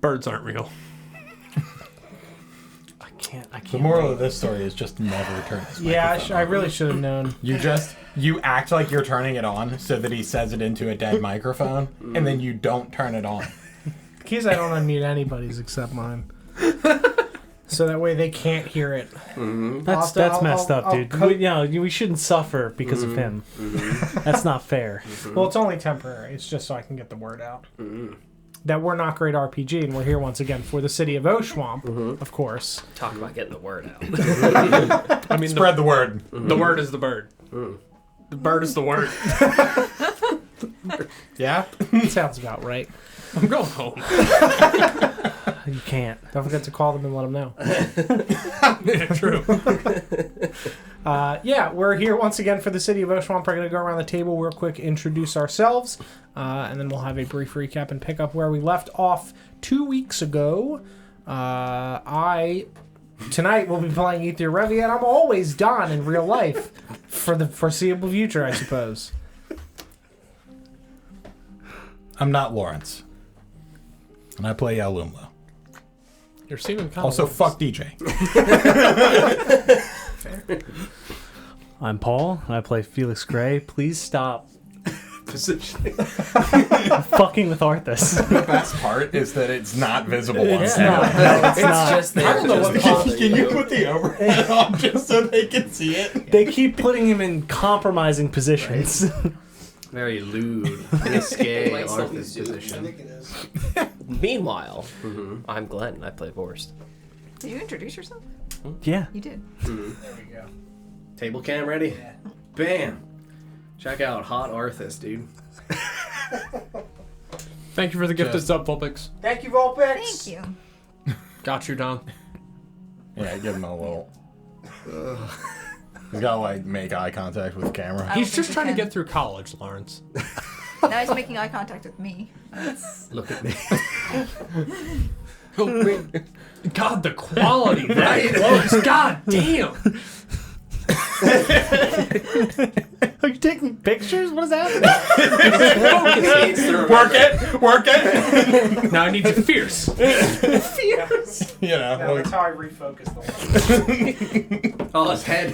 Birds aren't real. I can't. The moral of this story is just never turn this microphone I on. really should have known. You act like you're turning it on so that he says it into a dead microphone, and then you don't turn it on. The key is I don't unmute anybody's except mine. So that way they can't hear it. Mm-hmm. That's messed up, dude. We shouldn't suffer because of him. Mm-hmm. That's not fair. Mm-hmm. Well, it's only temporary. It's just so I can get the word out. Mm-hmm. That we're Not Great RPG, and we're here once again for the City of Oshuamp, of course. Talk about getting the word out. I mean, Spread the word. The word is the bird. The bird is the word. Yeah? Sounds about right. I'm going home. You can't. Don't forget to call them and let them know. Yeah, true. We're here once again for the City of Oshuamp. We're going to go around the table real quick, introduce ourselves, and then we'll have a brief recap and pick up where we left off 2 weeks ago. Tonight will be playing Ether Revi, and I'm always Don in real life for the foreseeable future, I suppose. I'm not Lawrence. And I play Yalumlo. You're seeming kind Also, of fuck DJ. I'm Paul, and I play Felix Gray. Please stop Positioning. fucking with Arthas. The best part is that it's not visible on It's camera. not. No, it's It's not. just there. I don't know to what just bother can you you. put the overhead on just so they can see it? They keep putting him in compromising positions. Very lewd, risque, Like Arthur's selfies do. I position. think it is. Meanwhile, I'm Glenn. I play Vorst. Did you introduce yourself? Yeah. You did. There we go. Table cam ready? Bam! Check out Hot Arthas, dude. Thank you for the gifted sub, Vulpix. Thank you, Vulpix. Thank you. Got you, Don. Yeah, give him a little. He's gotta like make eye contact with the camera. I He's don't just think trying we to can. get through college, Lawrence. Now he's making eye contact with me. Look at me. God, the quality. That close. God damn. Are you taking pictures? What is happening? Work it! Now I need you fierce. You know, No, like, that's how I refocus the one. Oh, his head.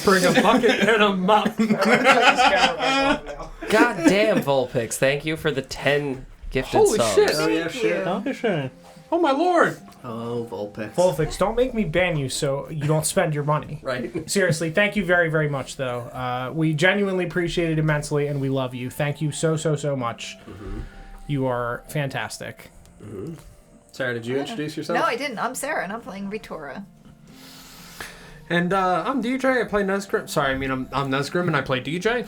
Bring a bucket and a mop. I'm gonna turn this camera back on now. God damn, Vulpix. Thank you for the 10 gifted Holy subs. shit. Oh, yeah, Thank you. Okay, sure. Oh my lord. Oh, Vulpix. Vulpix, don't make me ban you so you don't spend your money. Right. Seriously, thank you very, very much, though. We genuinely appreciate it immensely, and we love you. Thank you so, so, so much. You are fantastic. Sarah, did you introduce yourself? No, I didn't. I'm Sarah, and I'm playing Ritora. And I'm DJ. I play Nesgrim. Sorry, I mean I'm Nesgrim and I play DJ.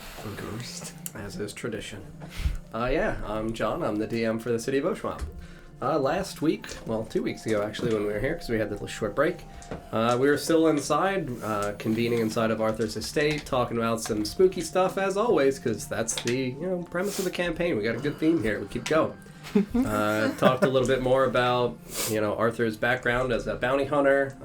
As is tradition. I'm John. I'm the DM for the City of Oshuamp. Last week, well, 2 weeks ago actually, when we were here, because we had the little short break, we were still inside, convening inside of Arthur's estate, talking about some spooky stuff as always, because that's the premise of the campaign. We got a good theme here. We keep going. Talked a little bit more about Arthur's background as a bounty hunter.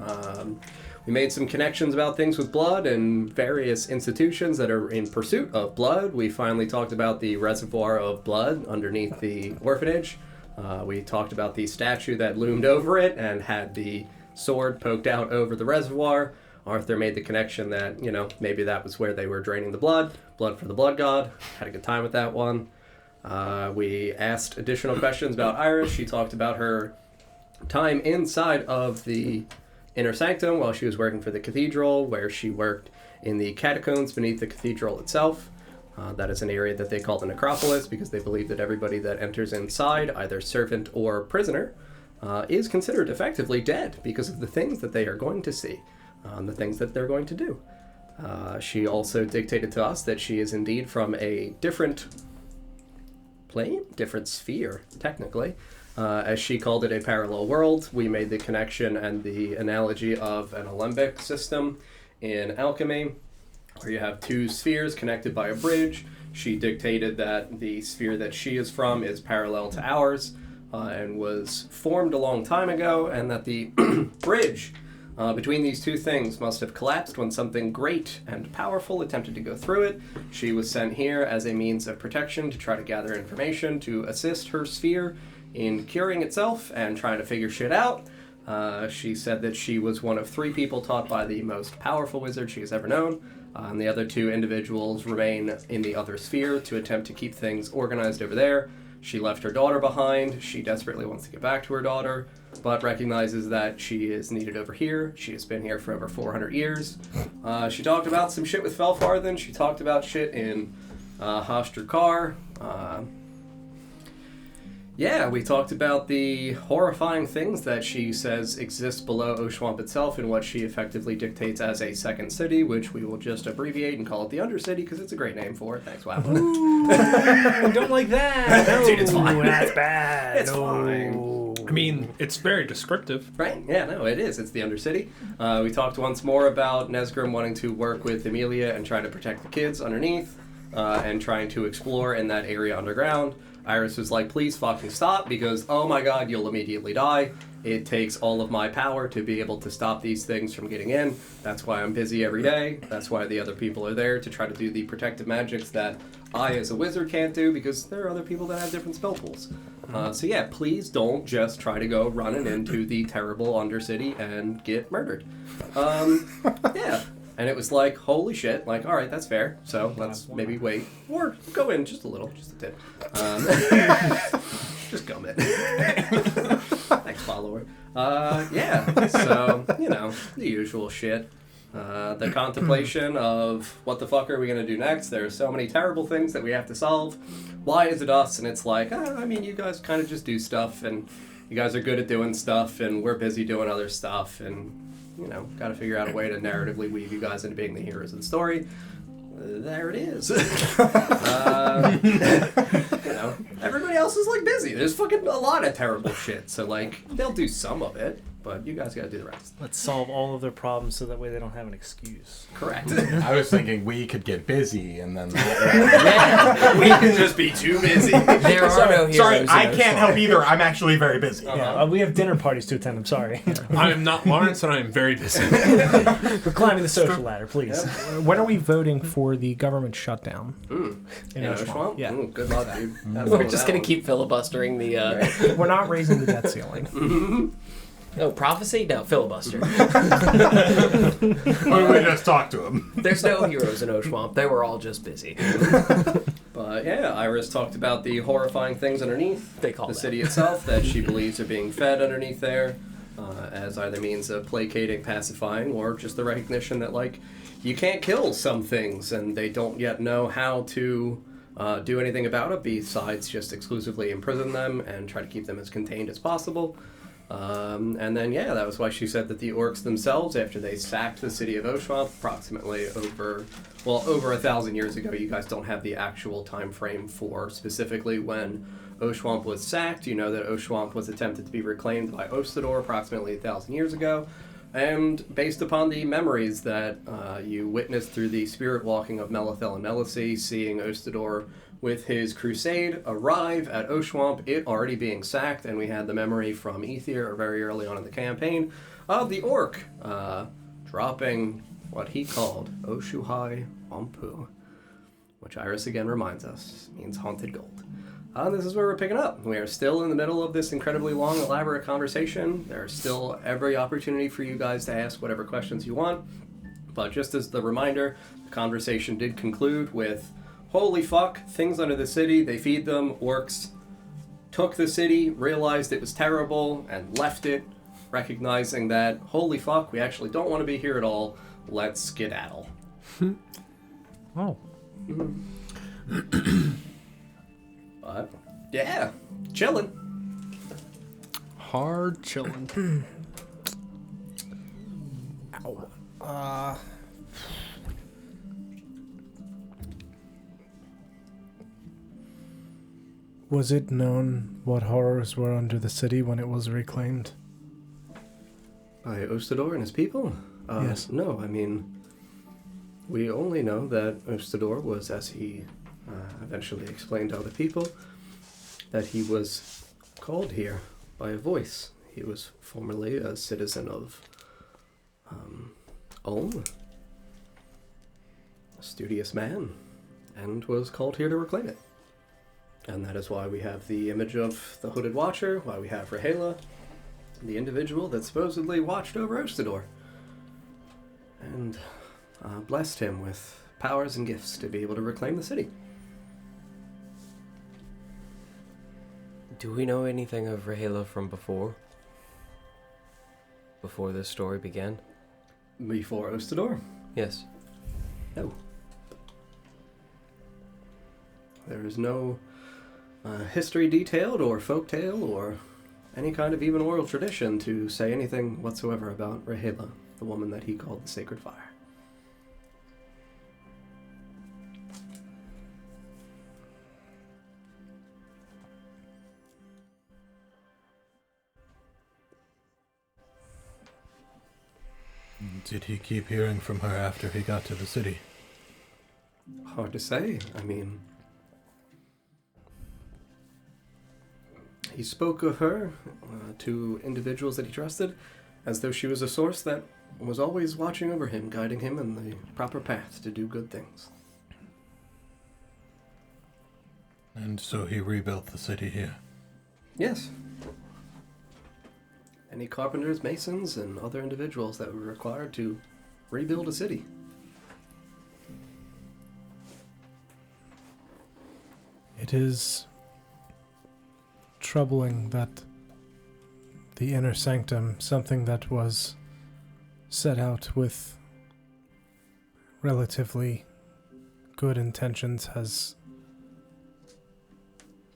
We made some connections about things with blood and various institutions that are in pursuit of blood. We finally talked about the reservoir of blood underneath the orphanage. We talked about the statue that loomed over it and had the sword poked out over the reservoir. Arthur made the connection that, maybe that was where they were draining the blood for the blood god. Had a good time with that one. We asked additional questions about Iris. She talked about her time inside of the inner sanctum while she was working for the cathedral, where she worked in the catacombs beneath the cathedral itself. That is an area that they call the necropolis because they believe that everybody that enters inside, either servant or prisoner, is considered effectively dead because of the things that they are going to see, the things that they're going to do. She also dictated to us that she is indeed from a different plane, different sphere, technically. As she called it, a parallel world. We made the connection and the analogy of an alembic system in alchemy, where you have two spheres connected by a bridge. She dictated that the sphere that she is from is parallel to ours and was formed a long time ago, and that the bridge Between these two things must have collapsed when something great and powerful attempted to go through it. She was sent here as a means of protection to try to gather information to assist her sphere in curing itself and trying to figure shit out. She said that she was one of 3 people taught by the most powerful wizard she has ever known. And the other 2 individuals remain in the other sphere to attempt to keep things organized over there. She left her daughter behind. She desperately wants to get back to her daughter, but recognizes that she is needed over here. She has been here for over 400 years. She talked about some shit with Felfarthen. She talked about shit in Hostrakar. Yeah, we talked about the horrifying things that she says exist below Oshuamp itself and what she effectively dictates as a second city, which we will just abbreviate and call it the Undercity because it's a great name for it. Thanks, Wow. I don't like that. No, dude, it's fine. That's bad. It's fine. I mean, it's very descriptive. Right? Yeah, no, it is. It's the Undercity. We talked once more about Nesgrim wanting to work with Emilia and try to protect the kids underneath and trying to explore in that area underground. Iris was like, please fucking stop because, oh my god, you'll immediately die. It takes all of my power to be able to stop these things from getting in. That's why I'm busy every day. That's why the other people are there to try to do the protective magics that I as a wizard can't do because there are other people that have different spell pools. So yeah, please don't just try to go running into the terrible Undercity and get murdered. Yeah. And it was like, holy shit, like, all right, that's fair. So let's maybe wait. Or go in just a little, just a tip. Just go in. Thanks, follower. Yeah, so, you know, the usual shit. The contemplation of what the fuck are we going to do next? There are so many terrible things that we have to solve. Why is it us? And it's like, I mean, you guys kind of just do stuff, and you guys are good at doing stuff, and we're busy doing other stuff, and... you know, got to figure out a way to narratively weave you guys into being the heroes of the story. There it is. You know, everybody else is, like, busy. There's fucking a lot of terrible shit. So, like, they'll do some of it, but you guys got to do the rest. Let's solve all of their problems so that way they don't have an excuse. Correct. I was thinking we could get busy and then... Yeah, we can just be too busy. There are no heroes. Sorry, in I Oshuamp. can't help either. I'm actually very busy. Yeah, we have dinner parties to attend. I'm sorry. I am not Lawrence, and I am very busy. We're climbing the social ladder, please. When are we voting for the government shutdown? In Oshuamp? Yeah. Ooh, good luck, dude. We're just gonna keep filibustering the. We're not raising the debt ceiling. Oh, prophecy? No, filibuster. Why don't we just talk to him? There's no heroes in Oshuamp. They were all just busy. But yeah, Iris talked about the horrifying things underneath They call the that. city itself that she believes are being fed underneath there as either means of placating, pacifying, or just the recognition that, like, you can't kill some things and they don't yet know how to do anything about it besides just exclusively imprison them and try to keep them as contained as possible. And then, yeah, that was why she said that the orcs themselves, after they sacked the city of Oshuamp, approximately over 1,000 years ago, you guys don't have the actual time frame for specifically when Oshuamp was sacked. You know that Oshuamp was attempted to be reclaimed by Ostador approximately 1,000 years ago. And based upon the memories that you witnessed through the spirit walking of Melithel and Melicy, seeing Ostador with his crusade arrive at Oshuamp, it already being sacked, and we had the memory from Ether very early on in the campaign of the orc dropping what he called Oshuhai Wampu, which Iris again reminds us means haunted gold. This is where we're picking up. We are still in the middle of this incredibly long, elaborate conversation. There's still every opportunity for you guys to ask whatever questions you want. But just as the reminder, the conversation did conclude with, holy fuck, things under the city, they feed them, orcs took the city, realized it was terrible, and left it, recognizing that, holy fuck, we actually don't want to be here at all, let's skedaddle. Oh. But, yeah, chilling. Hard chilling. Was it known what horrors were under the city when it was reclaimed? By Ostador and his people? Yes. No, I mean, we only know that Ostador was, as he eventually explained to other people, that he was called here by a voice. He was formerly a citizen of Ulm, a studious man, and was called here to reclaim it. And that is why we have the image of the Hooded Watcher, why we have Rahela, the individual that supposedly watched over Ostador, and blessed him with powers and gifts to be able to reclaim the city. Do we know anything of Rahela from before? Before this story began? Before Ostador? Yes. No. There is no history detailed or folktale or any kind of even oral tradition to say anything whatsoever about Rahela, the woman that he called the Sacred Fire. Did he keep hearing from her after he got to the city? Hard to say. I mean, he spoke of her to individuals that he trusted as though she was a source that was always watching over him, guiding him in the proper path to do good things. And so he rebuilt the city here. Yes. Any carpenters, masons, and other individuals that were required to rebuild a city. It is troubling that the inner sanctum, something that was set out with relatively good intentions, has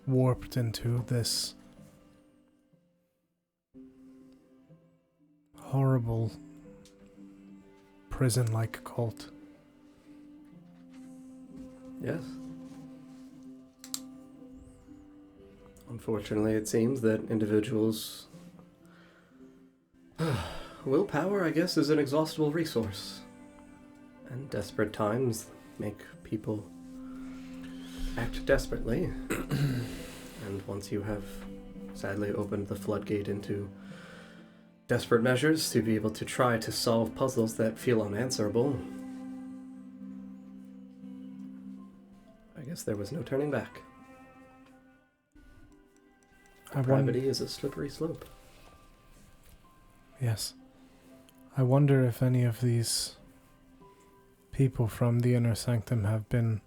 warped into this horrible prison-like cult. Yes. Unfortunately, it seems that individuals' willpower, I guess, is an inexhaustible resource. And desperate times make people act desperately. And once you have sadly opened the floodgate into desperate measures to be able to try to solve puzzles that feel unanswerable, I guess there was no turning back. Depravity is a slippery slope. Yes. I wonder if any of these people from the inner sanctum have been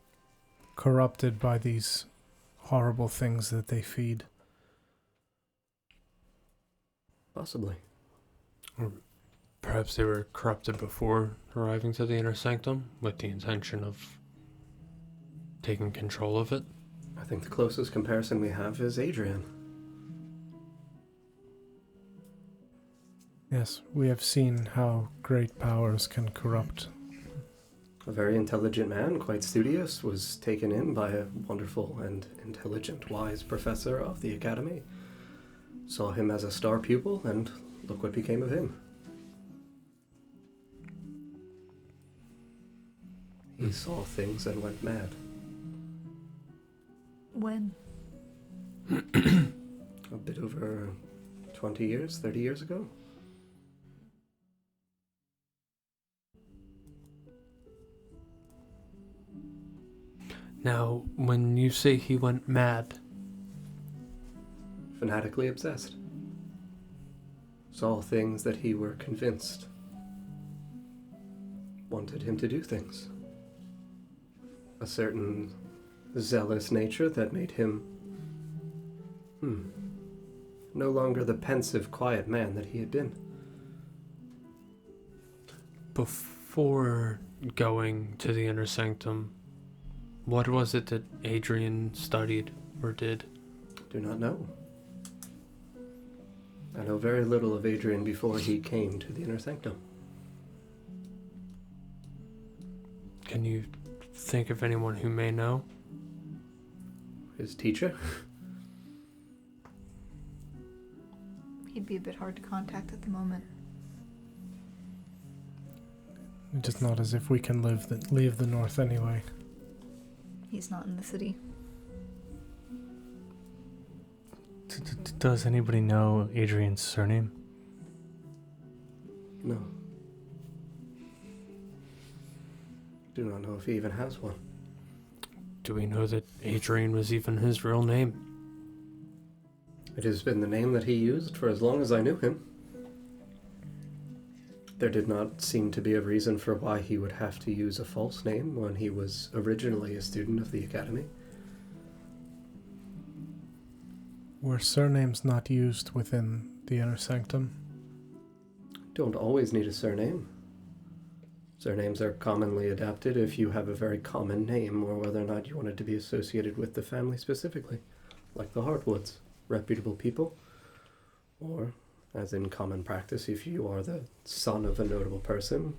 corrupted by these horrible things that they feed. Possibly. Or perhaps they were corrupted before arriving to the inner sanctum with the intention of taking control of it. I think the closest comparison we have is Adrian. Yes, we have seen how great powers can corrupt. A very intelligent man, quite studious, was taken in by a wonderful and intelligent, wise professor of the academy. Saw him as a star pupil, and look what became of him. He saw things and went mad. When? A bit over 20 years, 30 years ago. Now, when you say he went mad, Fanatically obsessed. Saw things that he were convinced wanted him to do things. A certain zealous nature that made him no longer the pensive, quiet man that he had been. before going to the inner sanctum, what was it that Adrian studied or did? Do not know. I know very little of Adrian before he came to the inner sanctum. Can you think of anyone who may know? His teacher? He'd be a bit hard to contact at the moment. It's not as if we can leave the north anyway. He's not in the city. Does anybody know Adrian's surname? No. Do not know if he even has one. Do we know that Adrian was even his real name? It has been the name that he used for as long as I knew him. There did not seem to be a reason for why he would have to use a false name when he was originally a student of the academy. Were surnames not used within the inner sanctum? Don't always need a surname. Surnames are commonly adapted if you have a very common name or whether or not you want it to be associated with the family specifically, like the Hardwoods, reputable people, or, as in common practice, if you are the son of a notable person,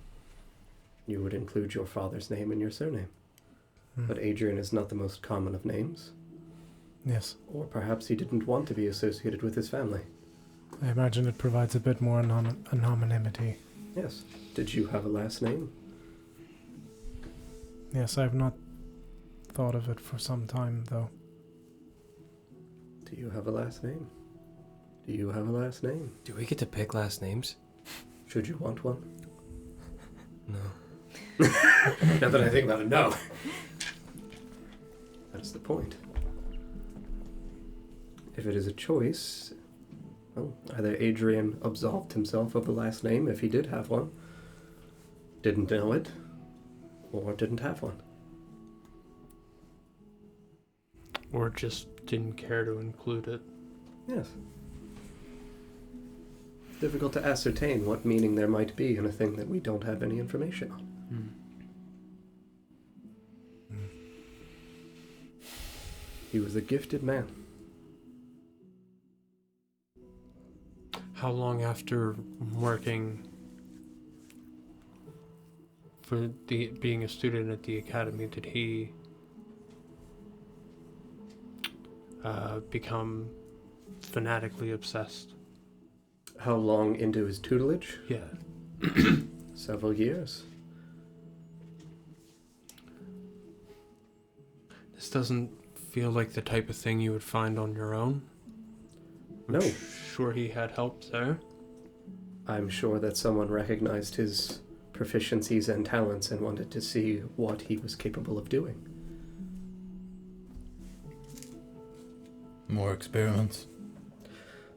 you would include your father's name in your surname. But Adrian is not the most common of names. Yes. Or perhaps he didn't want to be associated with his family. I imagine it provides a bit more anonymity. Yes. Did you have a last name? Yes, I have not thought of it for some time, though. Do you have a last name? Do you have a last name? Do we get to pick last names? Should you want one? No. Now that I think about it, no. That's the point. If it is a choice, well, either Adrian absolved himself of a last name if he did have one, didn't know it, or didn't have one. Or just didn't care to include it. Yes. It's difficult to ascertain what meaning there might be in a thing that we don't have any information on. He was a gifted man. How long after working for being a student at the academy did he become fanatically obsessed? How long into his tutelage? Yeah. Several years. This doesn't feel like the type of thing you would find on your own. No. Sure he had help there. I'm sure that someone recognized his proficiencies and talents and wanted to see what he was capable of doing. More experiments.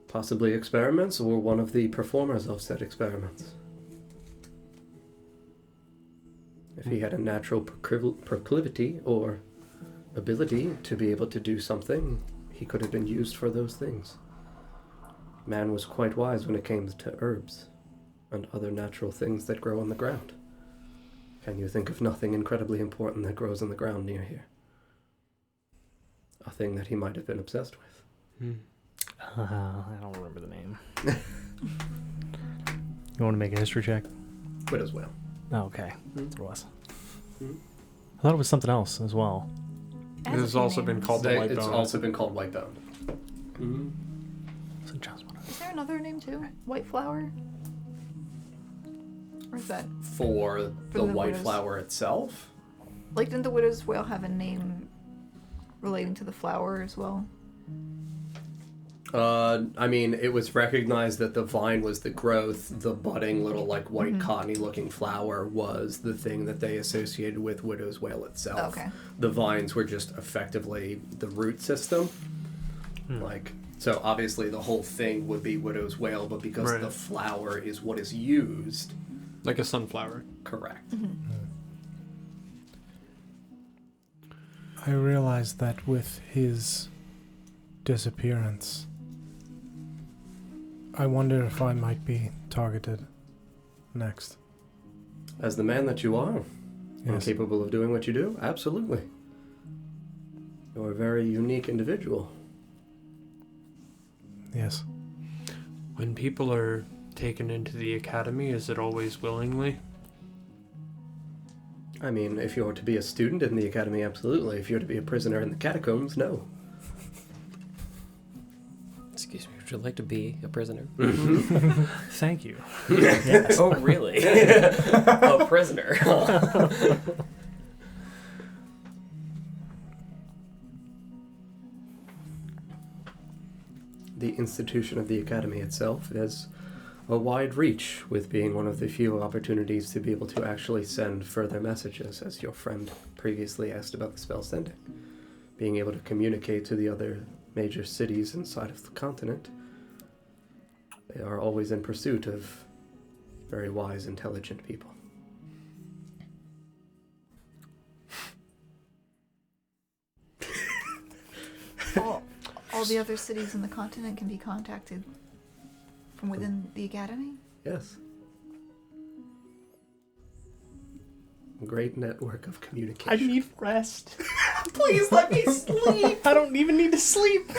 Possibly experiments, or one of the performers of said experiments. If he had a natural proclivity or ability to be able to do something, he could have been used for those things. Man was quite wise when it came to herbs and other natural things that grow on the ground. Can you think of nothing incredibly important that grows on the ground near here? A thing that he might have been obsessed with. I don't remember the name. You want to make a history check? Widow's Wail. Oh, okay. That's what it was. Hmm? I thought it was something else as well. It has also been called the White It's Bone. also been called Whitebound. Mm-hmm. So just one. Is there another name too? White flower? Or is that For the the white widows. flower itself? like didn't the widow's wail have a name relating to the flower as well? I mean, it was recognized that the vine was the growth, the budding little, like, white cottony-looking flower was the thing that they associated with Widow's Wail itself. Okay. The vines were just effectively the root system. Like, so obviously the whole thing would be Widow's Wail, but because Right. the flower is what is used... Like a sunflower. Correct. I realized that with his disappearance, I wonder if I might be targeted next. As the man that you are, and Yes. capable of doing what you do, absolutely. You're a very unique individual. Yes. When people are taken into the academy, is it always willingly? I mean, if you're to be a student in the academy, absolutely. If you're to be a prisoner in the catacombs, no. Excuse me, would you like to be a prisoner? Thank you. Yes. Oh, really? A prisoner. The institution of the academy itself is a wide reach, with being one of the few opportunities to be able to actually send further messages, as your friend previously asked about the spell sending. Being able to communicate to the other major cities inside of the continent. They are always in pursuit of very wise, intelligent people. All the other cities in the continent can be contacted from within the academy? Yes. A great network of communication. I need rest. Please let me sleep. I don't even need to sleep.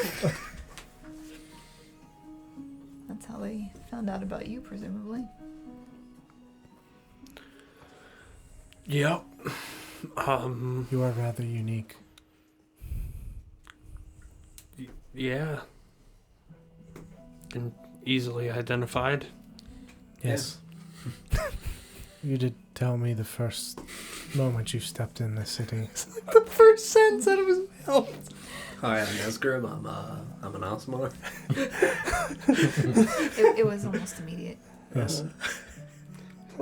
That's how they found out about you, presumably. Yep. You are rather unique. Yeah. And easily identified. Yes. You did tell me the first moment you stepped in the city. The first sentence out of his mouth. Hi, I'm Nesgrim. I'm an Osmar. It was almost immediate. Yes.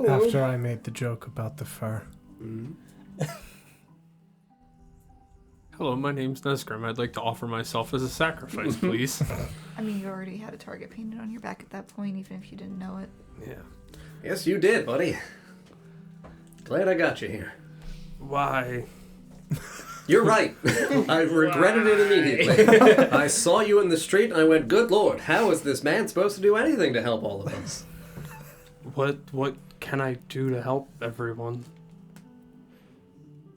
After I made the joke about the fur. Mm-hmm. Hello, my name's Nesgrim. I'd like to offer myself as a sacrifice, please. I mean, you already had a target painted on your back at that point, even if you didn't know it. Yeah. Yes, you did, buddy. Glad I got you here. Why? You're right. I regretted it immediately. I saw you in the street and I went, good lord, how is this man supposed to do anything to help all of us? What can I do to help everyone?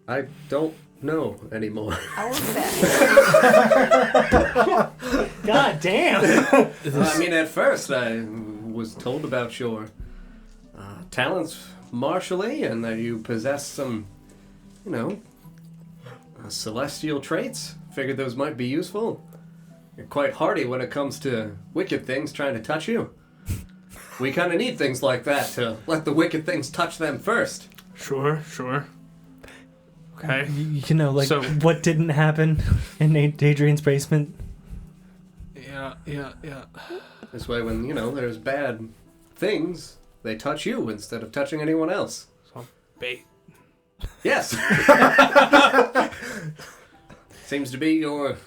I don't know anymore. Our best. God damn. I mean, at first I was told about your talents martially and that you possess some, celestial traits. Figured those might be useful. You're quite hardy when it comes to wicked things trying to touch you. We kind of need things like that to let the wicked things touch them first. Sure. Okay. So, what didn't happen in Adrian's basement? Yeah. This way when, there's bad things, they touch you instead of touching anyone else. So bait. Yes! Seems to be your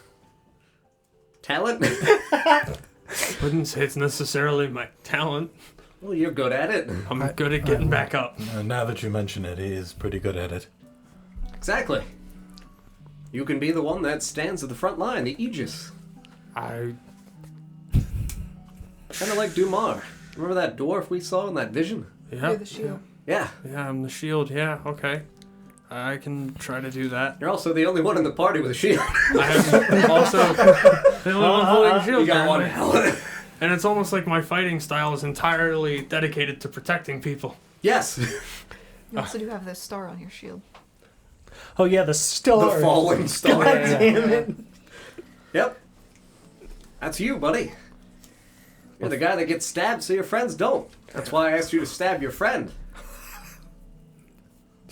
talent. Wouldn't say it's necessarily my talent. Well, you're good at it. I'm good at getting back up. Now that you mention it, he is pretty good at it. Exactly. You can be the one that stands at the front line, the Aegis. I Kind of like Dumar. Remember that dwarf we saw in that vision? Yeah. You're the shield. Yeah. Yeah, I'm the shield. Yeah, okay. I can try to do that. You're also the only one in the party with a shield. I'm also the only one holding a shield. You got one apparently. hell. And it's almost like my fighting style is entirely dedicated to protecting people. Yes. You also do have the star on your shield. Oh yeah, the star. The falling star. God damn it. Yep. That's you, buddy. You're the guy that gets stabbed so your friends don't. That's why I asked you to stab your friend.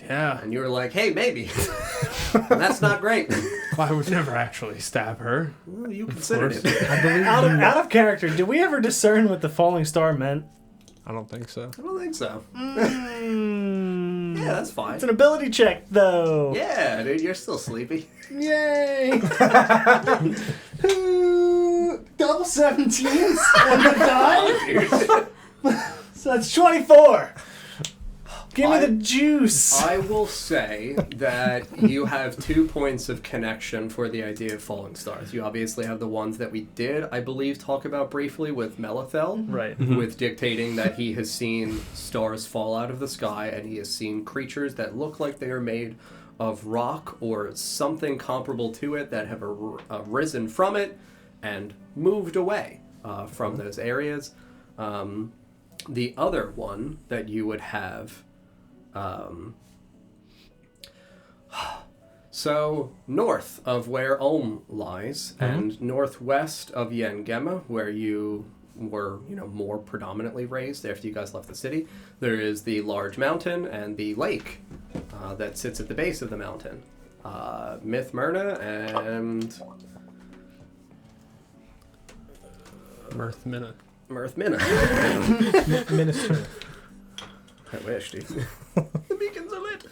Yeah. And you were like, hey, maybe. And that's not great. Well, I would never actually stab her. Well, you considered course. it. I believe Out of character, did we ever discern what the falling star meant? I don't think so. I don't think so. Mm. Yeah, that's fine. It's an ability check, though. Yeah, dude, you're still sleepy. Yay! Double 17s on the die. So that's 24. Give me the juice. I will say that you have 2 points of connection for the idea of falling stars. You obviously have the ones that we did, I believe, talk about briefly with Melithel. Right. With dictating that he has seen stars fall out of the sky and he has seen creatures that look like they are made of rock or something comparable to it that have arisen from it and moved away from those areas. The other one that you would have... so north of where Ulm lies and northwest of Yengema, where you were, more predominantly raised after you guys left the city, there is the large mountain and the lake that sits at the base of the mountain. Myth Myrna and... Mirth Minute. Mirth Minna. Minister. I wish, dude. The beacons are lit.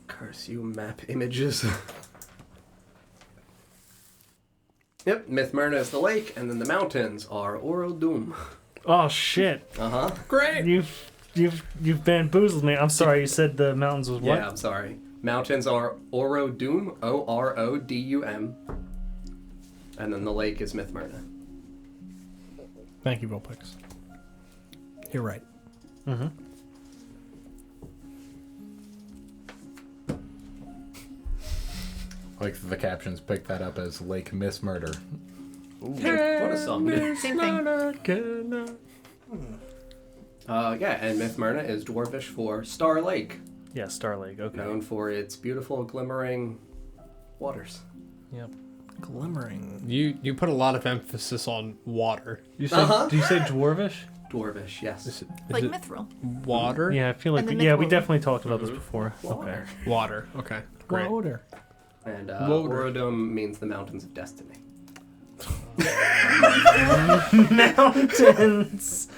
Curse you, map images. Yep, Myth Myrna is the lake, and then the mountains are Oro Doom. Oh shit! Uh-huh. Great. You've bamboozled me. I'm sorry. You said the mountains was what? Yeah, I'm sorry. Mountains are Oro Doom, Orodum, and then the lake is Myth Myrna. Thank you, Rolepix. You're right. Mm-hmm. Like the captions pick that up as Lake Miss Murder. Ooh, what a song, dude. Same thing. Yeah, and Myth Myrna is Dwarvish for Star Lake, Yeah, Star Lake. Okay. known for its beautiful glimmering waters. Yep. Glimmering. You put a lot of emphasis on water. You said? Do you say dwarvish? Dwarvish, yes. Is Like it Mithril. water? Yeah, I feel like And the we myth definitely talked about this before. Water. Water. Okay. Great. Water. And Water. Orodum means the mountains of destiny. Mountains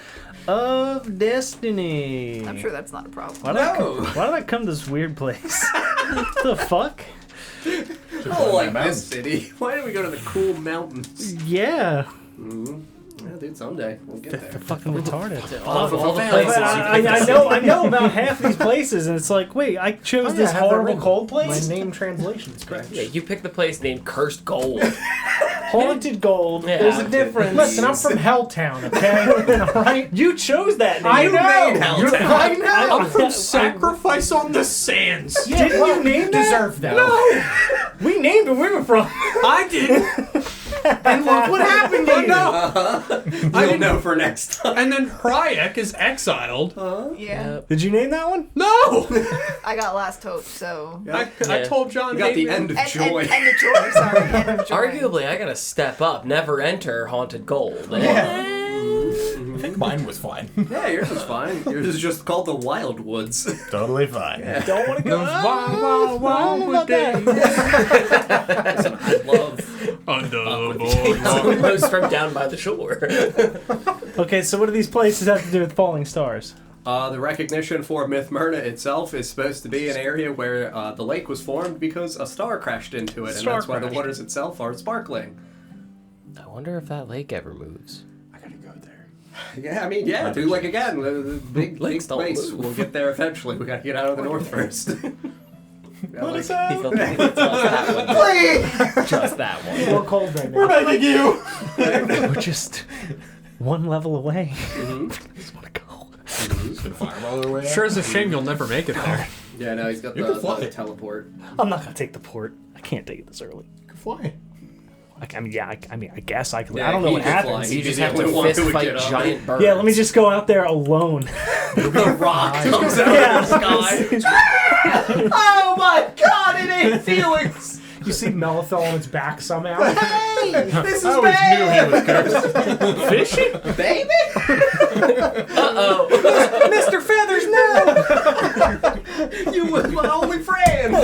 of Destiny. I'm sure that's not a problem. Why did I come to this weird place? What the fuck? Oh, like this city. Why did we go to the cool mountains? Yeah. Mm-hmm. Yeah, dude, someday we'll get there. They're fucking retarded. All the places I know about half these places, and it's like, wait, I chose this horrible cold place? My name translation's correct. Yeah, you picked the place named Cursed Gold. Haunted Gold. Yeah. There's a difference. Listen, I'm from Helltown, okay? Alright? You chose that name. I You know! made Helltown. I know! I'm from Sacrifice on the Sands. Yeah, Didn't well, you name that? deserve that. No! We named it where we were from. I didn't. And look what happened to you. No. You'll know for next time. And then Hryek is exiled. Yeah. Did you name that one? No. I got Last Hope, so. Yeah. I told John. You got the Heyman- end of And joy. of joy, sorry. End of joy. Arguably, I gotta step up. Never enter Haunted Gold. I think mine was fine. Yeah, yours is fine. Yours is just called the Wild Woods. Totally fine. Don't want to go. Wild days. Listen, I love Under the Almost from down by the shore. Okay, so what do these places have to do with falling stars? the recognition for Myth Myrna itself is supposed to be an area where the lake was formed because a star crashed into it, and that's why the waters itself are sparkling. I wonder if that lake ever moves. I gotta go there. Yeah, I mean, yeah, do like again. The big Lakes don't place. move. We'll get there eventually. We gotta get out of the north first. What is He that? felt like just that one. Just that one. We're cold right now. We're begging you. We're just one level away. Mhm. I just want to go. Fireball their way Sure, it's a shame you'll never make it there. Yeah, no, he's got You can fly. the teleport. I'm not gonna take the port. I can't take it this early. Fly. I guess I can. Yeah, I don't know he what can happens. fly. You He'd just be the have to only one who fist would fight get up. giant birds. Yeah, let me just go out there alone. The rock comes out Yeah. of the sky. Oh my god, it ain't Felix! You see Melithel on its back somehow. Hey! This is I always knew he was cursed. Fishing? baby! Uh-oh. Mr. Feathers, no! You was my only friend!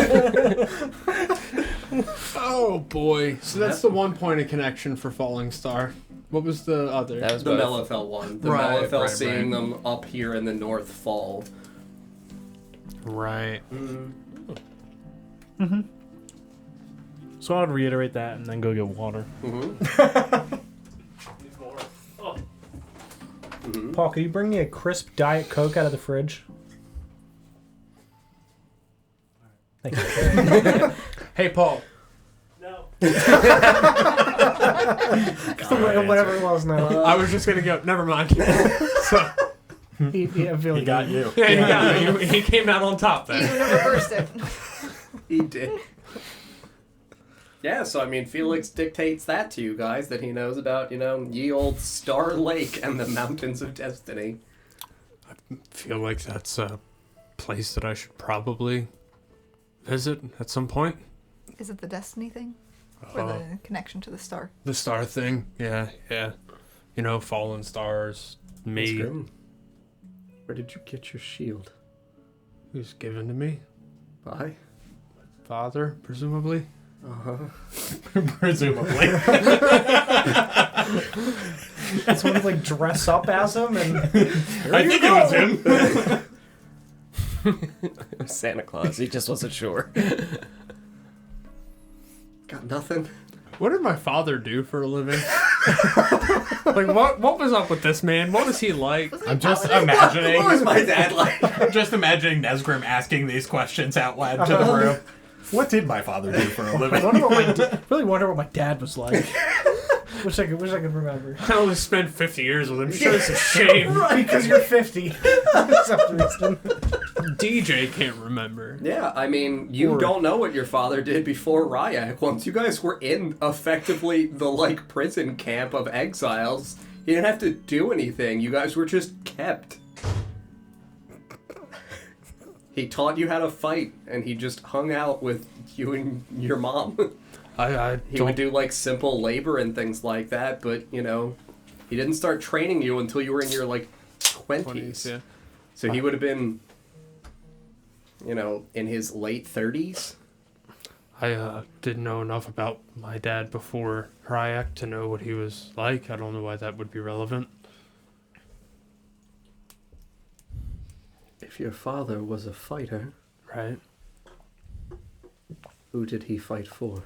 Oh boy. So that's the one point of connection for Falling Star. What was the other? That was The both. Melithel one. The Right, Melithel right, seeing right. them up here in the North Fall. Right. So I'll reiterate that and then go get water. Paul, could you bring me a crisp Diet Coke out of the fridge? Thank you. Hey, Paul. No. Whatever it was now. I was just gonna go. Never mind. So I feel He got you. yeah, he got me. He came out on top You then. never burst it. He did. Yeah, so I mean, Felix dictates that to you guys, that he knows about, ye old Star Lake and the Mountains of Destiny. Feel like that's a place that I should probably visit at some point. Is it the destiny thing? Or the connection to the star? The star thing. Yeah. Fallen stars. Me. Where did you get your shield? It was given to me By? father, presumably. Presumably. That's when like dress up as him and I think it was him. It was Santa Claus. He just wasn't sure. Got nothing. What did my father do for a living? Like, what was up with this man? What was he like? I'm just imagining. What was my dad like? I'm just imagining Nesgrim asking these questions out loud to the room. What did my father do for a living? really wonder what my dad was like. wish I could remember. I only spent 50 years with him. Sure, it's a shame. Because you're 50. DJ can't remember. Yeah, I mean, you don't know what your father did before Ryak. Once you guys were in, effectively, the, like, prison camp of exiles, you didn't have to do anything. You guys were just kept. He taught you how to fight, and he just hung out with you and your mom. He would do, like, simple labor and things like that, but, you know, he didn't start training you until you were in your, like, 20s. Yeah. So he would have been, you know, in his late 30s. I didn't know enough about my dad before Ryak to know what he was like. I don't know why that would be relevant. If your father was a fighter, Right? who did he fight for?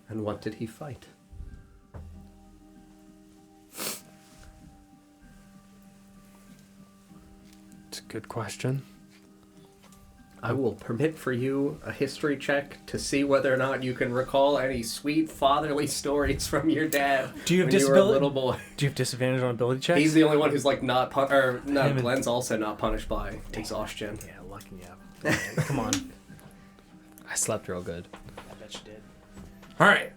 And what did he fight? It's a good question. I will permit for you a history check to see whether or not you can recall any sweet fatherly stories from your dad Do you have when you were a disability? little boy. Do you have disadvantage on ability checks? He's the only one who's like not Him and- Glenn's also not punished by exhaustion. Yeah, lucky you. Come on. I slept real good. I bet you did. All right.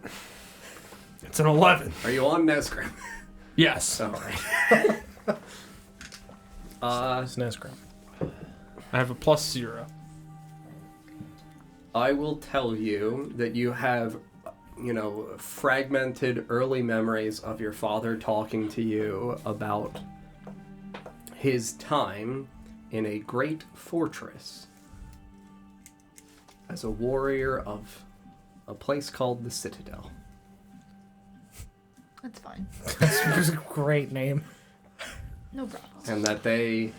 It's an 11. Are you on Nesgrim? Yes. All right. It's Nesgrim. I have a +0. I will tell you that you have, you know, fragmented early memories of your father talking to you about his time in a great fortress as a warrior of a place called the Citadel. That's fine. That's a great name. No problem. And that they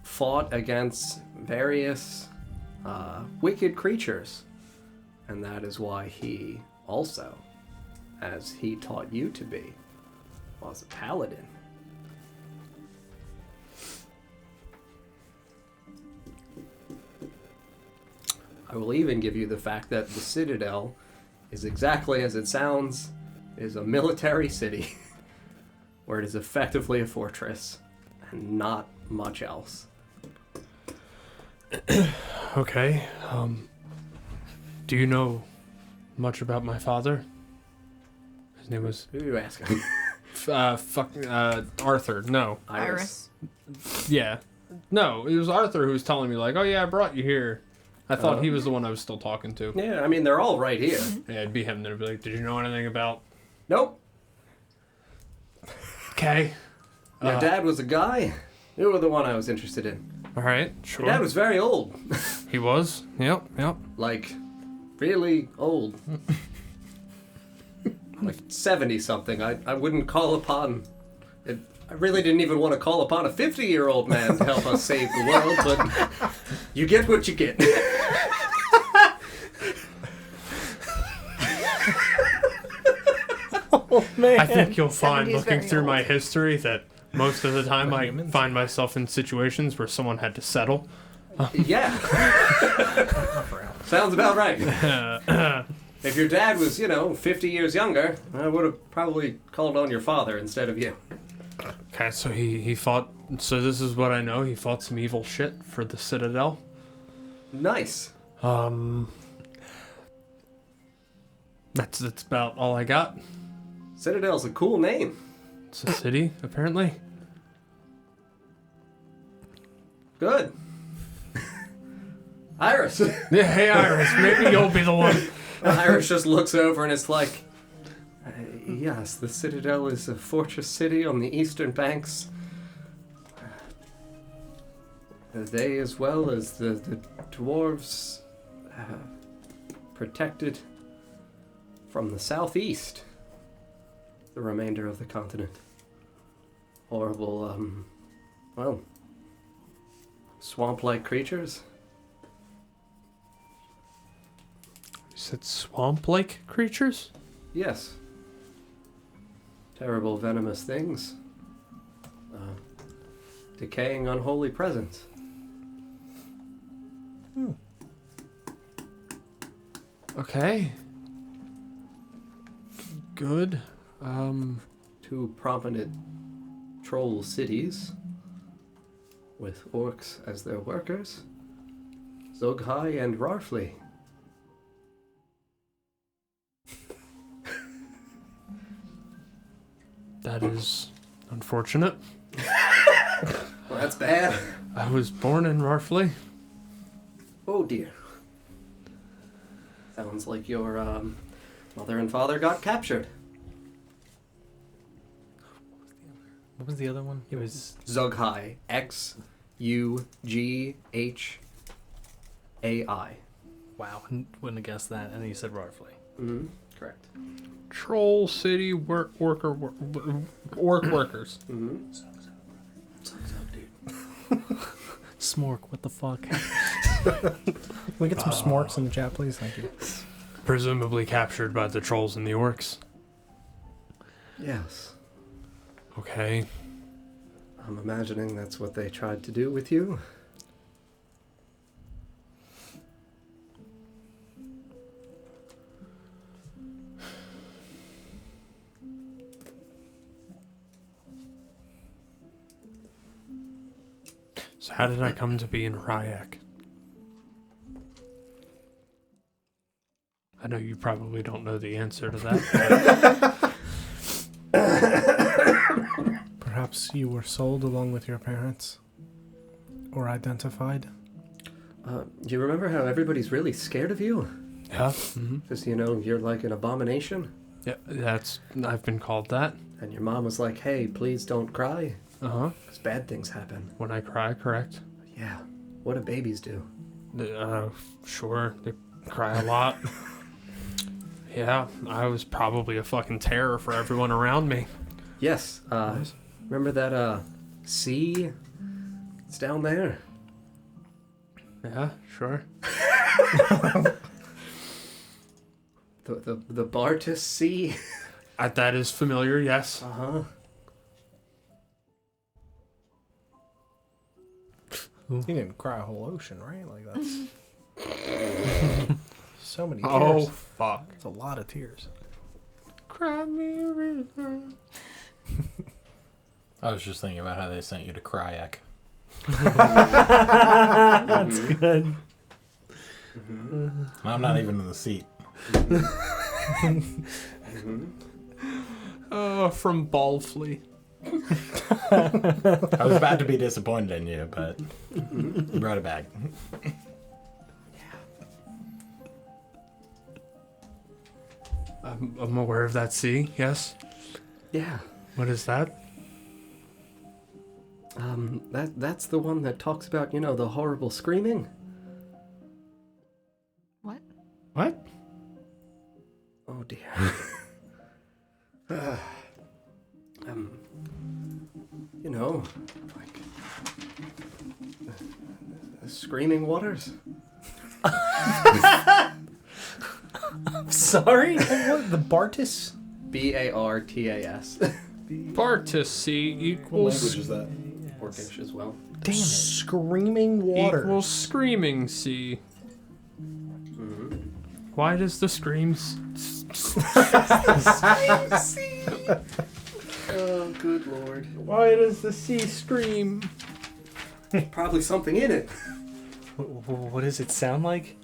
fought against various wicked creatures. And that is why he also, as he taught you to be, was a paladin. I will even give you the fact that the Citadel is exactly as it sounds, is a military city, where it is effectively a fortress, and not much else. Okay. Do you know much about my father? His name was Who are you asking? Arthur. No. Iris. Yeah. No, it was Arthur who was telling me like, "Oh yeah, I brought you here." I thought Oh. he was the one I was still talking to. Yeah, I mean, they're all right here. Yeah, it'd be him. Then I'd be like, "Did you know anything about?" Nope. Okay. Your dad was a guy. You were the one I was interested in. All right. Sure. Your dad was very old. He was. Yep. Yep. Like, really old. Like 70-something. I wouldn't call upon... I really didn't even want to call upon a 50-year-old man to help us save the world, but you get what you get. Oh, man. I think you'll find 70 is looking very through old. my history that most of the time I humans. find myself in situations where someone had to settle. Yeah. Sounds about right. If your dad was, 50 years younger, I would have probably called on your father instead of you. Okay, so he fought. So this is what I know. He fought some evil shit for the Citadel. Nice. That's about all I got. Citadel's a cool name. It's a city, apparently. Good. Iris. Yeah, hey Iris, maybe you'll be the one. Iris just looks over and it's like, yes, the Citadel is a fortress city on the eastern banks. They, as well as the dwarves, protected from the southeast the remainder of the continent. Horrible, well, swamp-like creatures. You said swamp-like creatures? Yes. Terrible venomous things. Decaying unholy presence. Okay. Good. Two prominent troll cities with orcs as their workers. Zoghai and Rarfley. That is unfortunate. Well, that's bad. I was born in Rarfley. Oh dear. Sounds like your mother and father got captured. What was the other one? It was Zoghai. Xughai. wow. Wouldn't have guessed that. And then you said Rarfley. Mm-hmm. Correct. Troll City orc workers. Mm-hmm. Smork. What the fuck? Can we get some smorks in the chat, please? Thank you. Presumably captured by the trolls and the orcs. Yes. Okay. I'm imagining that's what they tried to do with you. So how did I come to be in Ryak? I know you probably don't know the answer to that. Perhaps you were sold along with your parents? Or identified? Do you remember how everybody's really scared of you? Yeah. Mm-hmm. Because, you know, you're like an abomination. Yeah, I've been called that. And your mom was like, hey, please don't cry. Uh-huh. Because bad things happen. When I cry, correct? Yeah. What do babies do? Sure. They cry a lot. Yeah, I was probably a fucking terror for everyone around me. Yes. Remember that, sea? It's down there. Yeah, sure. The Bartis Sea. That is familiar, yes. Uh-huh. You didn't cry a whole ocean, right? Like, that's... so many tears. Oh, fuck. It's a lot of tears. Cry me a river. I was just thinking about how they sent you to Kryak. That's good. Mm-hmm. I'm not even in the seat. From Ballflea. I was about to be disappointed in you, but you brought it back. I'm aware of that sea, yes. Yeah. What is that? That's the one that talks about, you know, the horrible screaming. What? What? Oh dear. You know, like the screaming waters. Sorry? What? The Bartis? Bartas. Bartis Sea What equals language is that? Orcish as well. Damn it. Screaming water. equals screaming sea. Mm-hmm. Why does the screams? Oh, good lord. Why does the sea scream? Probably something in it. What does it sound like?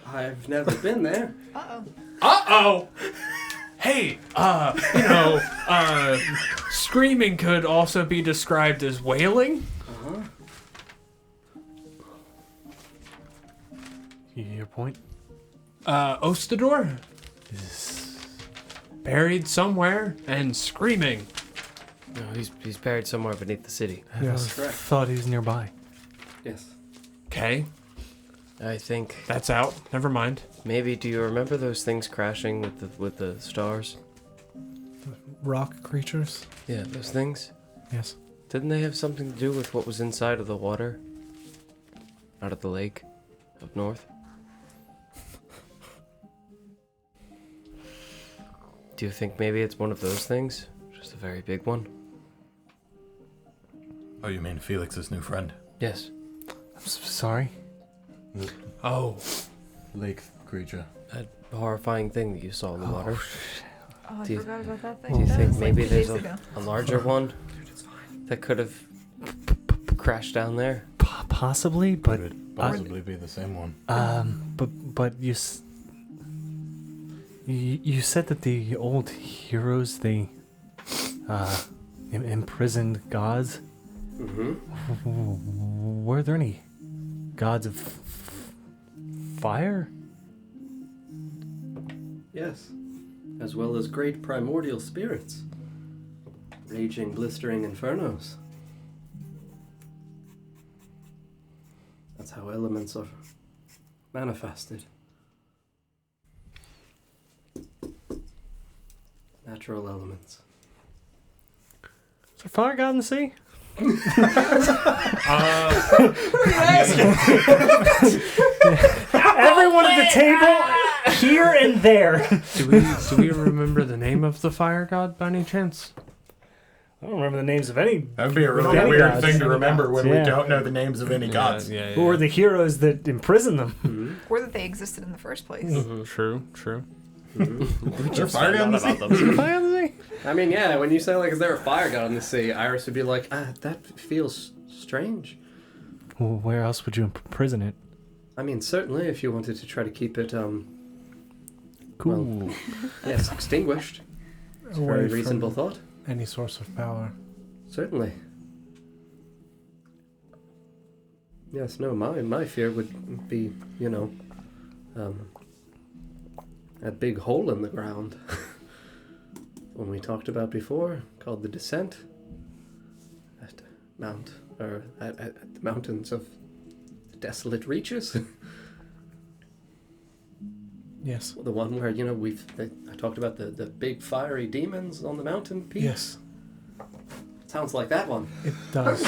I've never been there. Uh-oh. Uh-oh! Hey, screaming could also be described as wailing. Uh-huh. Your point? Ostador is buried somewhere and screaming. No, he's buried somewhere beneath the city. Yes. Correct. Thought he was nearby. Yes. Okay. I think That's out. Never mind. maybe. Do you remember those things crashing with the stars? Rock creatures? Yeah, those things. Yes. Didn't they have something to do with what was inside of the water? Out of the lake, up north. Do you think maybe it's one of those things? Just a very big one? Oh, you mean Felix's new friend? Yes. I'm sorry. Oh. Lake creature. That horrifying thing that you saw in the water. Oh, I Do you- forgot about that thing. Do you That think was maybe like 2 there's days ago. a larger one that could have crashed down there? Possibly, but Could it possibly be the same one? but you said that the old heroes they imprisoned gods. Mm-hmm. Were there any gods of fire? Yes, as well as great primordial spirits, raging, blistering infernos. That's how elements are manifested. Natural elements. Is there fire god in the sea? Everyone at the table, here and there. Do we remember the name of the fire god by any chance? I don't remember the names of any. That would be a really Yeah, weird gods. thing to remember when Yeah. we don't know the names of any gods. Yeah. Who were the heroes that imprisoned them? Or that they existed in the first place. True. Is there fire down the sea? Is there fire in the sea? I mean, yeah, when you say, like, is there a fire god in the sea, Iris would be like, that feels strange. Well, where else would you imprison it? I mean, certainly if you wanted to try to keep it, Cool. yes, extinguished. It's a very Away reasonable from thought. any source of power. Certainly. Yes, no, my fear would be, that big hole in the ground. One we talked about before, called the Descent. At the mountains of the Desolate Reaches. Yes. The one where, I talked about the big fiery demons on the mountain peaks. Yes. Sounds like that one. It does.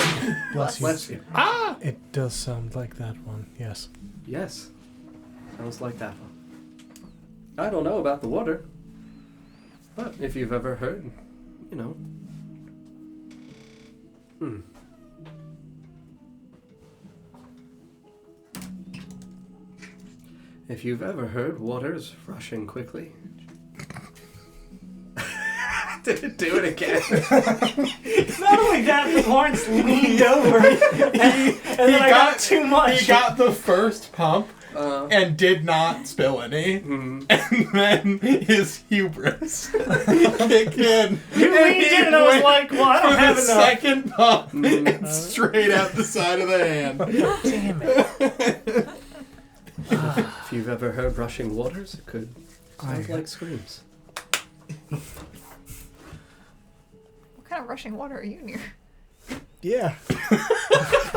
Bless you. It does sound like that one. Yes. Yes. Sounds like that one. I don't know about the water, but if you've ever heard, If you've ever heard waters rushing quickly. Did it do it again? Not only that, but Lawrence leaned over, and then I got too much. He got the first pump And did not spill any, and then his hubris kicked in. You leaned in, and I was like, "Well, I don't have the enough." second pump, and straight out the side of the hand. Damn it! if you've ever heard rushing waters, it could sound like screams. What kind of rushing water are you near? Yeah.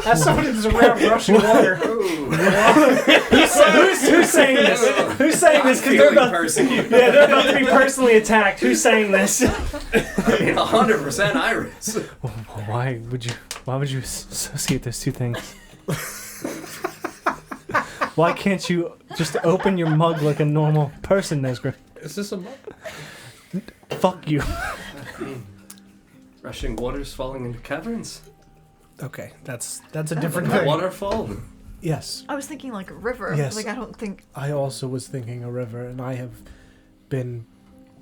As someone who's around rushing water, who's saying this? Who's saying this? Because they're about, persecuted. yeah, they're about to be personally attacked. Who's saying this? 100% Iris. Why would you associate those two things? Why can't you just open your mug like a normal person, Nesgrim? Is this a mug? Fuck you. Rushing waters falling into caverns? Okay, that's a different A thing. waterfall? Yes. I was thinking like a river. Yes. Like I don't think. I also was thinking a river, and I have been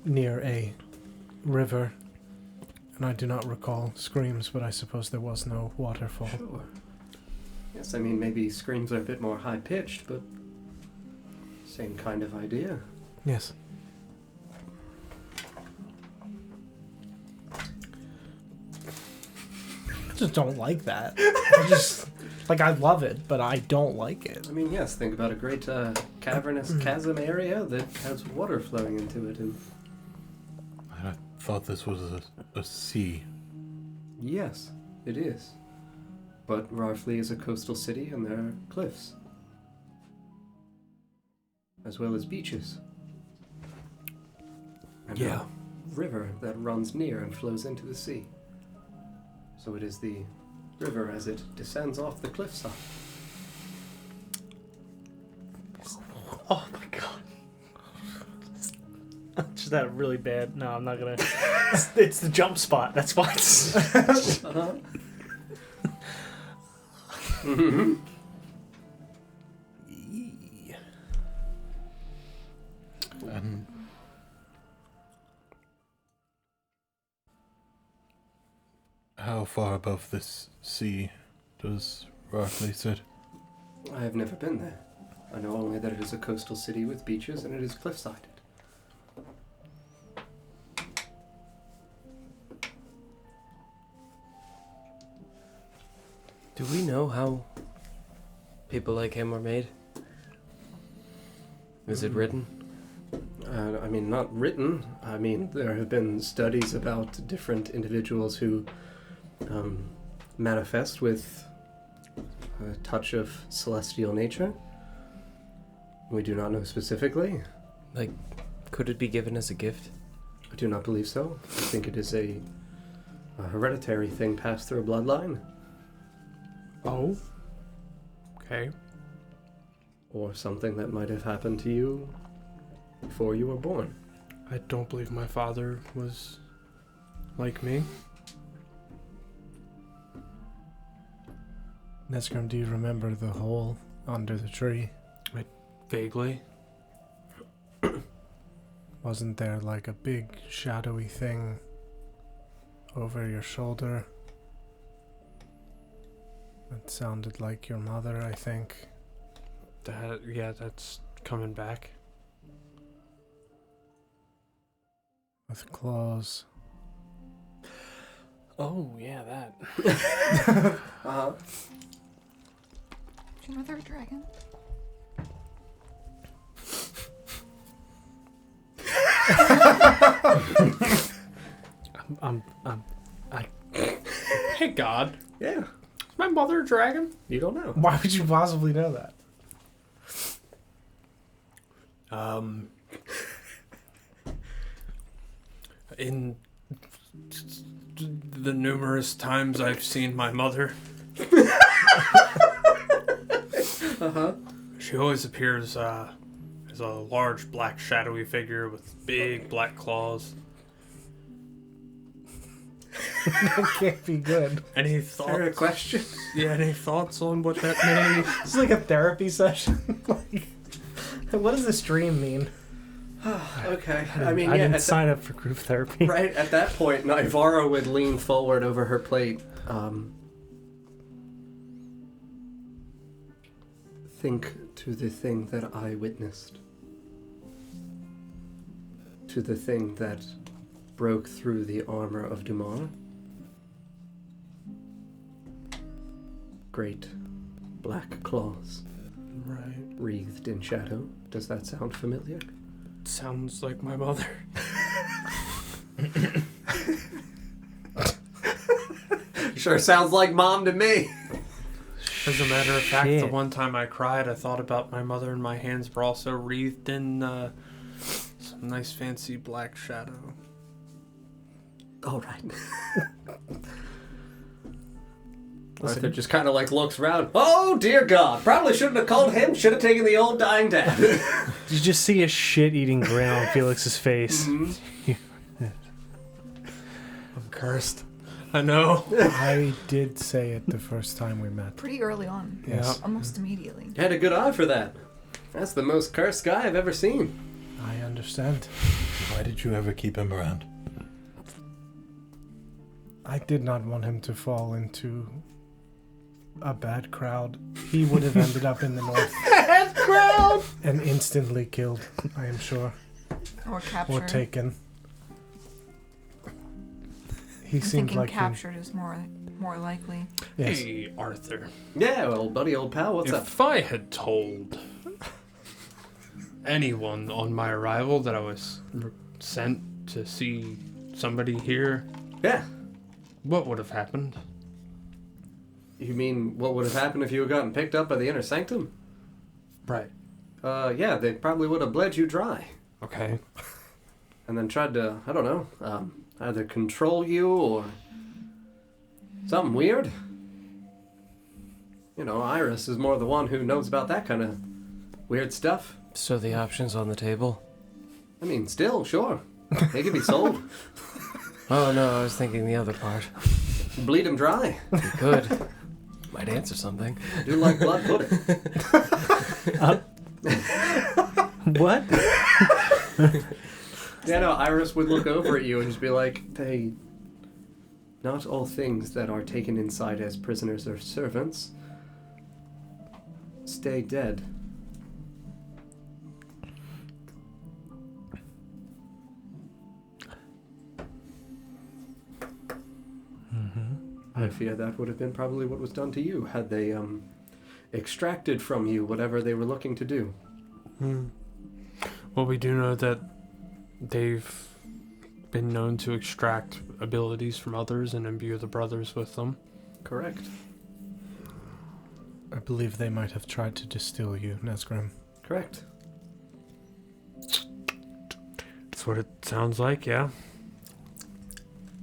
near a river, and I do not recall screams, but I suppose there was no waterfall. Sure. Yes, I mean, maybe screams are a bit more high-pitched, but same kind of idea. Yes. I just don't like that. I love it, but I don't like it. I mean, yes, think about a great cavernous chasm area that has water flowing into it, and I thought this was a sea. yes, it is. But Rarfleet is a coastal city, and there are cliffs. as well as beaches. And Yeah. a river that runs near and flows into the sea. So it is the river as it descends off the cliffside. Oh my god. Just that really bad. No, I'm not gonna. It's the jump spot. That's why. Uh-huh. Mm-hmm. And how far above this sea does Rockley sit? I have never been there. I know only that it is a coastal city with beaches and it is cliff-sided. Do we know how people like him are made? Is it written? I mean, not written. I mean, there have been studies about different individuals who manifest with a touch of celestial nature. We do not know specifically. Like, could it be given as a gift? I do not believe so. I think it is a hereditary thing passed through a bloodline. Oh. Okay. Or something that might have happened to you before you were born. I don't believe my father was like me. Nesgrim, do you remember the hole under the tree? Vaguely. Wasn't there like a big shadowy thing over your shoulder? It sounded like your mother, I think. That's coming back. With claws. Oh yeah, that. Uh-huh. Is your mother a dragon? Hey God, Yeah, is my mother a dragon? you don't know. Why would you possibly know that? In the numerous times I've seen my mother, Uh-huh. she always appears as a large black shadowy figure with big black claws. That can't be good. Any Is there a thoughts? question? Yeah, any thoughts on what that may? It's like a therapy session. Like, what does this dream mean? Okay. I mean, I yeah, didn't at sign up for group therapy. right at that point, Naivara would lean forward over her plate. Think to the thing that I witnessed. To the thing that broke through the armor of Dumar. Great black claws, Right. wreathed in shadow. Does that sound familiar? Sounds like my mother. Sure sounds like Mom to me. As a matter of fact, the Shit. one time I cried, I thought about my mother, and my hands were also wreathed in some nice fancy black shadow. All right. Arthur just kind of like looks around. Oh dear God! Probably shouldn't have called him. Should have taken the old dying dad. You just see a shit-eating grin on Felix's face. I'm cursed. I know. I did say it the first time we met. Pretty early on. Yes. Almost immediately. You had a good eye for that. That's the most cursed guy I've ever seen. I understand. Why did you ever keep him around? I did not want him to fall into a bad crowd. He would have ended up in the north. Bad crowd. And instantly killed, I am sure. Or captured. Or taken. He I'm seemed thinking like captured is more likely. Yes. Hey, Arthur. Yeah, well, buddy, old pal, what's up? If I had told anyone on my arrival that I was sent to see somebody here, Yeah. what would have happened? You mean what would have happened if you had gotten picked up by the inner sanctum? Right. Yeah, they probably would have bled you dry. Okay. And then tried to, I don't know, either control you or something weird. You know, Iris is more the one who knows about that kind of weird stuff. So the options on the table? I mean, still, sure. They could be sold. Oh no, I was thinking the other part. Bleed them dry. You could. Might answer something. Do like blood pudding. What? Yeah, no, Iris would look over at you and just be like, not all things that are taken inside as prisoners or servants stay dead. I fear that would have been probably what was done to you had they extracted from you whatever they were looking to do. Well, we do know that they've been known to extract abilities from others and imbue the brothers with them. Correct. I believe they might have tried to distill you, Nesgrim. Correct. That's what it sounds like, yeah.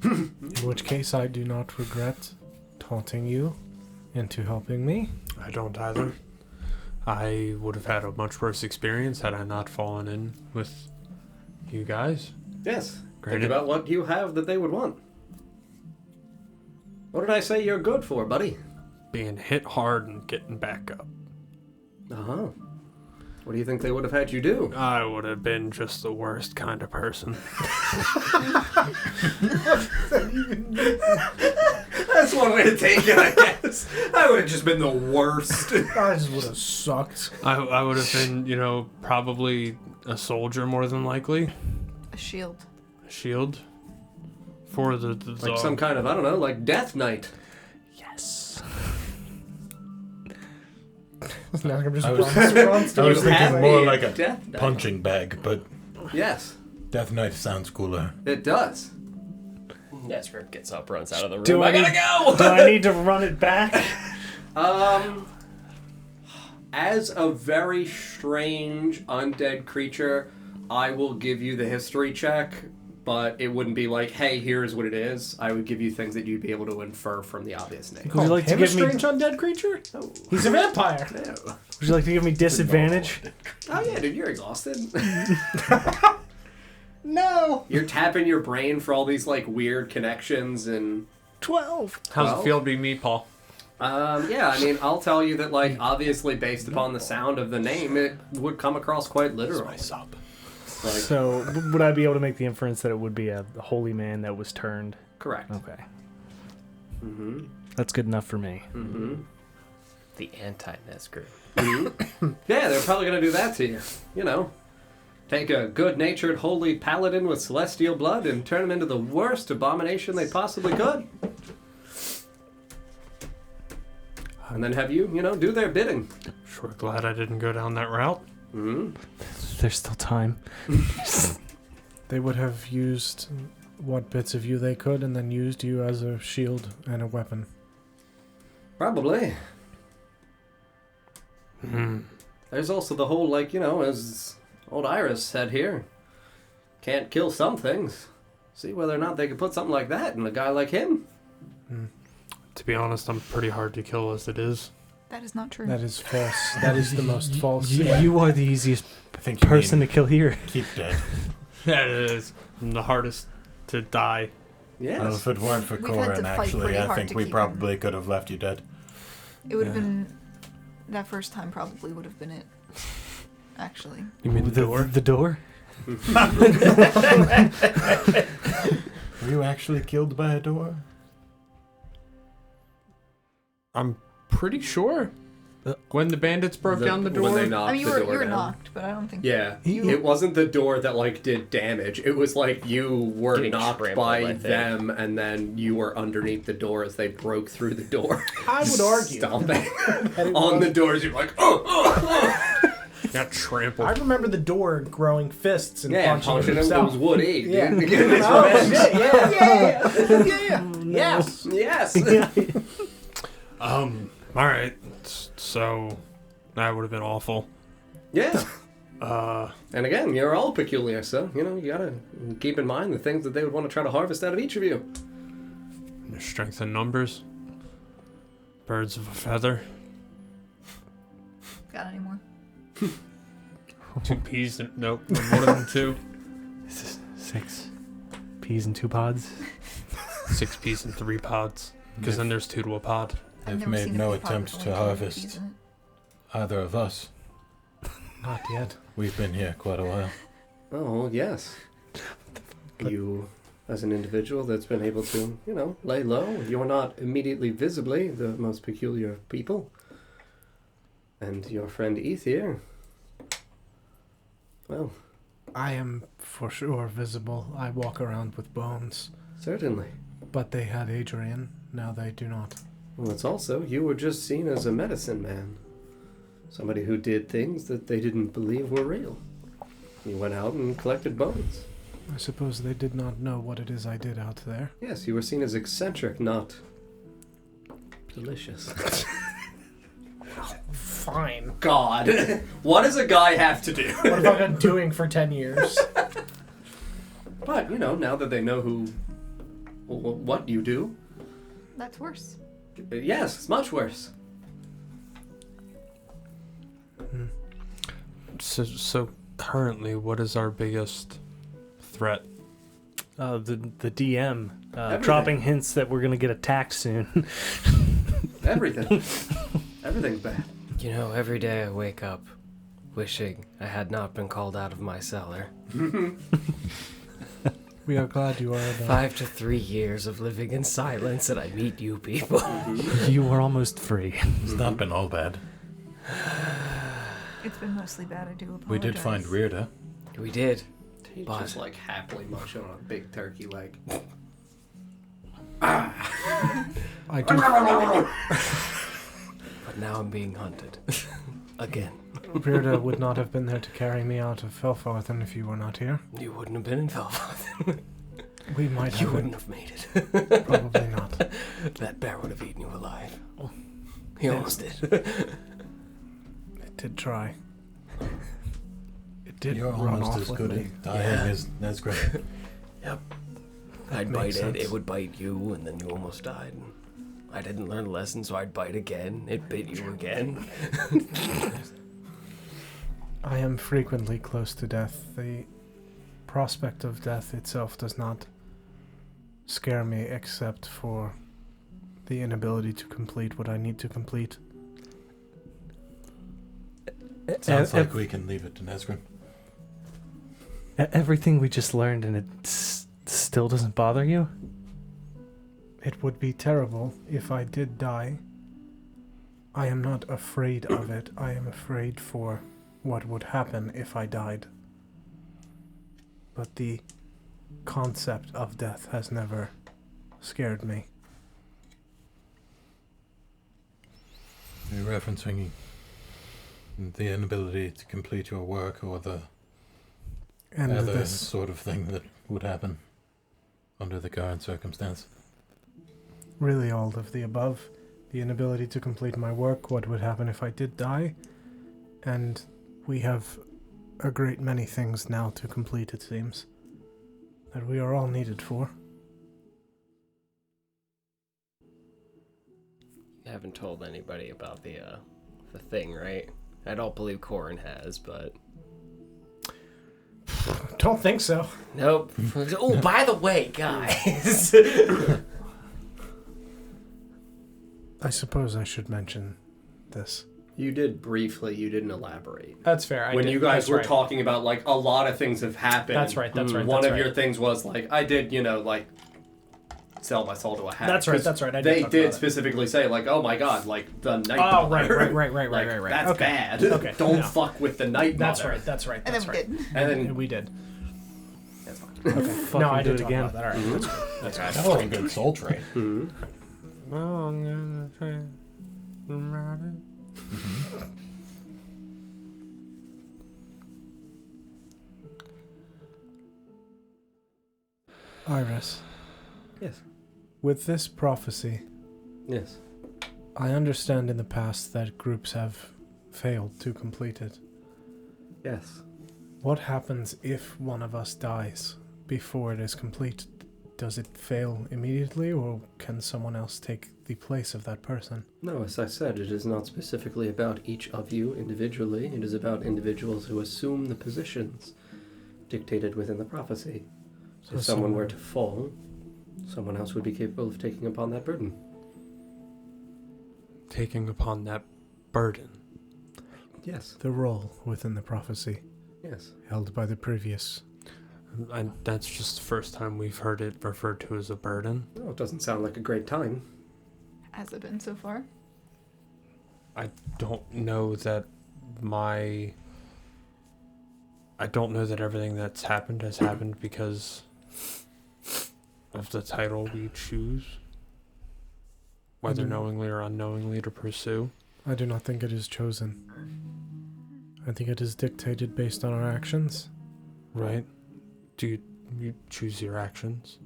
In which case, I do not regret taunting you into helping me. I don't either. I would have had a much worse experience had I not fallen in with you guys. Yes. Great. Think about what you have that they would want. What did I say you're good for, buddy? Being hit hard and getting back up. Uh-huh. What do you think they would have had you do? I would have been just the worst kind of person. That's one way to take it, I guess. I would have just been the worst. I just would have sucked. I would have been, probably a soldier more than likely. A shield. A shield. For the Like some kind of, I don't know, like Death Knight. Yes. Nesgrim just I was- runs I was You thinking have more like a Death Knight. punching bag, but Yes, Death Knife sounds cooler. it does. Nesgrim gets up, runs out of the room. Do I gotta need- go! Do I need to run it back? As a very strange undead creature, I will give you the history check, but it wouldn't be like, hey, here's what it is. I would give you things that you'd be able to infer from the obvious name. Would you like to him a give me? strange undead creature? Oh, He's a vampire. no. Would you like to give me disadvantage? Oh yeah, dude, you're exhausted. No. You're tapping your brain for all these like weird connections and 12. How's Well- it feel to be me, Paul? yeah, I mean, I'll tell you that like obviously based upon the sound of the name, it would come across quite literal. Like, So, would I be able to make the inference that it would be a holy man that was turned? correct. Okay. Mm-hmm. That's good enough for me. Mm-hmm. The anti-Nesgrim. Yeah, they're probably gonna do that to you. You know, take a good-natured holy paladin with celestial blood and turn him into the worst abomination they possibly could. And then have you, do their bidding. Sure glad I didn't go down that route. Mm-hmm. There's still time. They would have used what bits of you they could and then used you as a shield and a weapon. Probably. Hmm. There's also the whole, as old Iris said here, can't kill some things. See whether or not they could put something like that in a guy like him. To be honest, I'm pretty hard to kill as it is. That is not true. That is false. That is the most false. You are the easiest I think you person mean to kill here. keep dead. That is. I'm the hardest to die. Yes. Well, if it weren't for We've had to Corin, fight actually, pretty I hard think to we keep probably could have left you dead. It would have Yeah. been that first time. Probably would have been it. Actually, You mean the door? The door? Were you actually killed by a door? I'm pretty sure. When the bandits broke down the door? When they knocked I mean, you the were door down. knocked, but I don't think. Yeah. You- It wasn't the door that, did damage. It was you were Getting knocked trampled, by I think. them, and then you were underneath the door as they broke through the door. I would argue. Stomping on the doors. You're like, oh! Got trampled. I remember the door growing fists and Yeah, punching punching him himself. was Wood Aid, dude. Yeah. To get his Oh, revenge. shit, yeah. Yes. Yes. Alright. So, that would have been awful. Yeah. Uh, And again, you're all peculiar, so, you gotta keep in mind the things that they would want to try to harvest out of each of you. your strength in numbers. Birds of a feather. Got any more? 2 peas. Nope, no more than 2. 6 peas and 2 pods. 6 peas and 3 pods. Because then there's 2 to a pod. I've They've never made seen a no pea pod attempt with to only 2 harvest peas in it. either of us. Not yet. We've been here quite a while. Oh, yes. You, as an individual that's been able to, lay low, you're not immediately visibly the most peculiar of people. And your friend Ether, well, I am for sure visible. I walk around with bones. certainly. But they had Adrian. Now they do not. Well, it's also, you were just seen as a medicine man. Somebody who did things that they didn't believe were real. You went out and collected bones. I suppose they did not know what it is I did out there. Yes, you were seen as eccentric, not delicious. Fine. God, what does a guy have to do? What have I been doing for 10 years? But, now that they know what you do, That's worse. yes, it's much worse. So currently, what is our biggest threat? The DM Everything. dropping hints that we're gonna get attacked soon. Everything. Everything's bad. Every day I wake up wishing I had not been called out of my cellar. We are glad you are alive. 5 to 3 years of living in silence and I meet you people. You were almost free. It's not been all bad. It's been mostly bad. I do apologize. We did find Rearda. We did. He's But- just happily munching on a big turkey leg. I do. But now I'm being hunted. Again. Rearda would not have been there to carry me out of Felfarthen if you were not here. You wouldn't have been in Felfarthen. We might You have wouldn't been. have made it. Probably not. That bear would have eaten you alive. He Yes. almost did. It did try. It did You're run almost off as with good me. at dying as Nesgrim. I'd makes bite it, sense. it would bite you, and then you almost died. I didn't learn a lesson, so I'd bite again. It bit you again. I am frequently close to death. The prospect of death itself does not scare me except for the inability to complete what I need to complete. Sounds like we can leave it to Nesgrim. Everything we just learned and it still doesn't bother you? It would be terrible if I did die. I am not afraid of it. I am afraid for what would happen if I died. But the concept of death has never scared me. Are you referencing the inability to complete your work or the And other this sort of thing that would happen under the current circumstance? really all of the above. The inability to complete my work, what would happen if I did die, and we have a great many things now to complete, it seems, that we are all needed for. You haven't told anybody about the thing, right? I don't believe Corin has, but... Don't think so. Nope. Oh, by the way, guys. I suppose I should mention this. You did briefly, you didn't elaborate. That's fair. When you guys were talking about, a lot of things have happened. That's right, that's right, One that's of your right. things was, I did, sell my soul to a hack. That's right, 'Cause that's right, I did They talk did about it. specifically say, oh my god, the night Oh, Mother. right. That's Okay. bad. Okay, Don't yeah. fuck with the night That's mother. right, that's right, And that's then we right. did. And then We did. that's fine. Okay. Fucking No, I do did it talk again. about that. All right, that's good. That was a good soul trait. Well, I'm gonna try to ride it. Iris, Yes. with this prophecy, Yes. I understand in the past that groups have failed to complete it. Yes. What happens if one of us dies before it is complete? Does it fail immediately, or can someone else take the place of that person? No, as I said, it is not specifically about each of you individually. It is about individuals who assume the positions dictated within the prophecy. So If someone were to fall, someone else would be capable of taking upon that burden. Taking upon that burden. Yes. The role within the prophecy Yes. held by the previous. And that's just the first time we've heard it referred to as a burden. Well, it doesn't sound like a great time. Has it been so far? I don't know that everything that's happened has happened because of the title we choose, whether knowingly or unknowingly to pursue. I do not think it is chosen. I think it is dictated based on our actions. Right? Do you choose your actions?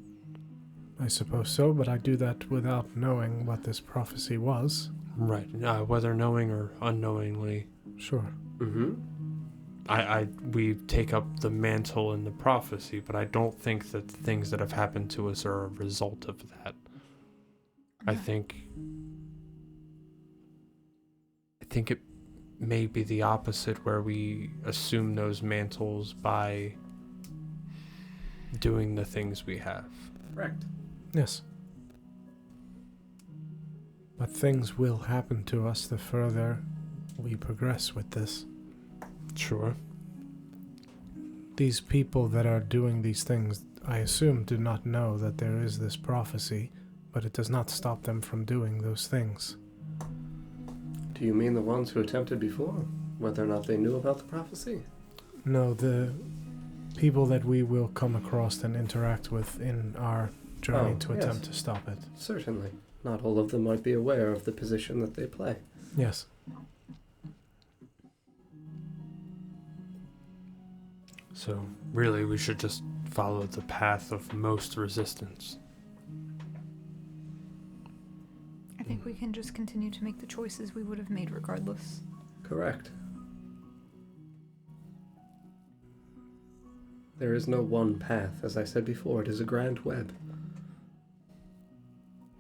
I suppose so, but I do that without knowing what this prophecy was. Right. Whether knowing or unknowingly, Sure. Mm-hmm. we take up the mantle in the prophecy, but I don't think that the things that have happened to us are a result of that. I think it may be the opposite, where we assume those mantles by doing the things we have. Correct. Yes. But things will happen to us the further we progress with this. Sure. These people that are doing these things, I assume, do not know that there is this prophecy, but it does not stop them from doing those things. Do you mean the ones who attempted before? Whether or not they knew about the prophecy? No, the people that we will come across and interact with in our journey to yes. attempt to stop it. Certainly. Not all of them might be aware of the position that they play. Yes. So, really, we should just follow the path of most resistance. I think we can just continue to make the choices we would have made regardless. Correct. There is no one path. As I said before, it is a grand web.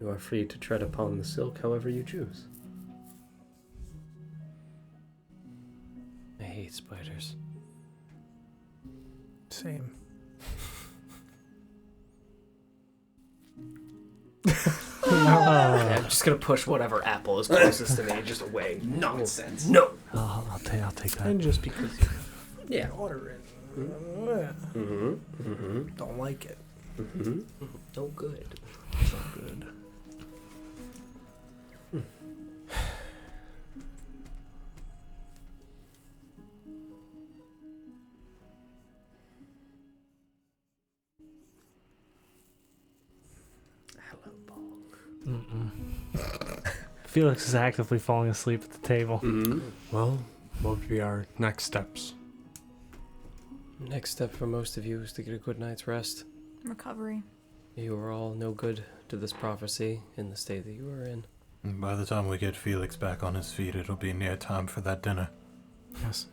You are free to tread upon the silk however you choose. I hate spiders. Same. I'm just gonna push whatever apple is closest to me just away. Nonsense. No. I'll take that. And just because Yeah. order it. Mm-hmm. Mm-hmm. Don't like it. Mm-hmm. No good. So good. Hello, Paul. Felix is actively falling asleep at the table. Mm-hmm. Well, what would be our next steps? Next step for most of you is to get a good night's rest. Recovery. You are all no good to this prophecy in the state that you are in. And by the time we get Felix back on his feet, it'll be near time for that dinner. Yes.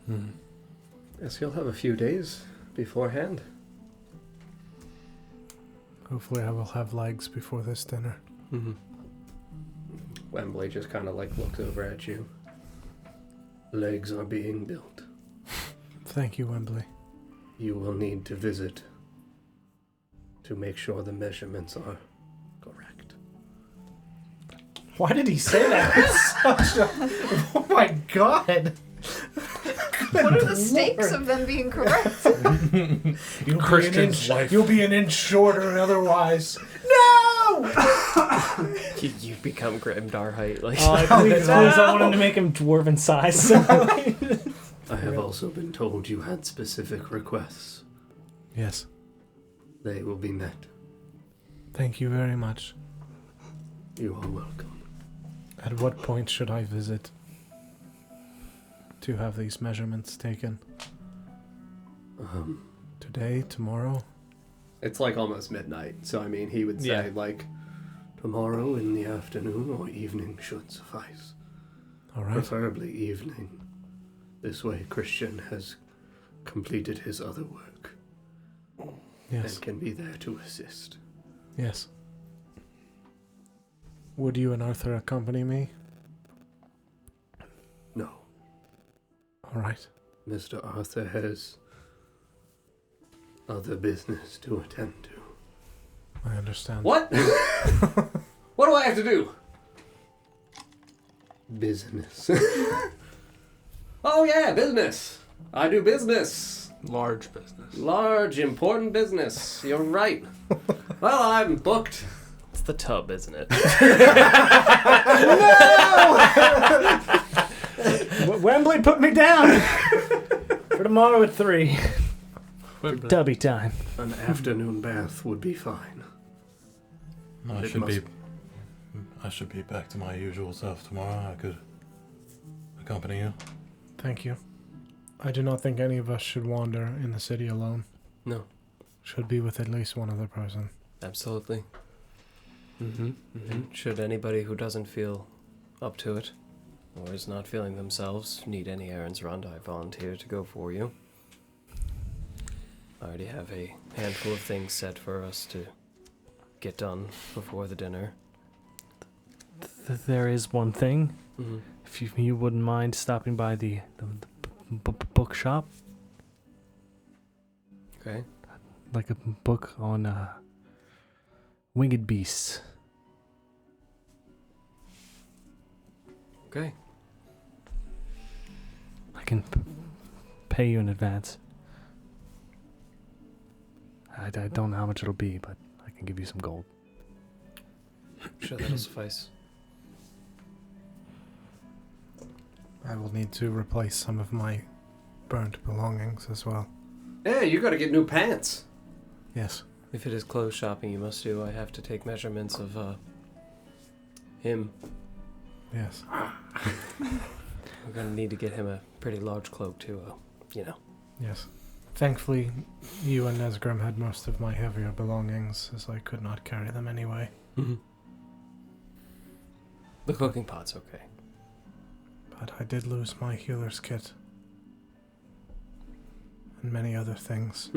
Yes, you'll have a few days beforehand. Hopefully I will have legs before this dinner. Mm-hmm. Wembley just kind of like looks over at you. Legs are being built. Thank you, Wembley. You will need to visit to make sure the measurements are correct. Why did he say that? Oh my god! What are the stakes of them being correct? Christian's wife. You'll be an inch shorter otherwise. You become Grimdar height. Like, Please, I want him to make him dwarven size. I have also been told you had specific requests. Yes. They will be met. Thank you very much. You are welcome. At what point should I visit to have these measurements taken? Today? Tomorrow? It's like almost midnight, so I mean, he would say like tomorrow in the afternoon or evening should suffice. All right. Preferably evening. This way Christian has completed his other work Yes. and can be there to assist. Yes. Would you and Arthur accompany me? No, All right. Mr. Arthur has other business to attend to. I understand. What? What do I have to do? Business. Oh yeah, business. I do business. Large business. Large, important business. You're right. Well, I'm booked. It's the tub, isn't it? Wembley put me down for tomorrow at 3. Tubby time. An afternoon bath would be fine. I It should be back to my usual self tomorrow. I could accompany you. Thank you. I do not think any of us should wander in the city alone. No. Should be with at least one other person. Absolutely. Mm-hmm. And should anybody who doesn't feel up to it, or is not feeling themselves, need any errands run, I volunteer to go for you. I already have a handful of things set for us to get done before the dinner. There is one thing. Mm-hmm. If you wouldn't mind stopping by the bookshop, Okay. like a book on winged beasts. Okay. I can pay you in advance. I don't know how much it'll be, but I can give you some gold. Sure, that'll suffice. I will need to replace some of my burnt belongings as well. Yeah, you gotta get new pants. Yes. If it is clothes shopping you must do, I have to take measurements of him. Yes. We're gonna need to get him a pretty large cloak too, Yes. Thankfully, you and Nesgrim had most of my heavier belongings, as I could not carry them anyway. Mm-hmm. The cooking pot's okay. But I did lose my healer's kit. And many other things.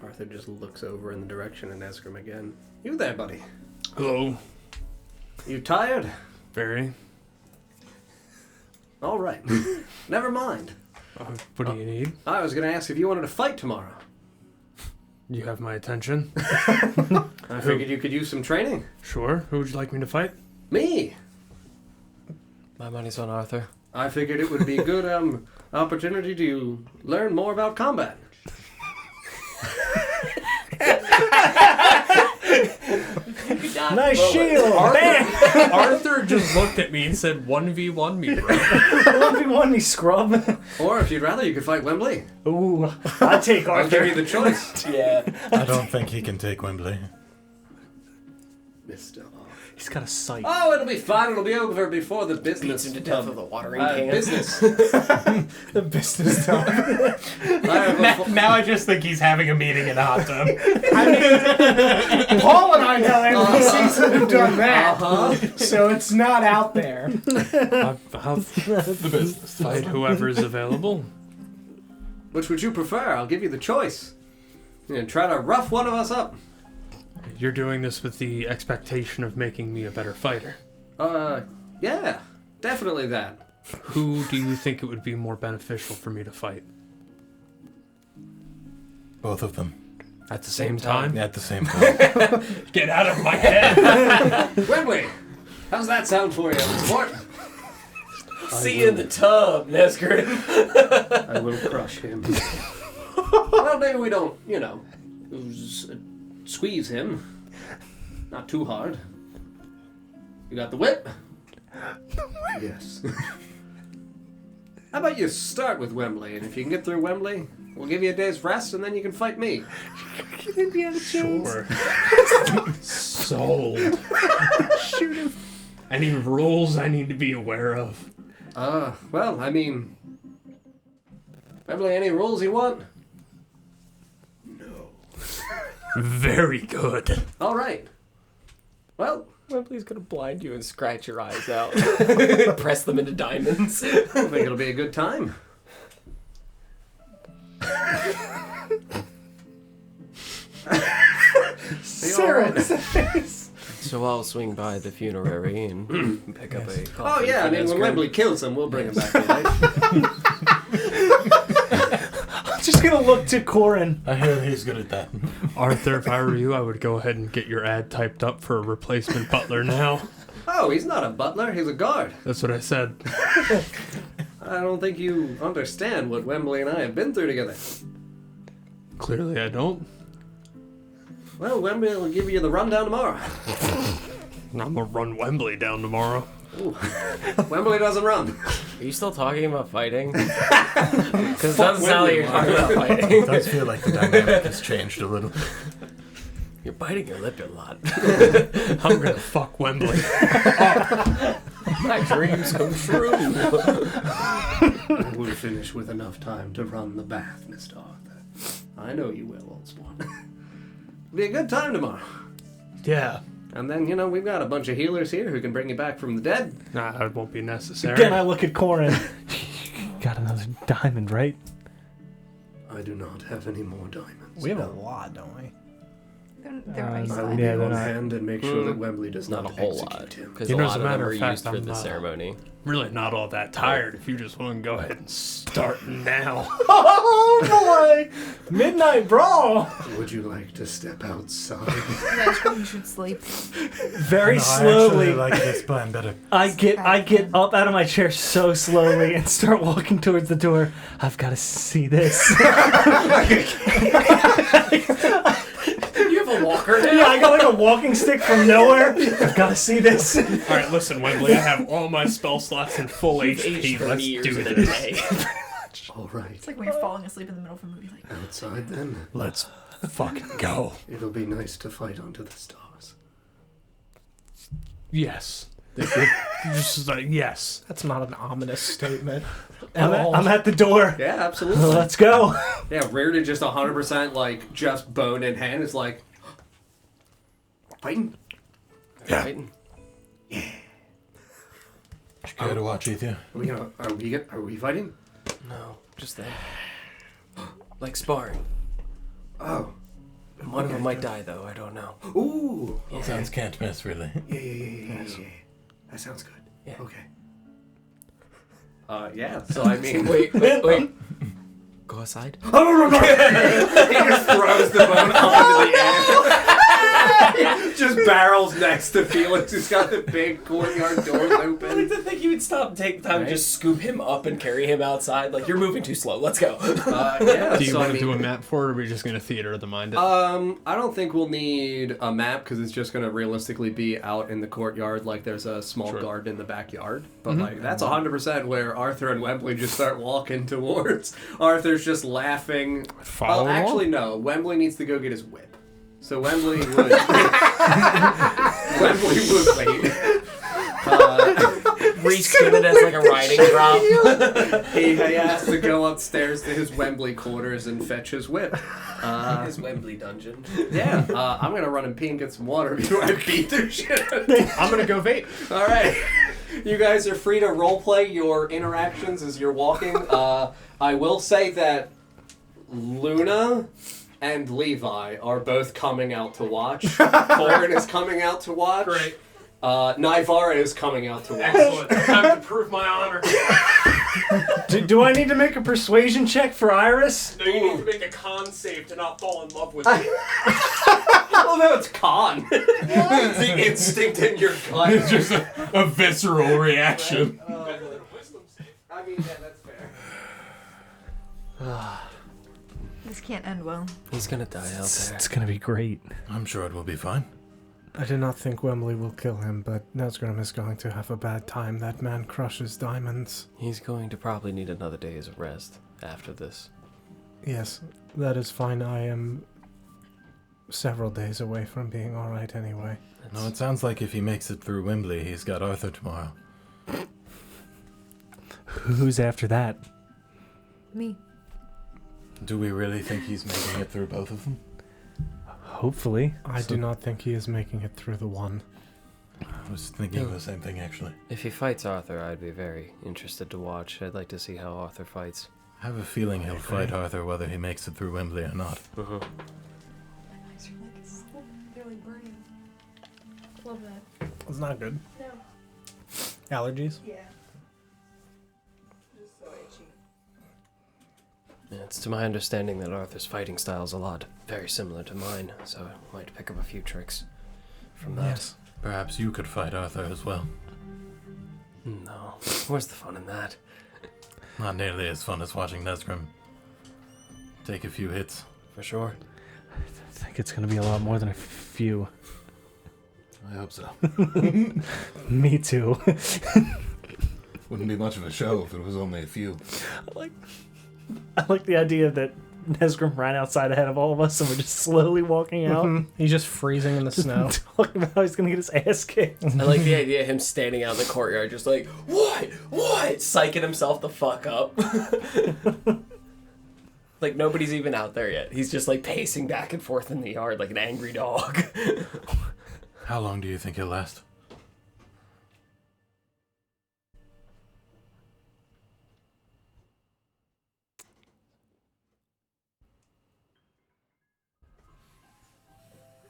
Arthur just looks over in the direction of Nesgrim again. You there, buddy? Hello. You tired? Very. All right. Never mind. What do you need? I was gonna ask if you wanted to fight tomorrow. You have my attention. I figured you could use some training. Sure. Who would you like me to fight? Me. My money's on Arthur. I figured it would be a good opportunity to learn more about combat. Nice shield! Arthur just looked at me and said 1v1 me, bro. 1v1 me, scrub. Or if you'd rather, you could fight Wembley. Ooh, I'll take I'll Arthur. give you the choice. Yeah. I don't think he can take Wembley. Mr. He's got a sight. Oh, it'll be fine. It'll be over before the business. Beats him to death with a watering can. Business. The business time. Now I just think he's having a meeting in a hot tub. Paul and I know NPCs that have done that. Uh-huh. So it's not out there. I'll The business. fight whoever's available. Which would you prefer? I'll give you the choice. You know, try to rough one of us up. You're doing this with the expectation of making me a better fighter. Yeah, definitely that. Who do you think it would be more beneficial for me to fight? Both of them. At the same time? At the same time. Get out of my head! Wembley, how's that sound for you, sport? See you in the tub, Nesgrim. I will crush him. Well, maybe we don't, squeeze him. Not too hard. You got the whip? Yes. How about you start with Wembley, and if you can get through Wembley, we'll give you a day's rest, and then you can fight me. Sure. Sold. Shoot him. Any rules I need to be aware of? Well, I mean... Wembley, any rules you want? Very good. All right. Well, Wembley's gonna blind you and scratch your eyes out. Press them into diamonds. I think it'll be a good time. Sarah's face. So I'll swing by the funerary and pick up a coffin. Oh yeah, I for mean this when grim- Wembley kills him, we'll bring him back to life. I'm just gonna look to Corin. I hear he's good at that. Arthur, if I were you, I would go ahead and get your ad typed up for a replacement butler now. Oh, he's not a butler, he's a guard. That's what I said. I don't think you understand what Wembley and I have been through together. Clearly I don't. Well, Wembley will give you the rundown tomorrow. I'm gonna run Wembley down tomorrow. Ooh. Wembley doesn't run. Are you still talking about fighting? Because it doesn't sound like you're talking about fighting. It does feel like the dynamic has changed a little. You're biting your lip a lot. I'm gonna fuck Wembley. My dreams come true. We'll finish with enough time to run the bath, Mr. Arthur. I know you will, old spawn. It'll be a good time tomorrow. Yeah. And then, we've got a bunch of healers here who can bring you back from the dead. Nah, that won't be necessary. Again, I look at Corin. Got another diamond, right? I do not have any more diamonds. We have a lot, don't we? They're I will isolated. be Yeah, they're on not- hand and make sure that Wembley does Not not a whole execute lot. him. Because You a know, lot as a of them matter are of fact, used for I'm the ceremony. really not all that tired if you just want to go ahead and start now. Oh boy! Midnight brawl. Would you like to step outside? Yeah, I think you should sleep. Very No, slowly. I actually like this plan better. I get up out of my chair so slowly and start walking towards the door. I've got to see this. You have a walker now? Yeah, I got like a walking stick from nowhere. I've got to see this. All right, listen, Wembley. I have all my spell slots in full HP. Let's do this. All right. It's like when you're falling asleep in the middle of a movie. Like, Outside then. Let's fucking go. It'll be nice to fight onto the stars. Yes. Just like, yes. That's not an ominous statement. I'm at the door. Yeah, absolutely. Let's go. Yeah, Reardon just 100% like just bone in hand is like fighting. Yeah. Fighting? Care to watch with you? Are we fighting? No, just that. Like sparring. Oh. One of them might die, though. I don't know. Ooh. Sounds can't miss, really. Yeah. That sounds good. Yeah. Okay. Yeah, so I mean Wait. Go outside. he just throws the bone up into the air. Just barrels next to Felix, who's got the big courtyard doors I like open. to think you would stop and take the time to just scoop him up and carry him outside. Like, you're moving too slow. Let's go. Yeah, Do you so want I to do a mean, map for it, or are we just going to theater of the mind it? I don't think we'll need a map because it's just going to realistically be out in the courtyard. Like there's a small Sure. garden in the backyard. But like that's 100% where Arthur and Wembley just start walking towards. Arthur's just laughing. Follow Well, along? actually no. Wembley needs to go get his whip. So Wembley would wait. Reach to it as like a riding drop. He has to go upstairs to his Wembley quarters and fetch his whip. His Wembley dungeon. Yeah, I'm gonna run and pee and get some water before I beat their shit. I'm going to go vape. All right, you guys are free to roleplay your interactions as you're walking. I will say that Luna and Levi are both coming out to watch. Corin is coming out to watch. Great. Nivara is coming out to watch. Excellent. Time to prove my honor. Do I need to make a persuasion check for Iris? No, you need to make a con save to not fall in love with me. Oh no, it's con. It's the instinct in your gut. It's just a visceral reaction. I mean, yeah, that's fair. this can't end well. He's gonna die out there. It's gonna be great. I'm sure it will be fine. I do not think Wembley will kill him, but Nesgrim is going to have a bad time. That man crushes diamonds. He's going to probably need another day's rest after this. Yes, that is fine. I am several days away from being alright anyway. No, it sounds like if he makes it through Wembley, he's got Arthur tomorrow. Who's after that? Me. Do we really think he's making it through both of them? Hopefully. I do not think he is making it through the one. I was thinking the same thing, actually. If he fights Arthur, I'd be very interested to watch. I'd like to see how Arthur fights. I have a feeling he'll fight Arthur whether he makes it through Wembley or not. Uh-huh. My eyes are like, they're like burning. Love that. It's not good. No. Allergies? Yeah. Just so itchy. Yeah, it's to my understanding that Arthur's fighting style is very similar to mine, so I might pick up a few tricks from that. Yes. Perhaps you could fight Arthur as well. No. Where's the fun in that? Not nearly as fun as watching Nesgrim take a few hits. For sure. I think it's going to be a lot more than a few. I hope so. Me too. Wouldn't be much of a show if it was only a few. I like the idea that Nesgrim ran outside ahead of all of us and we're just slowly walking out. Mhm. He's just freezing in the snow. Talking about how he's going to get his ass kicked. I like the idea of him standing out in the courtyard just like, what? Psyching himself the fuck up. Like nobody's even out there yet. He's just like pacing back and forth in the yard like an angry dog. How long do you think he'll last?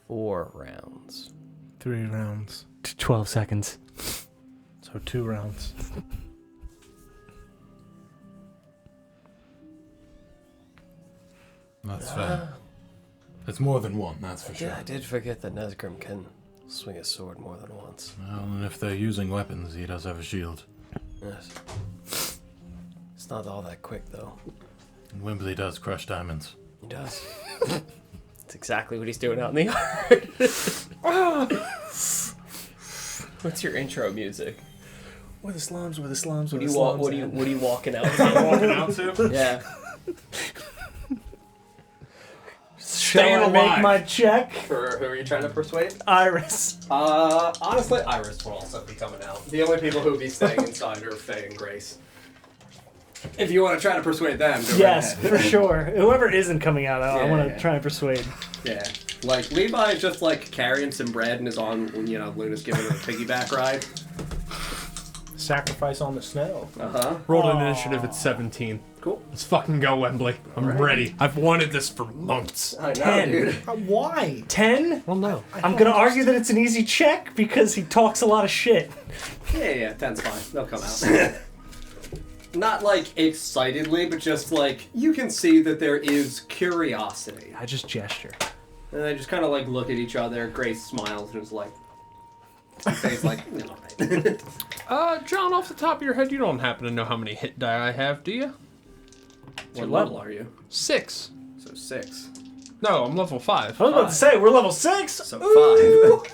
Four rounds. 3 rounds. 12 seconds. So 2 rounds. That's fair. It's more than one, that's for sure. Yeah, I did forget that Nesgrim can swing a sword more than once. Well, and if they're using weapons, he does have a shield. Yes. It's not all that quick though. And Wembley does crush diamonds. He does. That's exactly what he's doing out in the yard. What's your intro music? Where the slums, where the slums, What where are the you slums. what are you walking out? Walking out to? Yeah. Shall I make my check? For who are you trying to persuade? Iris. Honestly, Iris will also be coming out. The only people who will be staying inside are Faye and Grace. If you want to try to persuade them, go Yes, right ahead. for sure. Whoever isn't coming out, I want Yeah. to try and persuade. Yeah. Like, Levi is just, like, carrying some bread and is on, Luna's giving him a piggyback ride. Sacrifice on the snow. Uh-huh. Rolled an initiative at 17. Cool. Let's fucking go, Wembley. I'm ready. I've wanted this for months. I know, 10. dude. Why? 10? Well, no. I'm going to argue that it's an easy check because he talks a lot of shit. Yeah, 10's fine. They'll come out. Not, like, excitedly, but just, like, you can see that there is curiosity. I just gesture. And they just kind of, like, look at each other. Grace smiles and is like... Faye's like, no, right. John, off the top of your head, you don't happen to know how many hit die I have, do you? What level are you? 6. So 6. No, I'm level 5. I was about to say, we're level 6. So 5.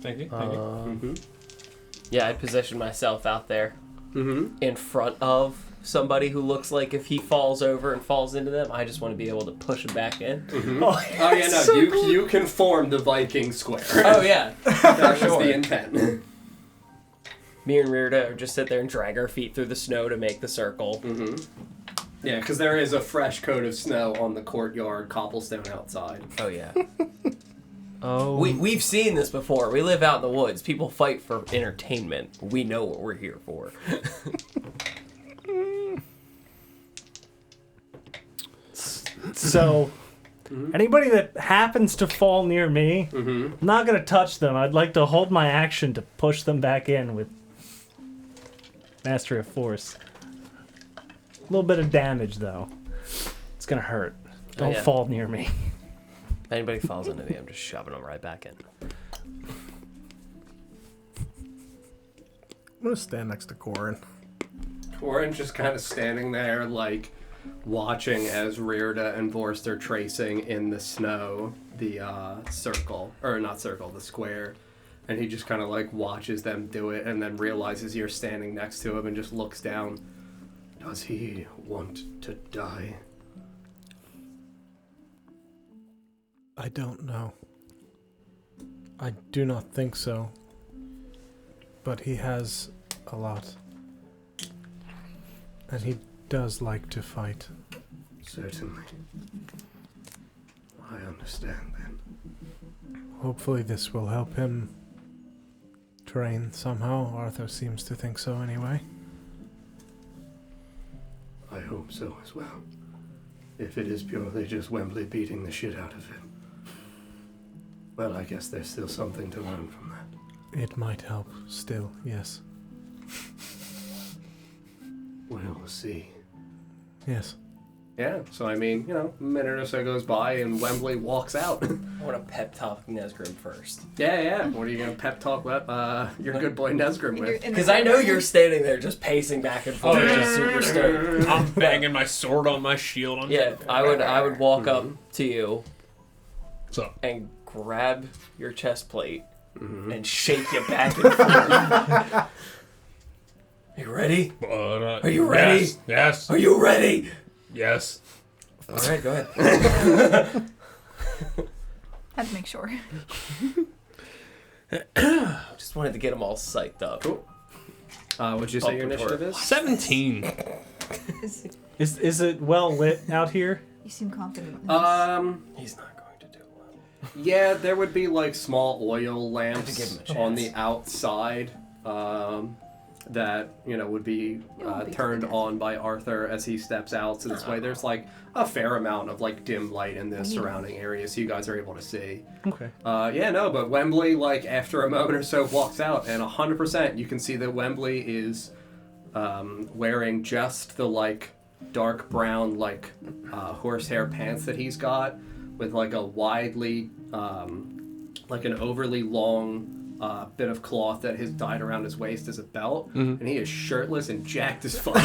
Thank you. Thank you. Yeah, I position myself out there Mm-hmm. in front of somebody who looks like if he falls over and falls into them, I just want to be able to push him back in. Mm-hmm. Oh, Oh yeah, no, so you cool. you can form the Viking square. Oh yeah, That was sure. the intent. Me and Rirda just sit there and drag our feet through the snow to make the circle. Mm-hmm. Yeah, because there is a fresh coat of snow on the courtyard, cobblestone outside. Oh yeah. Oh. We've seen this before. We live out in the woods. People fight for entertainment. We know what we're here for. So, anybody that happens to fall near me, Mm-hmm. I'm not going to touch them. I'd like to hold my action to push them back in with Mastery of Force. A little bit of damage, though. It's going to hurt. Don't yeah. fall near me. If anybody falls into me, I'm just shoving them right back in. I'm gonna stand next to Corin. Corin just kind of standing there, like, watching as Rirda and Vorst are tracing in the snow the circle. Or not circle, the square. And he just kind of, like, watches them do it and then realizes you're standing next to him and just looks down. Does he want to die? I don't know. I do not think so. But he has a lot. And he does like to fight. Certainly. I understand then. Hopefully this will help him train somehow. Arthur seems to think so anyway. I hope so as well. If it is purely just Wembley beating the shit out of him, well, I guess there's still something to learn from that. It might help, still, yes. We'll see. Yes. Yeah, so I mean, a minute or so goes by and Wembley walks out. I want to pep talk Nesgrim first. Yeah. What are you going to pep talk with your good boy Nesgrim with? Because I know you're standing there just pacing back and forth, just super stoked. I'm banging my sword on my shield. Yeah, I would walk up to you So and grab your chest plate and shake you back and forth. You ready? Are you ready? Yes. Are you ready? Yes. All right, go ahead. Had to make sure. Just wanted to get them all psyched up. Cool. What'd you say your initiative is? 17. Is it well lit out here? You seem confident. He's not going to do well. Yeah, there would be like small oil lamps give him a chance. on the outside that would be turned on by Arthur as he steps out. So this way, there's like a fair amount of like dim light in the surrounding area, so you guys are able to see. Okay. But Wembley, like after a moment or so, walks out, and 100% you can see that Wembley is wearing just the like dark brown like horsehair pants that he's got, with like a widely like an overly long bit of cloth that is tied around his waist as a belt, and he is shirtless and jacked as fuck.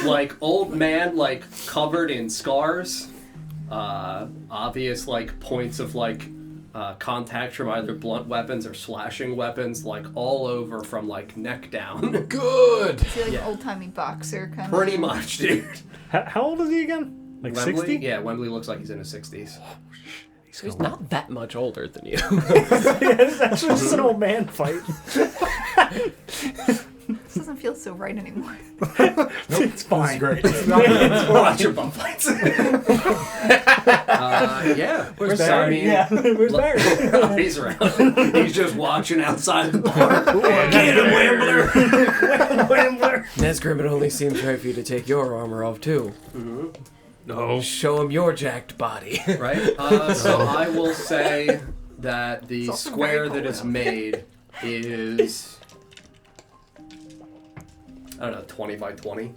Like old man, like covered in scars, obvious like points of like contact from either blunt weapons or slashing weapons, like all over from like neck down. Good. Is he like an old-timey boxer kind of? Pretty much, dude. How old is he again? Like Wembley? 60? Yeah, Wembley looks like he's in his 60s. He's not that much older than you. It's actually just an old man fight. This doesn't feel so right anymore. It's fine. Great. Watch your bum fights. Yeah. Where's Barry? Where's Barry? He's around. He's just watching outside of the bar. Get him, Wambler! Nesgrim, it only seems right for you to take your armor off too. No. Show him your jacked body. Right? So I will say that the It's also square very that is cold made is, I don't know, 20 by 20.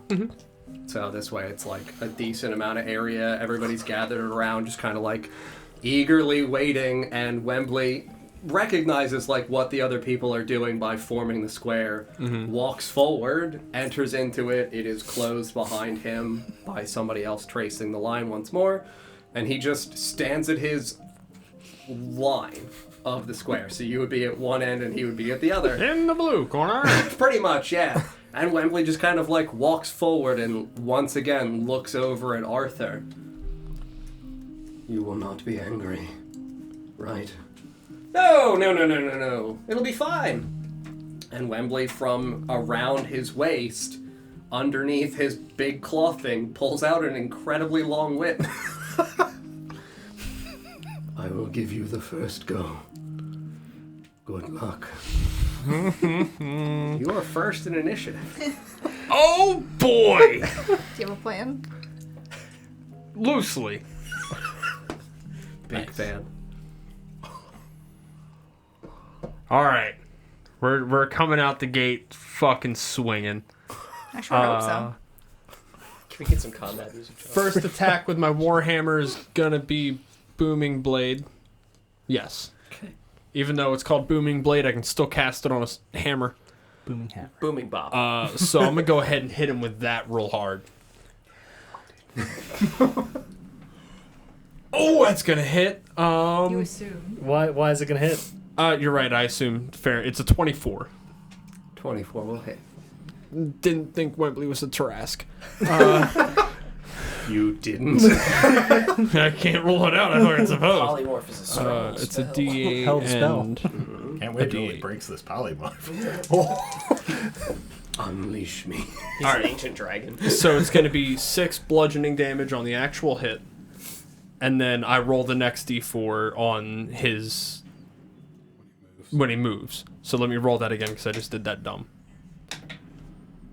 So this way it's like a decent amount of area. Everybody's gathered around, just kind of like eagerly waiting, and Wembley recognizes like what the other people are doing by forming the square, walks forward, enters into it. It is closed behind him by somebody else tracing the line once more, and he just stands at his line of the square. So you would be at one end and he would be at the other. In the blue corner. Pretty much, yeah. And Wembley just kind of like walks forward and once again looks over at Arthur. You will not be angry, right? No. It'll be fine. And Wembley, from around his waist, underneath his big cloth thing, pulls out an incredibly long whip. I will give you the first go. Good luck. You are first in initiative. Oh boy! Do you have a plan? Loosely. Big fan. All right, we're coming out the gate, fucking swinging. I sure hope so. Can we get some combat music? John? First attack with my warhammer is gonna be booming blade. Yes. Okay. Even though it's called booming blade, I can still cast it on a hammer. Booming hammer. Booming bop. So I'm gonna go ahead and hit him with that real hard. Oh, that's gonna hit. You assume. Why is it gonna hit? You're right. I assume fair. It's a 24. 24 will hit. Didn't think Wembley was a Tarask. You didn't. I can't rule it out. I thought it's supposed. Polymorph is a strong It's a spell. D8 Held spell. and Can't wait till D8. he breaks this polymorph. Unleash me. He's an ancient dragon. so it's going to be 6 bludgeoning damage on the actual hit, and then I roll the next D4 on his when he moves. So let me roll that again because I just did that dumb.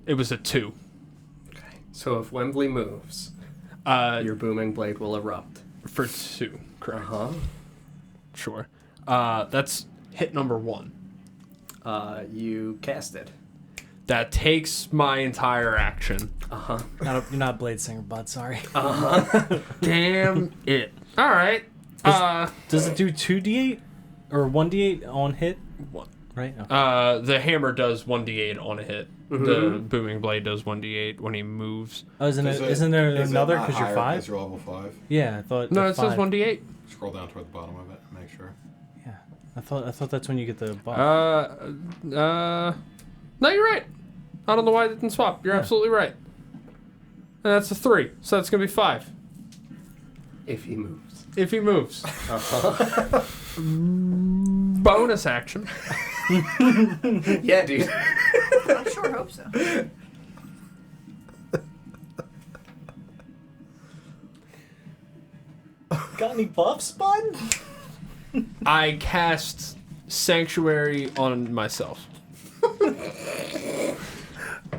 It was a 2. So if Wembley moves, your booming blade will erupt. For 2, correct. Sure. That's hit number 1. You cast it. That takes my entire action. You're not Blade Singer, bud. Sorry. Damn it. All right. Does it do 2d8 or 1d8 on hit? What? Right. Okay. The hammer does 1d8 on a hit. The booming blade does 1d8 when he moves. Oh, isn't there another because you're 5? You're level 5. Yeah, I thought. No, it five. says 1d8. Scroll down toward the bottom of it and make sure. Yeah, I thought that's when you get the buff. No, you're right. I don't know why I didn't swap. You're absolutely right. And that's a 3, so that's gonna be 5 If he moves. if he moves. Bonus action. Yeah, dude. I sure hope so. Got any buffs, bud? I cast Sanctuary on myself.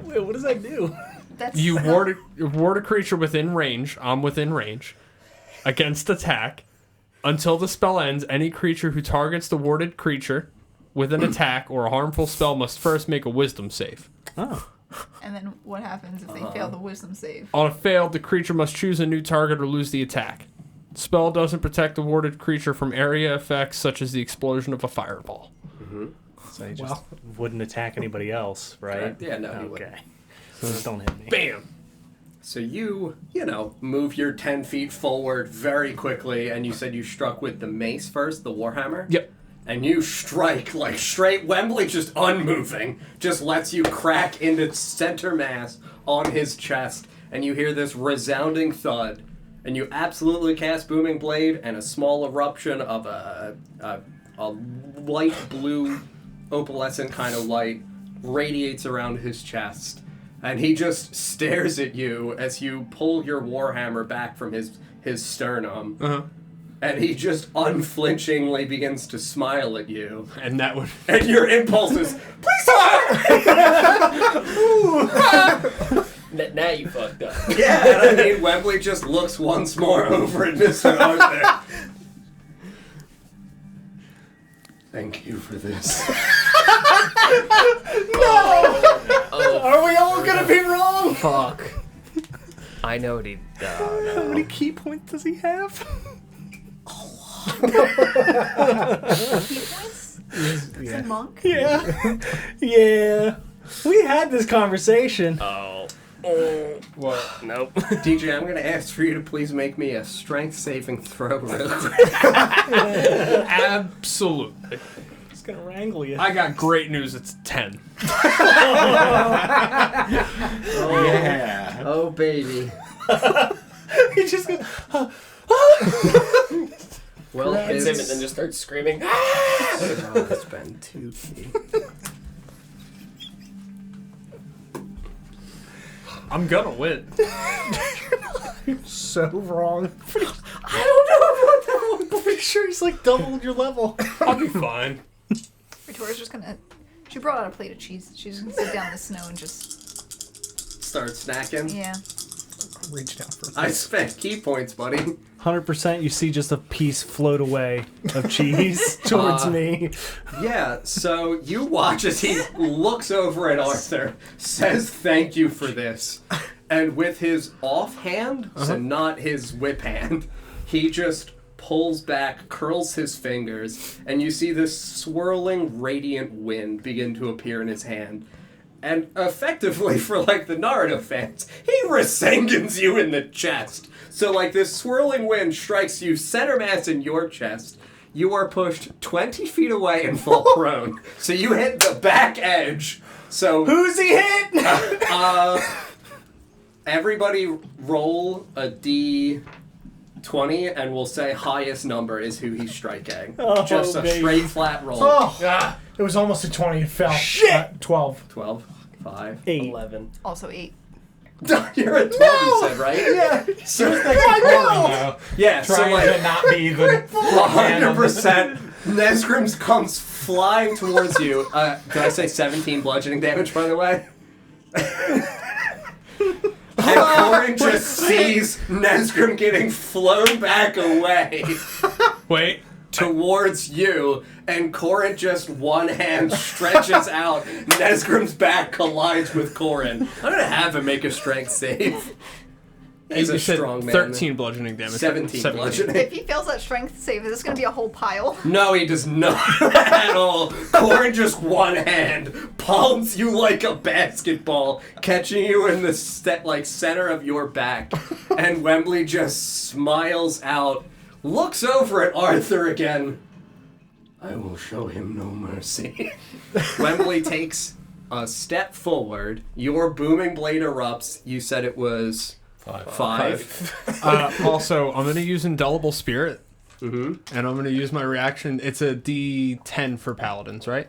Wait, what does that do? That's You ward a creature within range. I'm within range. Against attack. Until the spell ends, any creature who targets the warded creature with an attack or a harmful spell must first make a wisdom save. Oh. And then what happens if they fail the wisdom save? On a fail, the creature must choose a new target or lose the attack. Spell doesn't protect the warded creature from area effects such as the explosion of a fireball. So he just wouldn't attack anybody else, right? Correct. Yeah, no, he Okay. wouldn't. So just don't hit me. Bam! So you move your 10 feet forward very quickly, and you said you struck with the mace first, the warhammer? Yep. And you strike like straight. Wembley just unmoving, just lets you crack into center mass on his chest, and you hear this resounding thud, and you absolutely cast Booming Blade, and a small eruption of a light blue opalescent kind of light radiates around his chest, and he just stares at you as you pull your warhammer back from his sternum. And he just unflinchingly begins to smile at you. And that would... And your impulse is, please stop! Now you fucked up. Yeah, and I mean, Wembley just looks once more over at Mr. Arthur. Thank you for this. Are we all gonna be wrong? Fuck. I know what he... How many key points does he have? Key points? It's a monk. Yeah. Yeah. We had this conversation. Oh. What? Nope. DJ, I'm going to ask for you to please make me a strength saving throw real quick. Absolutely. Just gonna wrangle you. I got great news. It's 10. Yeah. Oh, baby. He just goes, Well, Hits him and it's... then just starts screaming. Oh, it's been 2 feet. I'm gonna win. so wrong. I don't know about that one. I'm pretty sure he's like doubled your level. I'll be fine. Victoria's just gonna... She brought out a plate of cheese. She's gonna sit down in the snow and just... Start snacking. Yeah. Reach down for I spent key points, buddy. 100% you see just a piece float away of cheese towards me. Yeah, so you watch as he looks over at Arthur, says thank you for this, and with his offhand, so not his whip hand, he just pulls back, curls his fingers, and you see this swirling, radiant wind begin to appear in his hand. And effectively, for like the Naruto fans, he Rasengan's you in the chest. So like this swirling wind strikes you center mass in your chest. You are pushed 20 feet away and fall prone. So you hit the back edge. So Who's he hit? everybody roll a D20 and we'll say highest number is who he's striking. Oh, Just a baby. straight flat roll. Oh, it was almost a 20. It fell. Shit! 12. 12, 5. 8. 11. Also 8. You're a 12, you said, right? Yeah. So, Yeah, so trying like to not be the 100%. Nesgrim comes flying towards you. Did I say 17 bludgeoning damage, by the way? And Corin just sees Nesgrim getting flown back away Wait. towards you, and Corin just one hand stretches out. Nesgrim's back collides with Corin. I'm gonna have him make a strength save. He's You a said strong man. 13 bludgeoning damage. 17 bludgeoning. If he fails that strength save, is this going to be a whole pile? No, he does not at all. Corin just one hand palms you like a basketball, catching you in the center of your back, and Wembley just smiles out, looks over at Arthur again. I will show him no mercy. Wembley takes a step forward. Your booming blade erupts. You said it was 5. Also, I'm going to use Indelible Spirit. Mm-hmm. And I'm going to use my reaction. It's a D10 for paladins, right?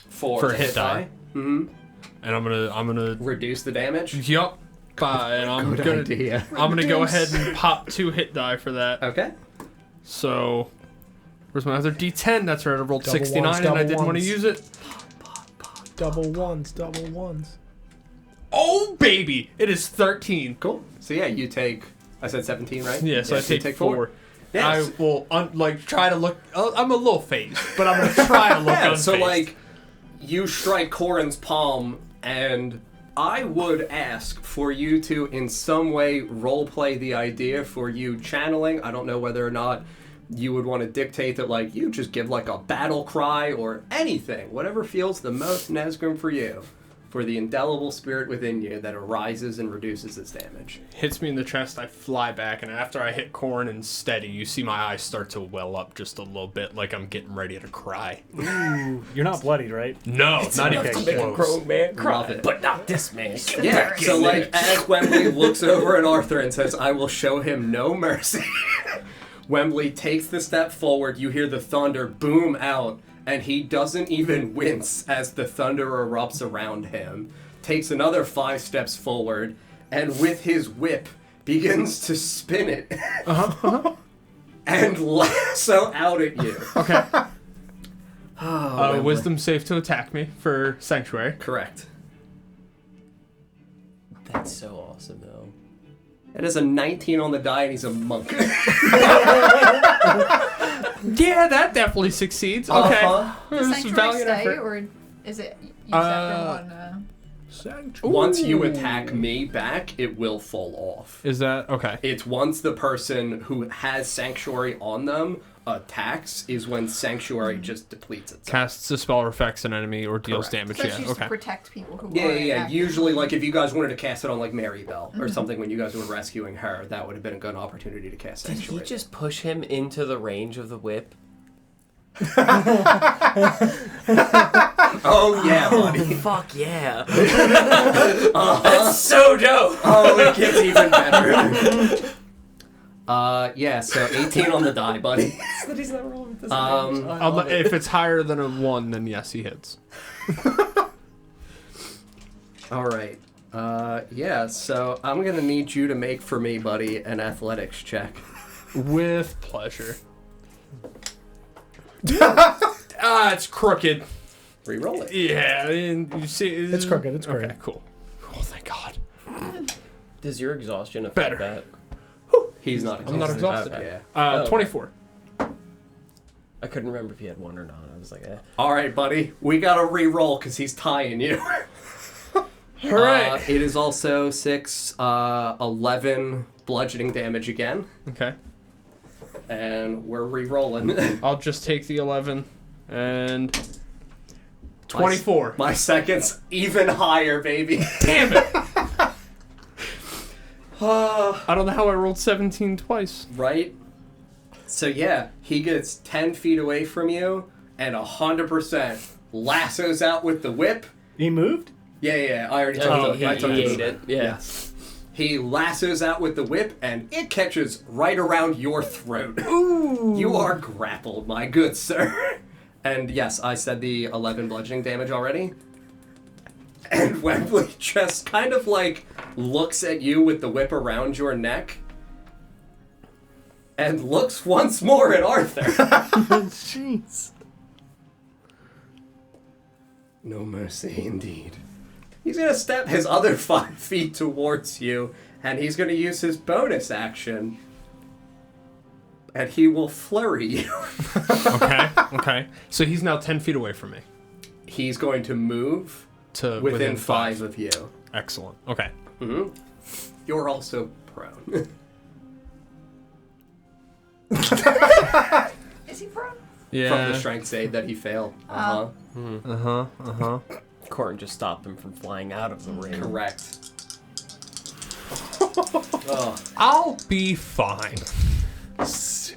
For hit die. Mm-hmm. And I'm gonna Reduce the damage. Yup. And I'm gonna go ahead and pop 2 hit die for that. Okay. So, where's my other D10? That's right. I rolled Double 69 ones, and I double didn't want to ones. use it. Double ones. Oh baby! It is 13. Cool. So yeah, you take. I said 17, right? Yeah, so I you take 4. Yes. I will try to look. I'm a little phased, but I'm gonna try to look Yeah, unfazed. so you strike Corin's palm, and I would ask for you to, in some way, roleplay the idea for you channeling. I don't know whether or not you would want to dictate that, you just give a battle cry or anything, whatever feels the most Nesgrim for you, for the indelible spirit within you that arises and reduces its damage. hits me in the chest. I fly back, and after I hit Corn and steady, you see my eyes start to well up just a little bit, like I'm getting ready to cry. Ooh, you're not bloodied, right? No, not even close. Man cry, But not this man. Yeah, so as Wembley looks over at Arthur and says, I will show him no mercy, Wembley takes the step forward, you hear the thunder boom out, and he doesn't even wince as the thunder erupts around him, takes another 5 steps forward, and with his whip begins to spin it and lasso out at you. Okay. Wembley. Wisdom safe to attack me for Sanctuary. Correct. That's so awesome, though. It is a 19 on the die, and he's a monk. Yeah, that definitely succeeds. Okay. Uh-huh. Does This is Sanctuary valiant stay, effort. or is it use that for one? Once you attack me back, it will fall off. Is that okay? It's once the person who has Sanctuary on them attacks is when Sanctuary just depletes itself. Casts a spell or affects an enemy or deals Correct. damage. So it's Yeah. used to Okay. protect people who Yeah, are yeah, yeah. active. Usually, if you guys wanted to cast it on Maribel or something when you guys were rescuing her, that would have been a good opportunity to cast Did he Sanctuary. just push him into the range of the whip? Oh yeah, buddy. Fuck yeah. That's so dope. Oh, it gets even better. Yeah, so 18 on the die, buddy. That he's not rolling with this If it's higher than a 1, then yes, he hits. All right. Yeah, so I'm going to need you to make for me, buddy, an athletics check. With pleasure. It's crooked. Reroll it. Yeah, and you see, It's crooked. It's okay. crooked. Cool. Oh, thank God. Does your exhaustion affect Better. that? He's not exhausted. I'm not exhausted. Okay. Yeah. 24. I couldn't remember if he had one or not. I was like, eh. All right, buddy. We got to re-roll because he's tying you. All right. It is also 11 bludgeoning damage again. Okay. And we're re-rolling. I'll just take the 11 and 24. My second's even higher, baby. Damn it. I don't know how I rolled 17 twice. Right? So yeah, he gets 10 feet away from you and 100% lassos out with the whip. He moved? Yeah, I already took Oh, I took he the ate it. Yeah. He lassos out with the whip and it catches right around your throat. Ooh. You are grappled, my good sir. And yes, I said the 11 bludgeoning damage already. And Wembley just kind of looks at you with the whip around your neck and looks once more at Arthur. Jeez. No mercy indeed. He's going to step his other 5 feet towards you, and he's going to use his bonus action, and he will flurry you. Okay. So he's now 10 feet away from me. He's going to move To within 5 of you. Excellent. Okay. Mm-hmm. You're also prone. Is he prone? Yeah. From the strength save that he failed. Uh-huh. Corin just stopped him from flying out of the ring. Correct. Oh. I'll be fine. It's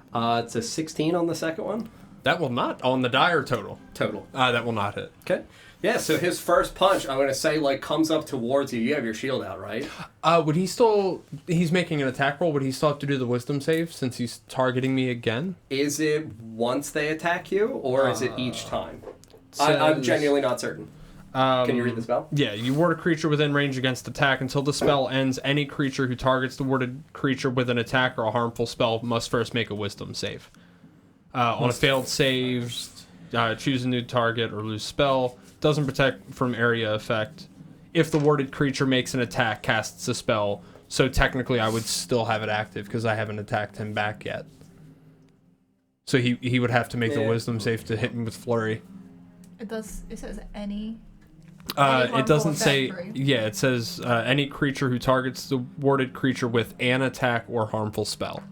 a 16 on the second one. That will not on the die or total. Total. That will not hit. Okay. Yeah, so his first punch, I'm going to say, like, comes up towards you. You have your shield out, right? Would he still... He's making an attack roll. Would he still have to do the wisdom save since he's targeting me again? Is it once they attack you, or is it each time? I'm genuinely not certain. Can you read the spell? Yeah, you ward a creature within range against attack. Until the spell ends, any creature who targets the warded creature with an attack or a harmful spell must first make a wisdom save. On a failed save, choose a new target or lose spell. Doesn't protect from area effect. If the warded creature makes an attack, casts a spell. So technically I would still have it active because I haven't attacked him back yet. So he would have to make the wisdom save to hit me with flurry. It says any. It doesn't say. Effect, right? Yeah, it says any creature who targets the warded creature with an attack or harmful spell.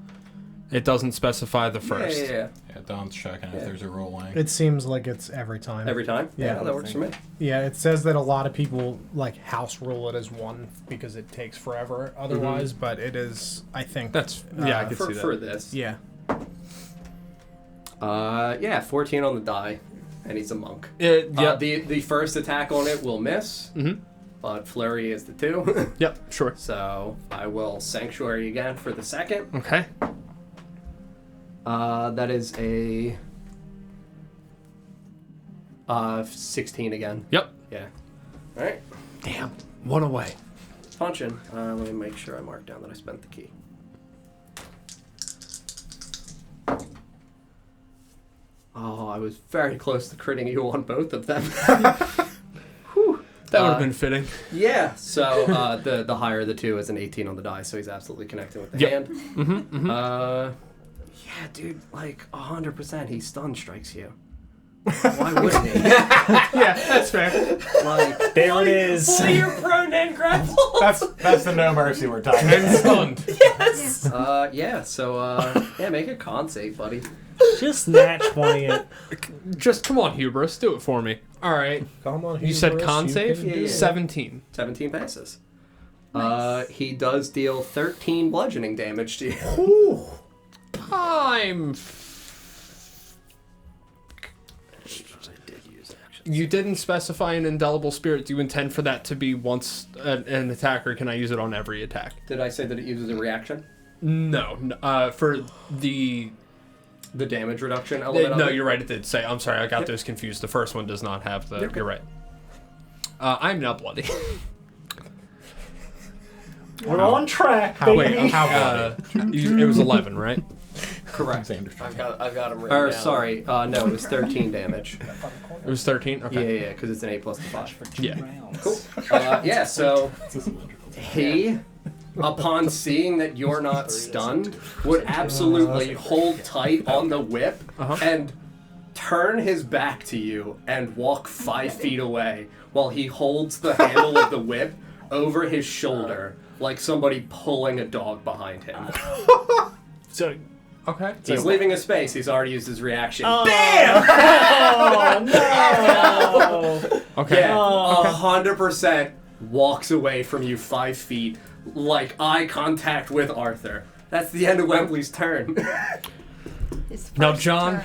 It doesn't specify the first. Yeah. Yeah, Don's checking if there's a rolling. It seems like it's every time. Every time? Yeah. That works for me. Yeah, it says that a lot of people like house rule it as one because it takes forever otherwise, but it is, I think. That's I can see that. For this. Yeah. 14 on the die, and he's a monk. The first attack on it will miss, but flurry is the 2. Yep, sure. So I will sanctuary again for the second. Okay. That is a 16 again. Yep. Yeah. All right. Damn. One away. Punching. Let me make sure I mark down that I spent the key. Oh, I was very close to critting you on both of them. Whew. That would have been fitting. Yeah. So the higher of the 2 is an 18 on the die, so he's absolutely connecting with the hand. Yeah, dude, like 100%, he stun strikes you. Why wouldn't he? Yeah, that's fair. Like, there it is. Fully you're prone and grappled. That's the no mercy we're talking about. And stunned. Yes. Make a con save, buddy. Just nat 20 it. Just come on, hubris, do it for me. All right. Come on, You said Hubris, con you save? can do it. 17. 17 passes. Nice. He does deal 13 bludgeoning damage to you. You didn't specify an indelible spirit. Do you intend for that to be once an attack, or can I use it on every attack? Did I say that it uses a reaction? No. For the damage reduction element? No, of it? you're right. It did say. I'm sorry, I got those confused. The first one does not have the. You're right. I'm now bloody. We're on track, How- baby. wait, how It was 11, right? Correct. I've got him written Or, down. sorry, no, it was 13 damage. It was 13. Okay. Yeah, because it's an 8 plus the 5. Yeah. Cool. So he, upon seeing that you're not stunned, would absolutely hold tight on the whip and turn his back to you and walk 5 feet away while he holds the handle of the whip over his shoulder like somebody pulling a dog behind him. So, Okay. He's leaving a space. He's already used his reaction. Bam! Oh, no! Okay. Yeah, 100% walks away from you 5 feet, like eye contact with Arthur. That's the end of Wembley's turn. His Now, first John, turn.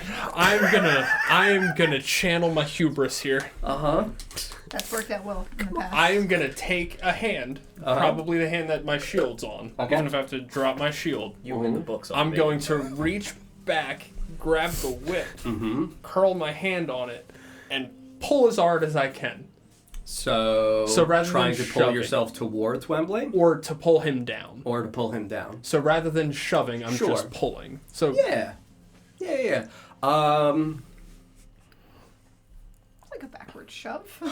I'm gonna channel my hubris here. That's worked out well in the past. I am gonna take a hand, probably the hand that my shield's on. Okay. Even if I have to drop my shield. You win the books on I'm me. going to reach back, grab the whip, curl my hand on it, and pull as hard as I can. So rather trying than to pull shoving. yourself towards Wembley? Or to pull him down. Or to pull him down. So rather than shoving, I'm Sure. just pulling. So Yeah. Like a backward towards shove?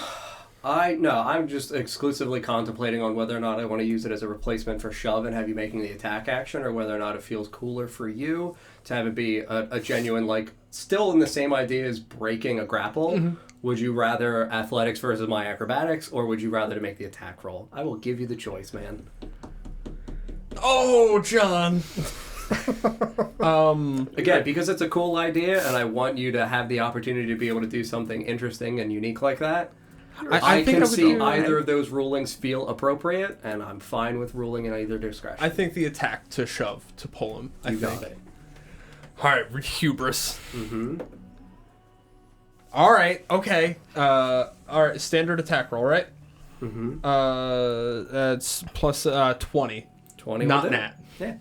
I'm just exclusively contemplating on whether or not I want to use it as a replacement for shove and have you making the attack action, or whether or not it feels cooler for you to have it be a genuine, like, still in the same idea as breaking a grapple. Mm-hmm. Would you rather athletics versus my acrobatics, or would you rather to make the attack roll? I will give you the choice, man. Oh, John. Again, because it's a cool idea and I want you to have the opportunity to be able to do something interesting and unique like that, I can see either of those rulings feel appropriate, and I'm fine with ruling in either discretion. I think the attack to shove, to pull him. You got it. Alright, hubris. Mm-hmm. Alright, okay. Alright, standard attack roll, right? Mm-hmm. That's plus 20. 20 Not nat. Yeah.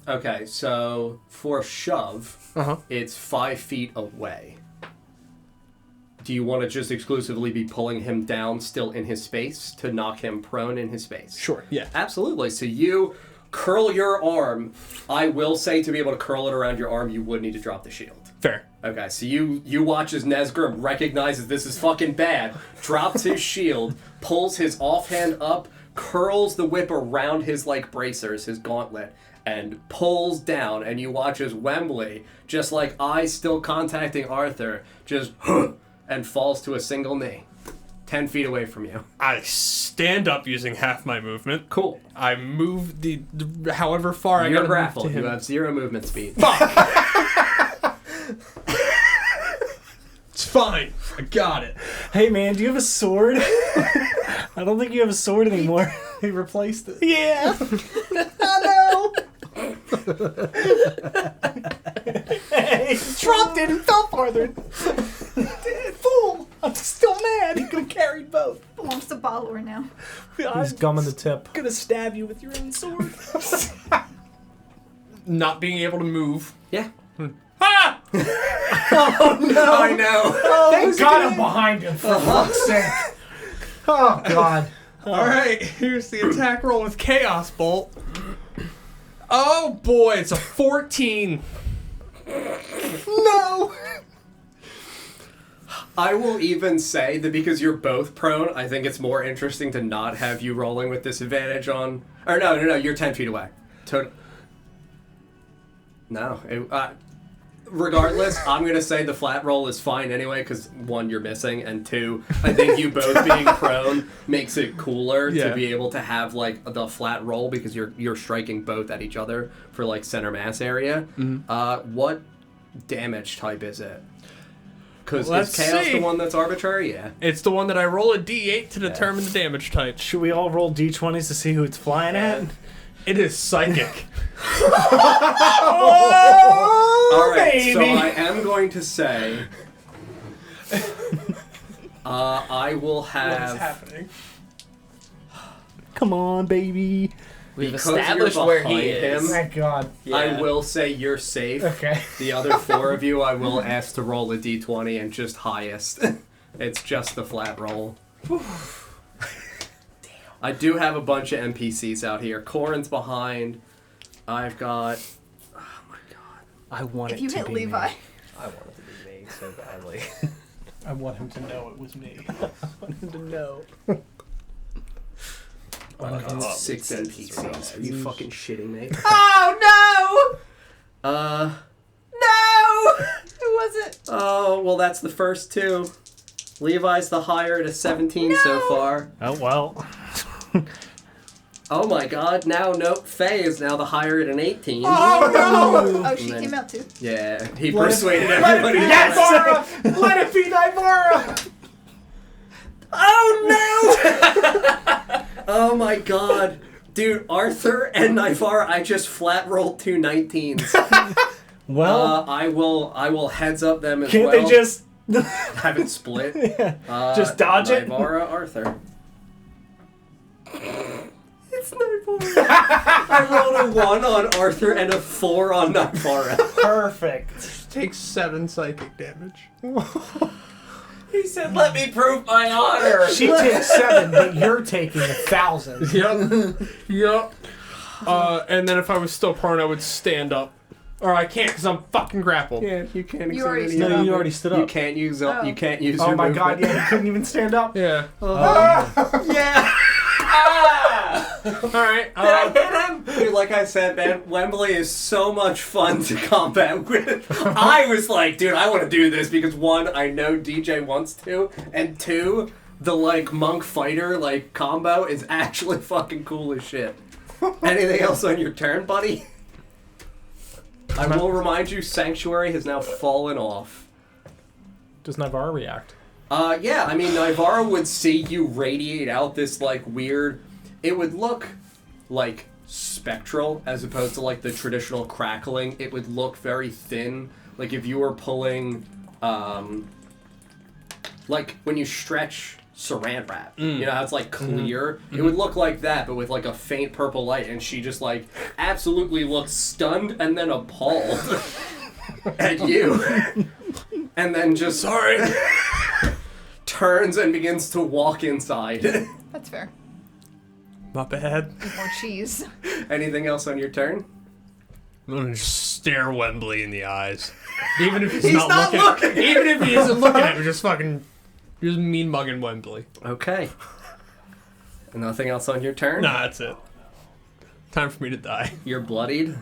Okay, so for shove, it's 5 feet away. Do you want to just exclusively be pulling him down still in his space to knock him prone in his space? Sure, yeah. Absolutely. So you curl your arm. I will say to be able to curl it around your arm, you would need to drop the shield. Fair. Okay, so you watch as Nesgrim recognizes this is fucking bad, drops his shield, pulls his offhand up, curls the whip around his, like, bracers, his gauntlet, and pulls down, and you watch as Wembley, just like I still contacting Arthur, just and falls to a single knee, 10 feet away from you. I stand up using half my movement. Cool. I move the however far I You're gotta grappled. move to him. You have 0 movement speed. Fuck! It's fine. I got it. Hey man, do you have a sword? I don't think you have a sword anymore. He replaced it. Yeah. I know. Hey, dropped it and fell farther. Fool! I'm still mad. He could have carried both. Belongs to Balor now. He's gumming the tip. Gonna stab you with your own sword. Not being able to move. Yeah. Ah! Oh no! I know. Oh, Thank God I'm behind him, for fuck's sake. Oh, God. Alright, here's the attack roll with Chaos Bolt. Oh boy, it's a 14. No! I will even say that because you're both prone, I think it's more interesting to not have you rolling with disadvantage on... Or no, you're 10 feet away. No. Regardless, I'm going to say the flat roll is fine anyway, because 1, you're missing, and 2, I think you both being prone makes it cooler to be able to have, like, the flat roll, because you're striking both at each other for, like, center mass area. Mm-hmm. What damage type is it? Because is Chaos the one that's arbitrary? Yeah. It's the one that I roll a d8 to determine the damage type. Should we all roll d20s to see who it's flying at? It is psychic. All right, so I am going to say, I will have. What is happening? Come on, baby. We've Because established you're where he behind is. him. Thank God. I will say you're safe. Okay. The other 4 of you, I will ask to roll a d20 and just highest. It's just the flat roll. I do have a bunch of NPCs out here. Corin's behind. I've got... Oh my god. I want If it you to hit be Levi. me. I want it to be me so badly. I want him to know it was me. I want him to know. Fucking 6 NPCs. Are you fucking shitting me? Oh no! No! Who was it? Oh, well that's the first 2. Levi's the higher at a 17 so far. Oh, well. Oh my god, nope, Faye is now the higher at an 18. Oh no! Oh, she came out too. Yeah, he persuaded everybody. Yes! Let it be Nivara! Oh no! Oh my god. Dude, Arthur and Nivara, I just flat rolled 2 19s. Well, I will heads up them as can't well. they just... have it split? Just dodge it? Nivara, Arthur. It's Nivara. I rolled a 1 on Arthur and a 4 on Nivara. Perfect. Takes 7 psychic damage. He said, "Let me prove my honor." She takes 7, but you're taking 1,000. Yep. Yep. And then if I was still prone, I would stand up Or I can't because I'm fucking grappled. Yeah, you can't. You already exert stood any- up. You already stood You up. can't use. Oh. You can't use. Oh your my movement. god, yeah, he couldn't even stand up. Yeah. Yeah. All right. Did I hit him? Dude, like I said, man, Wembley is so much fun to combat with. I was like, dude, I want to do this because one, I know DJ wants to, and two, the like monk fighter like combo is actually fucking cool as shit. Anything else on your turn, buddy? I will remind you, Sanctuary has now fallen off. Does Navarre react? Yeah, I mean, Navarro would see you radiate out this, like, weird... It would look, like, spectral, as opposed to, like, the traditional crackling. It would look very thin. Like, if you were pulling, like, when you stretch saran wrap, you know how it's, like, clear? It would look like that, but with, like, a faint purple light, and she just, like, absolutely looks stunned and then appalled at you. And then just... Sorry! turns and begins to walk inside. That's fair. Not bad. Eat more cheese. Anything else on your turn? I'm gonna just stare Wembley in the eyes. Even if he's, He's not looking. Even if he isn't looking at me, just mean mugging Wembley. Okay. Nothing else on your turn? Nah, that's it. Time for me to die. You're bloodied?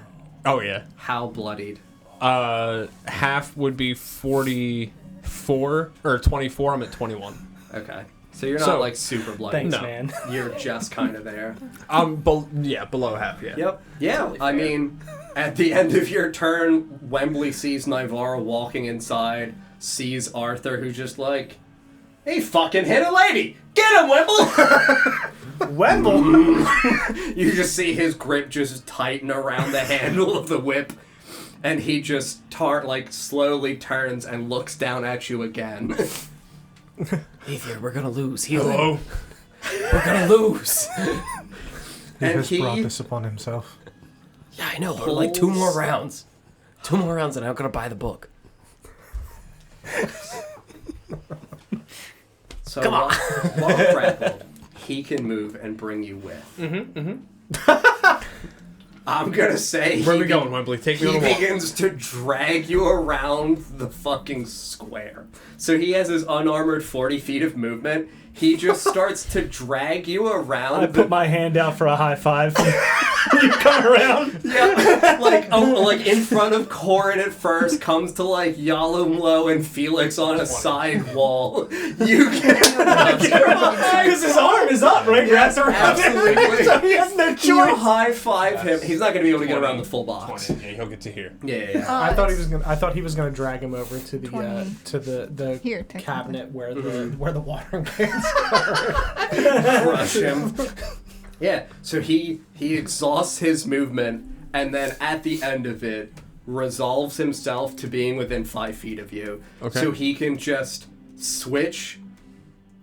Oh yeah. How bloodied? Half would be 44 or 24. I'm at 21. Okay. So you're not like super bloodied. Thanks, No. man. You're just kind of there. Below half. Yeah. Yep. Yeah. Totally I fair. mean, at the end of your turn, Wembley sees Navarro walking inside, sees Arthur, who's just like, he fucking hit a lady! Get him, Wemble! Wemble? You just see his grip just tighten around the handle of the whip, and he just slowly turns and looks down at you again. Ether, we're gonna lose. Heal him. Hello. We're gonna lose. He And has he- brought this upon himself. Yeah, I know, but like 2 more rounds. 2 more rounds and I'm gonna buy the book. So Come on. while grappled, he can move and bring you with. I'm gonna say Where are we going, Wembley? Take me he on a walk. begins to drag you around the fucking square. So he has his unarmored 40 feet of movement. He just starts to drag you around. I put my hand out for a high five. You come around. Yeah, like in front of Corin at first, comes to like Yalumlo and Felix on a side wall. You can Because his arm is up, right? Yes, Wrapped around him. absolutely. So he has no you choice. high five him. He's not gonna be able to get around the full box. 20. Yeah, he'll get to here. Yeah. I thought he was gonna drag him over to the 20. to the Here, technically. cabinet where the watering cans. Crush him. Yeah, so he exhausts his movement, and then at the end of it, resolves himself to being within 5 feet of you. Okay. So he can just switch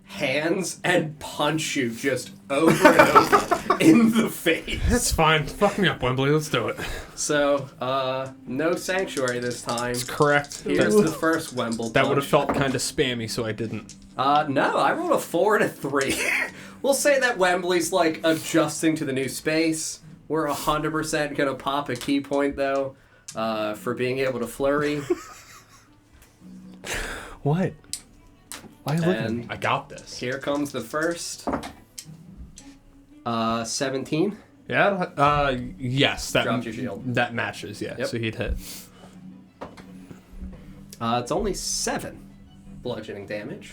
hands and punch you just over and over in the face. That's fine. Fuck me up, Wembley. Let's do it. So, no sanctuary this time. Correct. Here's the first Wemble That would have punch. felt kind of spammy, so I didn't. No, I rolled a 4 and a 3. We'll say that Wembley's like adjusting to the new space. We're 100% gonna pop a key point though, for being able to flurry. What? Why are you looking at me? And I got this. here comes the first. 17. Yeah. Yes. That Dropped your shield. That matches. Yeah. Yep. So he'd hit. It's only 7 bludgeoning damage.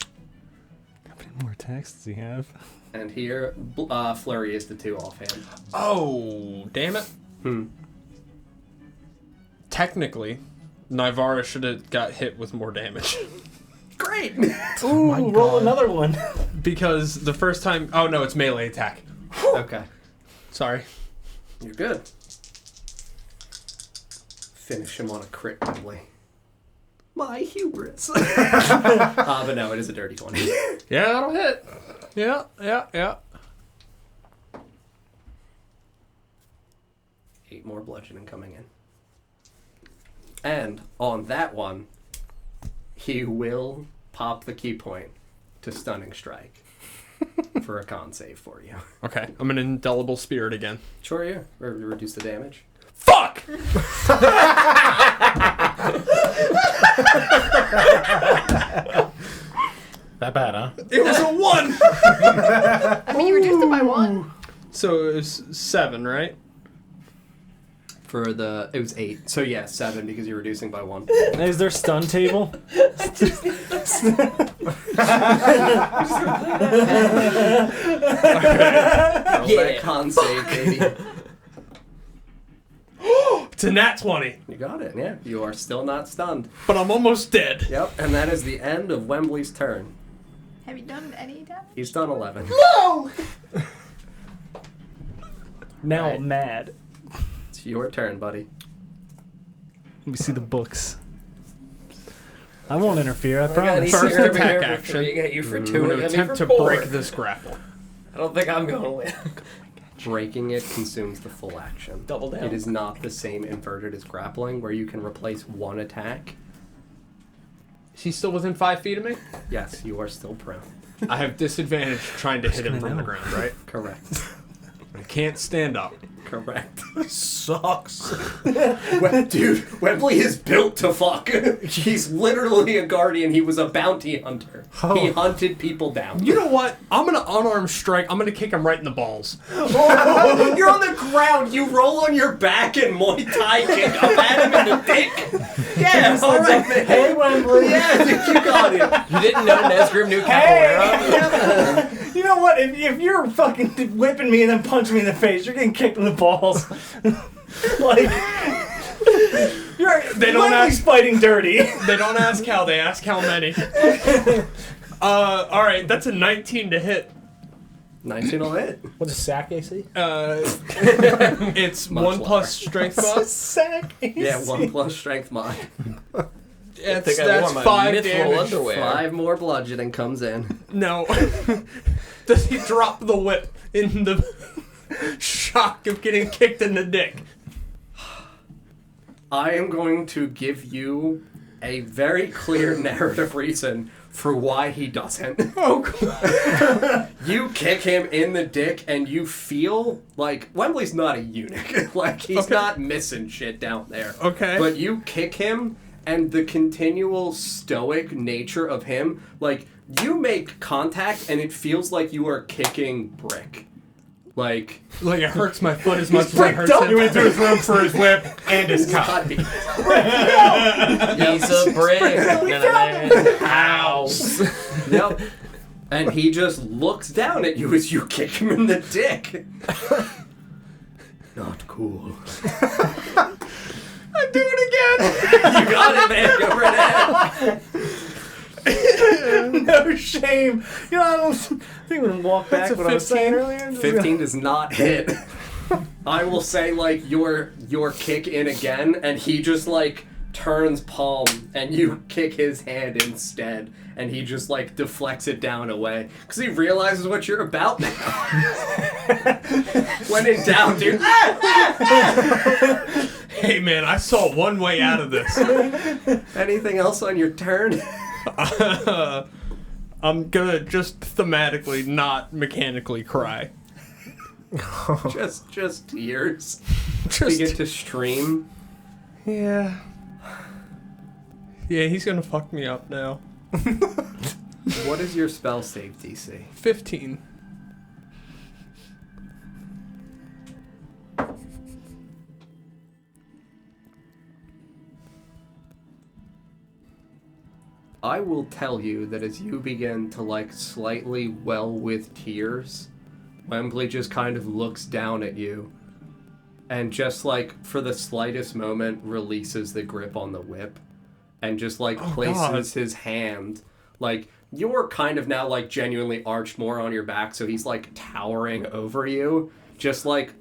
How many more attacks does he have? And here, flurry is the 2 offhand. Oh, damn it. Technically, Nivara should have got hit with more damage. Great. Ooh, roll another one. Because the first time... Oh, no, it's melee attack. Okay, Sorry. you're good. Finish him on a crit, Wembley. My hubris. But no, it is a dirty 20. Yeah, that'll hit. Yeah. 8 more bludgeoning coming in. And on that one, he will pop the key point to stunning strike for a con save for you. Okay, I'm an indelible spirit again. Sure, yeah. Reduce the damage. Fuck! fuck! That bad, huh? It was a 1! I mean, you reduced it by 1. So it was 7, right? It was 8. So yeah, 7 because you're reducing by 1. Is there stun table? Roll that con save, baby. It's a nat 20. You got it, yeah. You are still not stunned. But I'm almost dead. Yep, and that is the end of Wembley's turn. Have you done any damage? He's done 11. No! Now Right. I'm mad. It's your turn, buddy. Let me see the books. I won't interfere, I I got promise. First easier attack over here action. for 3, I got you for 2, I'm and I going to got me attempt for to 4. break this grapple. I don't think I'm going to win. Breaking it consumes the full action. Double down. It is not the same inverted as grappling, where you can replace one attack. Is he still within 5 feet of me? Yes, you are still prone. I have disadvantage trying to hit him from the ground, right? Correct. I can't stand up. Correct. Sucks. Dude, Wembley is built to fuck. He's literally a guardian. He was a bounty hunter. He hunted people down. You know what? I'm going to unarmed strike. I'm going to kick him right in the balls. You're on the ground. You roll on your back and Muay Thai kick up at him in the dick. Yeah, all right, man. Hey, Wembley! Yeah, dude, you got it. You didn't know Nesgrim knew capoeira? You know what? If you're fucking whipping me and then punching me in the face, you're getting kicked in the balls. Like, They don't Wembley's ask. fighting dirty. They don't ask how. They ask how many. All right, that's a 19 to hit. 19 will hit. What's a sack AC? It's Much 1 lower. plus strength mod. Sack AC. Yeah, 1 plus strength mod. That's, I wore that's my 5 mithril damage. underwear. 5 more bludgeoning comes in. No. Does he drop the whip in the shock of getting kicked in the dick? I am going to give you a very clear narrative reason for why he doesn't. Oh, God. You kick him in the dick and you feel like Wembley's not a eunuch. Like, he's Okay. not missing shit down there. Okay. But you kick him and the continual stoic nature of him, like, you make contact and it feels like you are kicking brick. Like it hurts my foot as much as it hurts He him. went to his room for his whip and his cup. He's a brick. House. Yep. And he just looks down at you as you kick him in the dick. Not cool. I do it again. You got it, man. Go right ahead. No shame. You know, I don't think I'm gonna walk back That's a what I was saying 15. earlier. 15 does not hit. I will say, like, your kick in again, and he just, like, turns palm, and you kick his hand instead, and he just, like, deflects it down away. Because he realizes what you're about now. When in doubt, dude. Hey, man, I saw one way out of this. Anything else on your turn? I'm gonna just thematically, not mechanically cry. just tears. Just Begin to stream. yeah. Yeah, he's gonna fuck me up now. What is your spell save DC? 15. I will tell you that as you begin to, like, slightly well with tears, Wembley just kind of looks down at you and just, like, for the slightest moment releases the grip on the whip and just, like, places his hand, like, you're kind of now, like, genuinely arched more on your back, so he's, like, towering over you, just, like,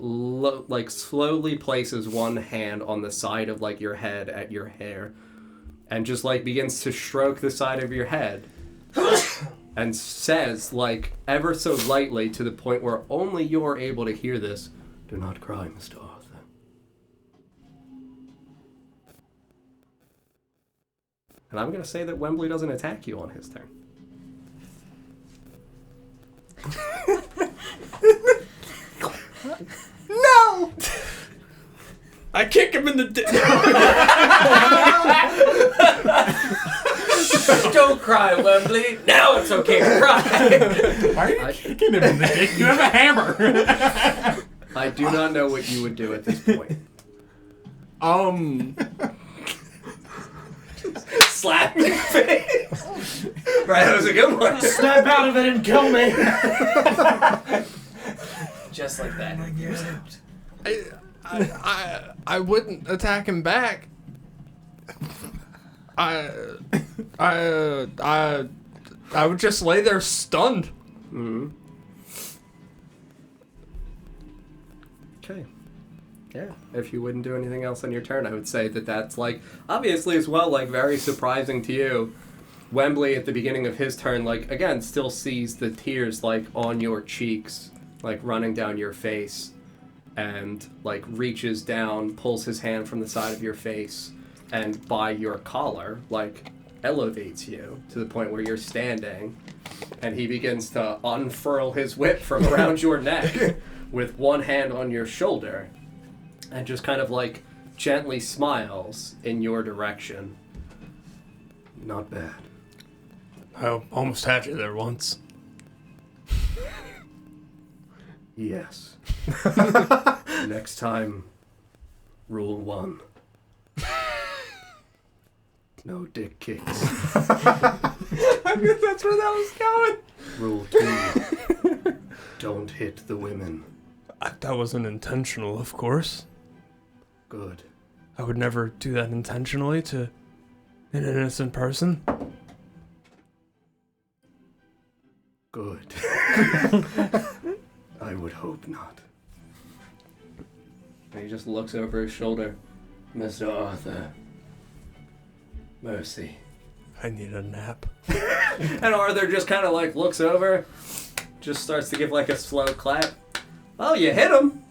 slowly places one hand on the side of, like, your head at your hair and just, like, begins to stroke the side of your head and says, like, ever so lightly to the point where only you're able to hear this, "Do not cry, Mr. Arthur." And I'm going to say that Wembley doesn't attack you on his turn. No! I kick him in the dick. Don't cry, Wembley. Now it's okay to cry. Why are you kicking him in the dick? You have a hammer. I do not know what you would do at this point. Slap in the face. Right, that was a good one. Snap out of it and kill me. Just like that. I wouldn't attack him back. I would just lay there stunned. Mm-hmm. Okay. Yeah. If you wouldn't do anything else on your turn, I would say that that's like obviously as well like very surprising to you. Wembley at the beginning of his turn, like again, still sees the tears like on your cheeks, like running down your face, and like reaches down, pulls his hand from the side of your face, and by your collar, like elevates you to the point where you're standing, and he begins to unfurl his whip from around your neck with one hand on your shoulder, and just kind of like gently smiles in your direction. Not bad. I almost had you there once. Yes. Next time, rule 1. No dick kicks. I guess that's where that was going. Rule 2. Don't hit the women. That wasn't intentional, of course. Good. I would never do that intentionally to an innocent person. Good. I would hope not. And he just looks over his shoulder. Mr. Arthur. Mercy. I need a nap. And Arthur just kind of like looks over, just starts to give like a slow clap. Oh, you hit him.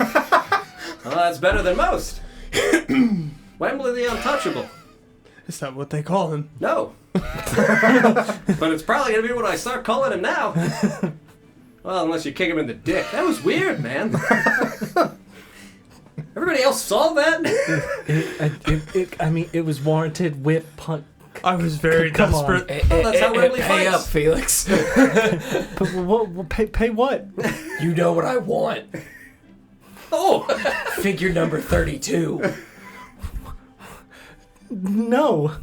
Well, that's better than most. Wembley the Untouchable. Is that what they call him? No. But it's probably going to be what I start calling him now. Well, unless you kick him in the dick. That was weird, man. Everybody else saw that? I mean, it was warranted. Whip, punt. I was very Come on. desperate. Well, that's how Wembley Pay fights. up, Felix. But what? Pay what? You know what I want. Oh! Figure number 32. No.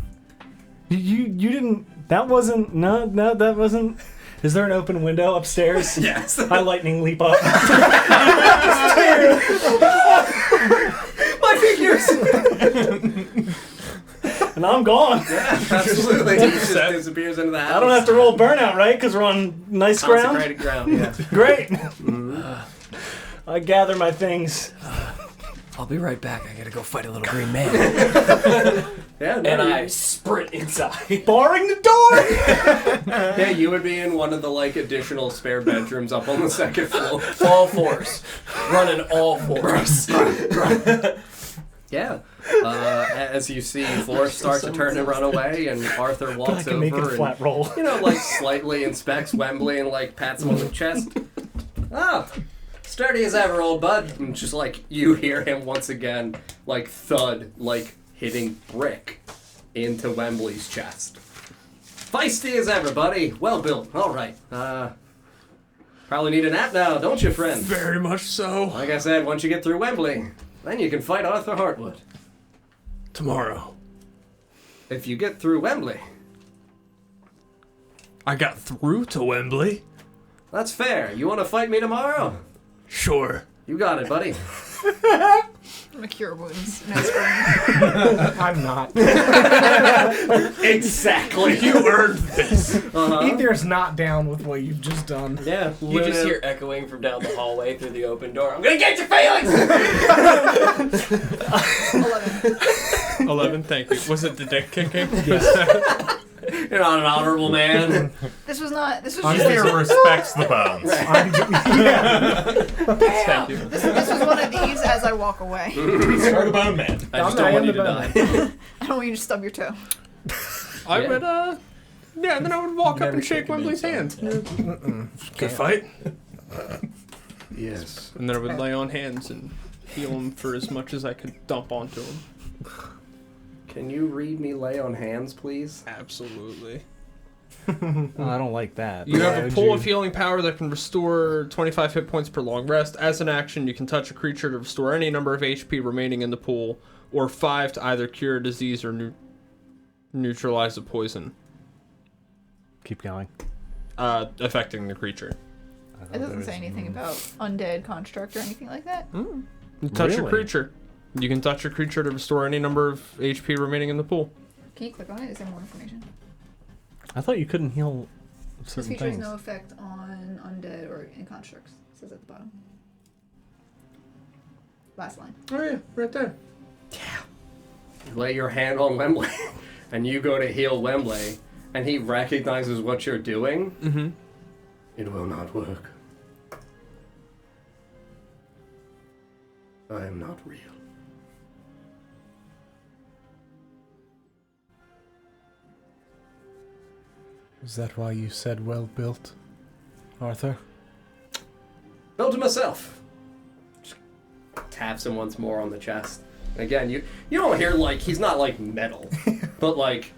You didn't. That wasn't. No, that wasn't. Is there an open window upstairs? Yes. I lightning leap up. My figures! And I'm gone. Yeah, absolutely. He just disappears into the house. I don't have to roll burnout, right? Because we're on nice ground. Consecrated ground, yeah. Great. Mm-hmm. I gather my things. I'll be right back. I gotta go fight a little green man. Yeah, no, And you- I sprint inside. Barring the door. Yeah, you would be in one of the like additional spare bedrooms up on the second floor. All fours. Running all fours. Yeah. As you see Forrest start to turn and run away, and Arthur walks I can make it a over flat and, roll. you know, like slightly inspects Wembley and like pats him on the chest. Oh, sturdy as ever, old bud. And just like you hear him once again, like thud, like hitting brick into Wembley's chest. Feisty as ever, buddy. Well built. All right. Probably need a nap now, don't you, friend? Very much so. Like I said, once you get through Wembley, then you can fight Arthur Hartwood. Tomorrow. If you get through Wembley. I got through to Wembley. That's fair. You want to fight me tomorrow? Sure. You got it, buddy. I'm gonna cure wounds. No scream. I'm not. Exactly. You earned this. Ether's not down with what you've just done. Yeah. You just hear echoing from down the hallway through the open door. I'm gonna get you, Felix! 11. 11, thank you. Was it the dick kicking? You're not an honorable man. This was not. This was Fear just. respects the bones. Thank you. This was one of these as I walk away. You're the bone man. I just don't want you to die. I don't want you to stub your toe. I would, yeah, and then I would walk up and shake Wembley's hand. Good fight. Yes. And then I would lay on hands and heal him for as much as I could dump onto him. Can you read me lay on hands, please? Absolutely. Oh, I don't like that. You Why have a would pool you- of healing power that can restore 25 hit points per long rest. As an action, you can touch a creature to restore any number of HP remaining in the pool, or 5 to either cure a disease or neutralize a poison Keep going. affecting the creature. It doesn't say anything about undead construct or anything like that. You touch a Really? creature. You can touch a creature to restore any number of HP remaining in the pool. Can you click on it? Is there more information? I thought you couldn't heal This certain feature has things. no effect on undead or in constructs. It says at the bottom. Last line. Oh yeah, right there. You lay your hand on Wembley, and you go to heal Wembley, and he recognizes what you're doing. Mm-hmm. It will not work. I am not real. Is that why you said well built, Arthur? Built it myself. Just taps him once more on the chest. And again, you don't hear, like, he's not like metal, but like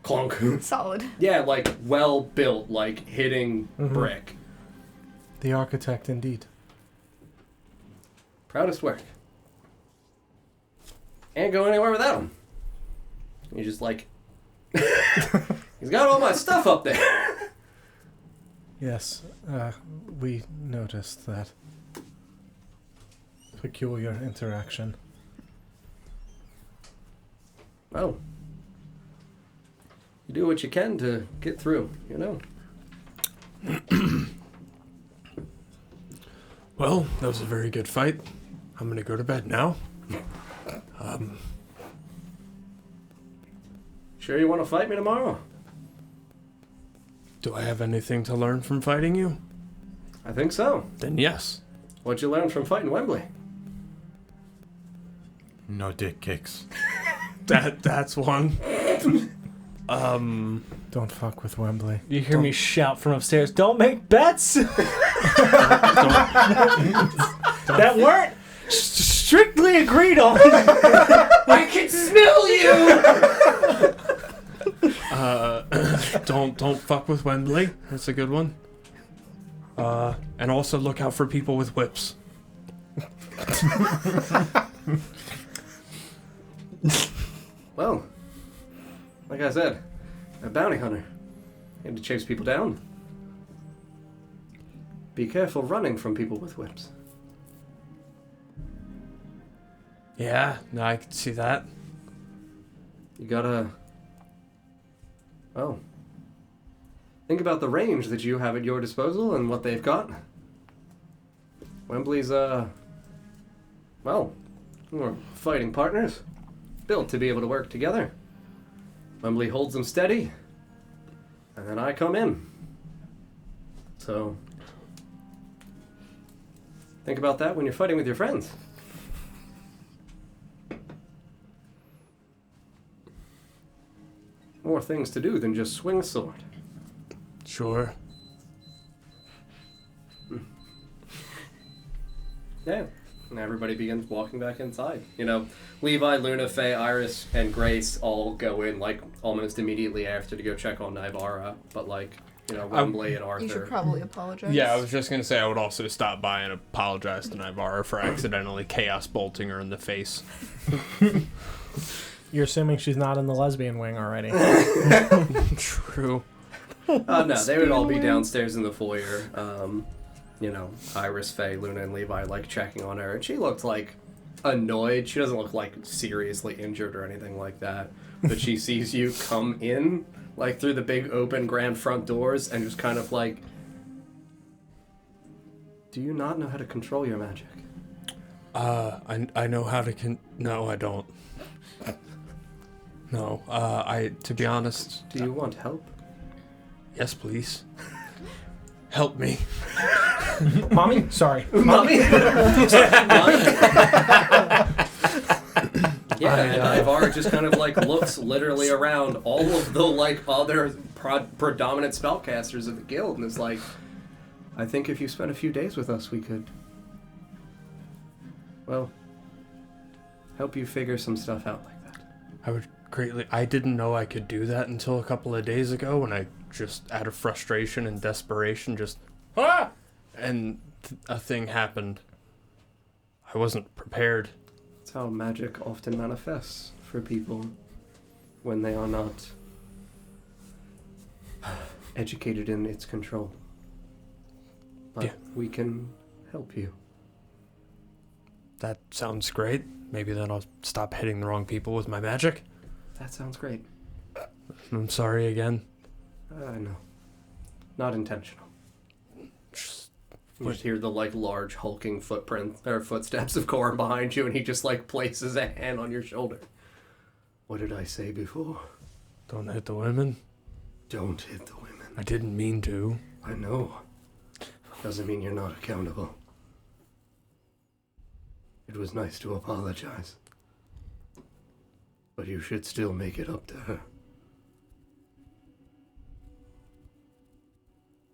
clunk. Solid. Yeah, like well built, like hitting brick. The architect, indeed. Proudest work. Can't go anywhere without him. He's just like, he's got all my stuff up there. Yes, we noticed that. Peculiar interaction. Well, you do what you can to get through, you know. Well, that was a very good fight. I'm gonna go to bed now. Sure you want to fight me tomorrow? Do I have anything to learn from fighting you? I think so. Then yes. What'd you learn from fighting Wembley? No dick kicks. That's one. Don't fuck with Wembley. You hear me shout from upstairs, don't make bets! That weren't strictly agreed on! I can smell you! Don't fuck with Wembley. That's a good one. And also look out for people with whips. Well, like I said, a bounty hunter. You had to chase people down. Be careful running from people with whips. Yeah, no, I can see that. You gotta... Oh. Think about the range that you have at your disposal and what they've got. Wembley's, well, we're fighting partners. Built to be able to work together. Wembley holds them steady, and then I come in. So, think about that when you're fighting with your friends. More things to do than just swing a sword. Sure. Yeah. And everybody begins walking back inside. You know, Levi, Luna, Faye, Iris, and Grace all go in, like, almost immediately after to go check on Nivara. But, like, you know, Wembley and Arthur. You should probably apologize. Yeah, I was just gonna say I would also stop by and apologize to Nivara for accidentally chaos bolting her in the face. You're assuming she's not in the lesbian wing already. True. No, they would all be downstairs in the foyer. You know, Iris, Faye, Luna, and Levi, like, checking on her. And she looked, like, annoyed. She doesn't look, like, seriously injured or anything like that. But she sees you come in, like, through the big open grand front doors and just kind of like, do you not know how to control your magic? I know how to No, I don't. No, to be honest... Do you want help? Yes, please. Help me. Mommy? Sorry. Mommy? Yeah, and Ivar just kind of, like, looks literally around all of the, like, other predominant spellcasters of the guild and is like, I think if you spent a few days with us, we could well, help you figure some stuff out like that. I would greatly. I didn't know I could do that until a couple of days ago when I just, out of frustration and desperation, just and a thing happened. I wasn't prepared. That's how magic often manifests for people when they are not educated in its control. But Yeah. we can help you. That sounds great. Maybe then I'll stop hitting the wrong people with my magic. That sounds great. I'm sorry again. No. Not intentional. Just, You just hear the large hulking footsteps of Corin behind you, and he just places a hand on your shoulder. What did I say before? don't hit the women. Don't hit the women. I didn't mean to. I know. Doesn't mean you're not accountable. It was nice to apologize. But you should still make it up to her.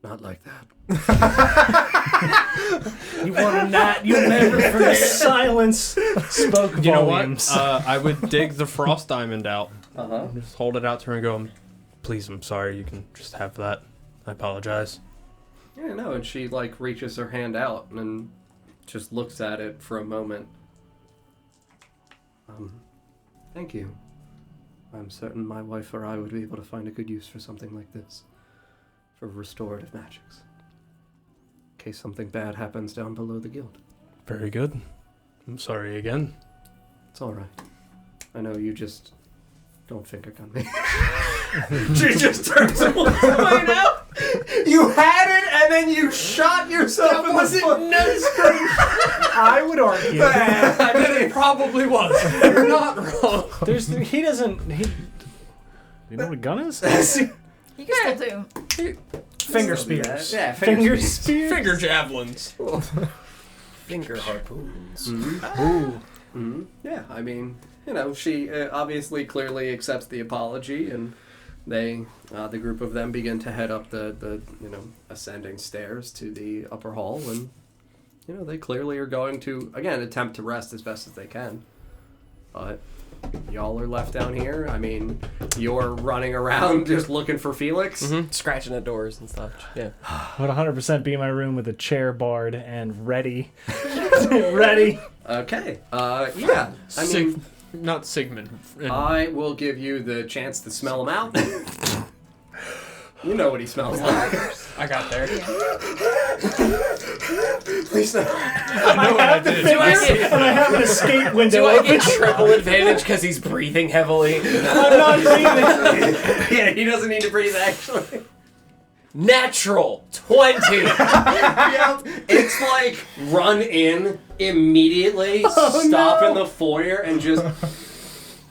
Not like that. You want to not? You'll never forget. Silence spoke volumes. You know what? I would dig the frost diamond out. Uh-huh. Just hold it out to her and go, please, I'm sorry. You can just have that. I apologize. Yeah, no, and she, reaches her hand out and just looks at it for a moment. Thank you. I'm certain my wife or I would be able to find a good use for something like this. For restorative magics. In case something bad happens down below the guild. Very good. I'm sorry again. It's alright. I know you just don't finger gun me. She just turns and walks away now. You had it and then you shot yourself in the foot. I would argue. I mean, it probably was. You're not wrong. He doesn't. You know what a gun is? You can still do. Finger spears. Yeah, Finger spears. Finger javelins. Finger harpoons. Mm-hmm. Yeah, I mean, she obviously clearly accepts the apology, and they, the group of them, begin to head up the ascending stairs to the upper hall, and they clearly are going to again attempt to rest as best as they can, but y'all are left down here. I mean, you're running around just looking for Felix. Mm-hmm. Scratching at doors and stuff. Yeah. I would 100% be in my room with a chair barred and ready. Ready. Okay. Yeah. I mean, not Sigmund. I will give you the chance to smell him out. You know what he smells like. I got there. Please no. I know what I did. And I have an escape window Do I open. get triple advantage because he's breathing heavily? I'm not breathing. Yeah, he doesn't need to breathe, actually. Natural 20. Yep. It's run in immediately, stop in the foyer, and just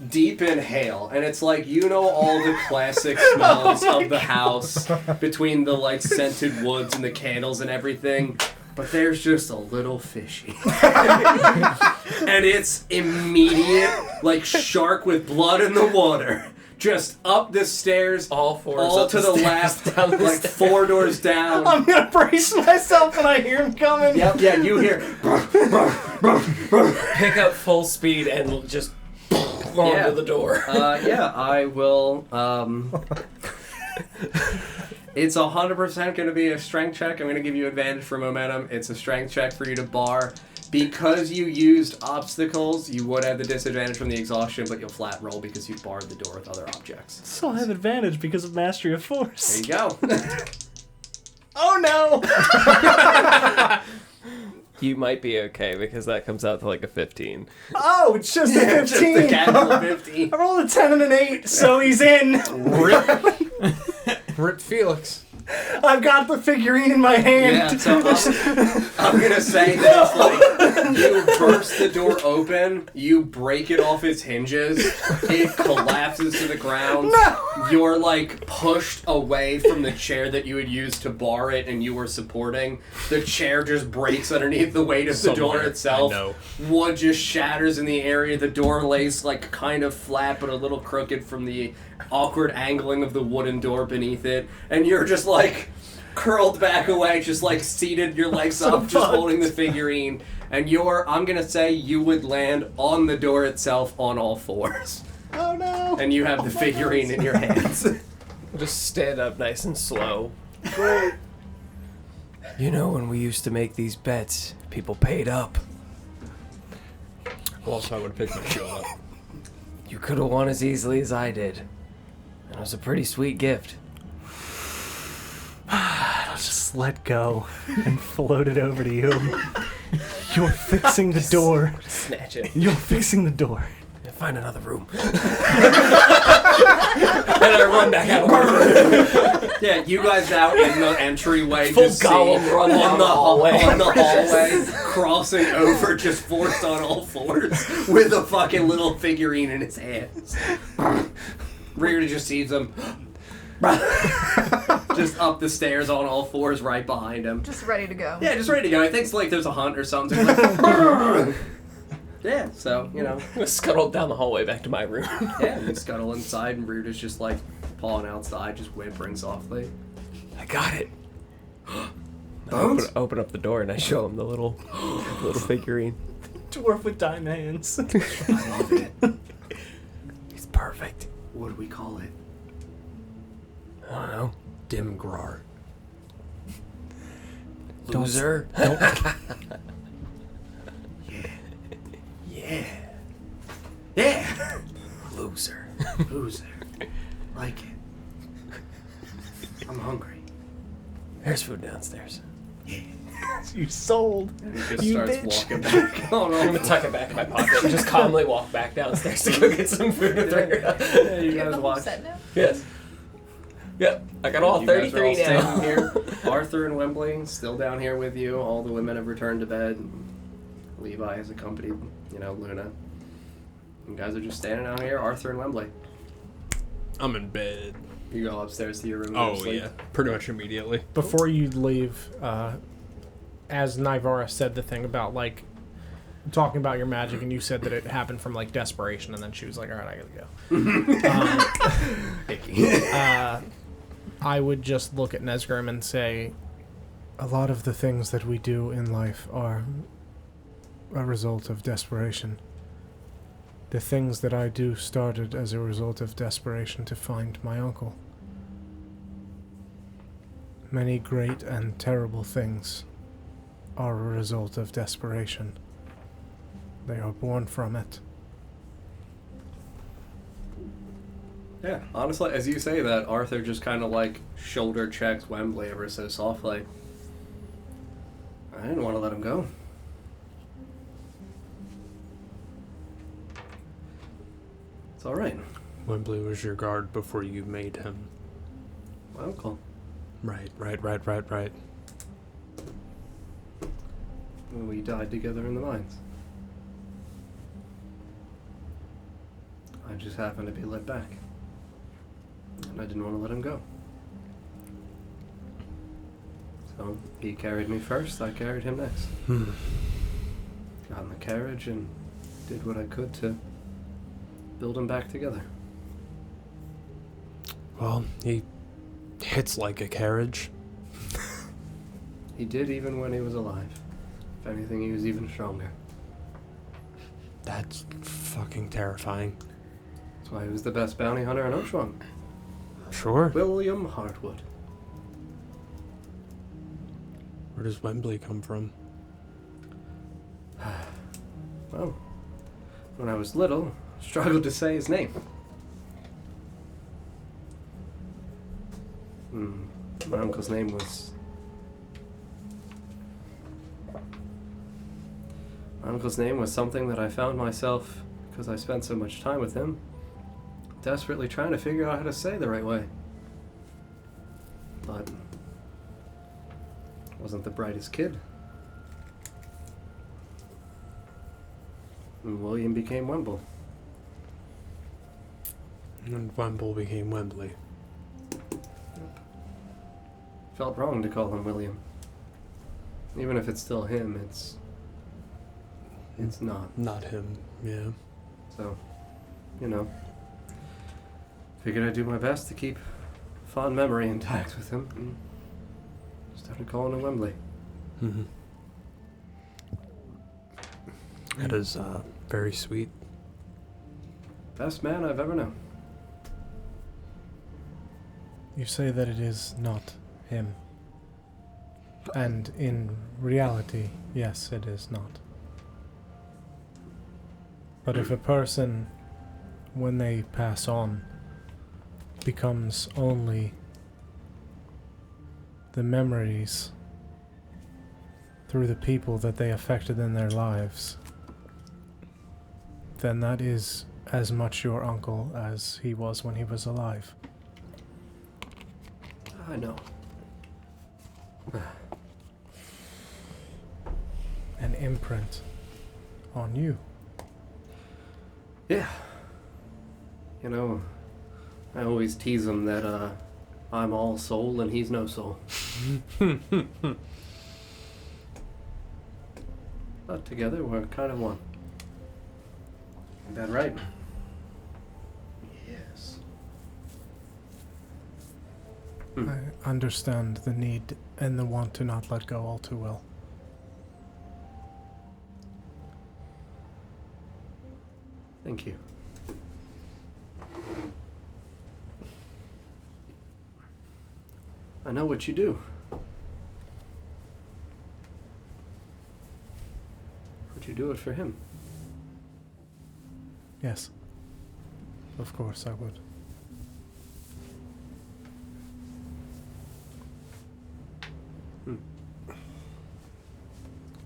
deep inhale. And it's all the classic smells of the house between the scented woods and the candles and everything. But there's just a little fishy. And it's immediate, shark with blood in the water. Just up the stairs, all to the left, down the stairs. 4 doors down. I'm gonna brace myself when I hear him coming. Yep, yeah, you hear. Pick up full speed and just onto the door. Yeah, I will. It's 100% going to be a strength check. I'm going to give you advantage for momentum. It's a strength check for you to bar. Because you used obstacles, you would have the disadvantage from the exhaustion, but you'll flat roll because you barred the door with other objects. So I have advantage because of mastery of force. There you go. Oh no! You might be okay because that comes out to a 15. Oh, it's just a 15. Just a casual 15. I rolled a 10 and an 8, so he's in. Rip Felix. I've got the figurine in my hand. Yeah, so I'm going to say that you burst the door open, you break it off its hinges, it collapses to the ground. No! You're pushed away from the chair that you had used to bar it and you were supporting. The chair just breaks underneath the weight of the door itself. I know. Wood just shatters in the area. The door lays kind of flat but a little crooked from the awkward angling of the wooden door beneath it. And you're just curled back away, just like seated, your legs So up, just fucked. holding the figurine. And I'm gonna say you would land on the door itself on all fours. Oh no! And you have the figurine in your hands. Just stand up nice and slow. Great. You know, when we used to make these bets, people paid up. Well, so I would pick my shield up. You could have won as easily as I did. And it was a pretty sweet gift. I'll just let go and float it over to you. You're fixing the door. Snatch it. You're fixing the door. And find another room. And I run back out. Yeah, you guys out in the entryway, Full just Gollum see run on the hallway. on the hallway, crossing over, just forced on all fours with a fucking little figurine in his hands. Rear just sees him, just up the stairs on all fours, right behind him. Just ready to go. Yeah, just ready to go. He thinks like there's a hunt or something. He's like, yeah, so you know, Scuttled down the hallway back to my room. yeah, you scuttle inside, and Rear is just like pawing outside, just whimpering softly. I got it. Bones? Open up the door and I show him the little figurine. Dwarf with diamond hands. I love it. He's perfect. What do we call it? I don't know. Dimgrar. Loser. Yeah. Yeah. Loser. Loser. Like it. I'm hungry. There's food downstairs. You sold. And he just You starts bitch. walking back. Oh I'm no. gonna tuck it back in my pocket and just calmly walk back downstairs to go get some food with her. Yeah, you You have guys the whole watch. set now? Yes. Yep. I got all You guys are 33 all now. standing here. Arthur and Wembley still down here with you. All the women have returned to bed. Levi has accompanied, Luna. You guys are just standing out here, Arthur and Wembley. I'm in bed. You go upstairs to your room. and Oh, sleep. yeah. Pretty much immediately. Before you leave, as Nivara said the thing about, like, talking about your magic, and you said that it happened from, like, desperation, and then she was like, all right, I gotta go. I would just look at Nesgrim and say, A lot of the things that we do in life are a result of desperation. The things that I do started as a result of desperation to find my uncle. Many great and terrible things are a result of desperation. They are born from it. Yeah, honestly, as you say that, Arthur just kind of like shoulder checks Wembley ever so softly. I didn't want to let him go. It's alright. Wembley was your guard before you made him. My uncle. Right. We died together in the mines. I just happened to be led back. And I didn't want to let him go. So he carried me first, I carried him next. Got in the carriage and did what I could to build him back together. Well, he hits like a carriage. He did even when he was alive. If anything, he was even stronger. That's fucking terrifying. That's why he was the best bounty hunter in Oshuamp. Sure. William Hartwood. Where does Wembley come from? Well, when I was little, struggled to say his name. My uncle's name was... My uncle's name was something that I found myself, because I spent so much time with him, desperately trying to figure out how to say the right way. But... wasn't the brightest kid. And William became Wemble. And Wemble became Wembley. Felt wrong to call him William. Even if it's still him, it's not. Not him, yeah. So, figured I'd do my best to keep fond memory intact with him. Started calling it Wembley. Mm-hmm. That is very sweet. Best man I've ever known. You say that it is not him. And in reality, yes, it is not. But if a person, when they pass on, becomes only the memories through the people that they affected in their lives, then that is as much your uncle as he was when he was alive. I know. An imprint on you. Yeah. You know, I always tease him that I'm all soul and he's no soul. But together we're kind of one. Is that right? Yes. I understand the need and the want to not let go all too well. Thank you. I know what you do. Would you do it for him? Yes. Of course I would.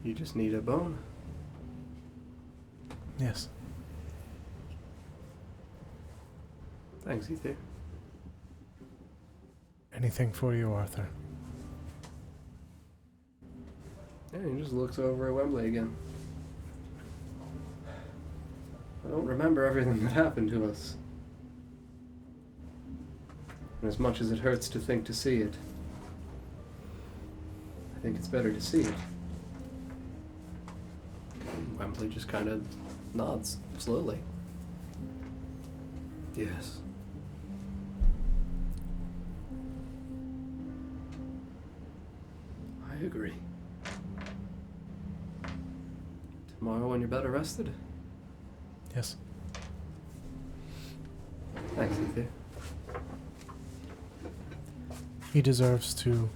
You just need a bone. Yes. Thanks, Ether. Anything for you, Arthur? Yeah, he just looks over at Wembley again. I don't remember everything that happened to us. And as much as it hurts to think to see it, I think it's better to see it. And Wembley just kind of nods slowly. Yes. I agree. Tomorrow when you're better rested? Yes. Thanks, Ether. He deserves to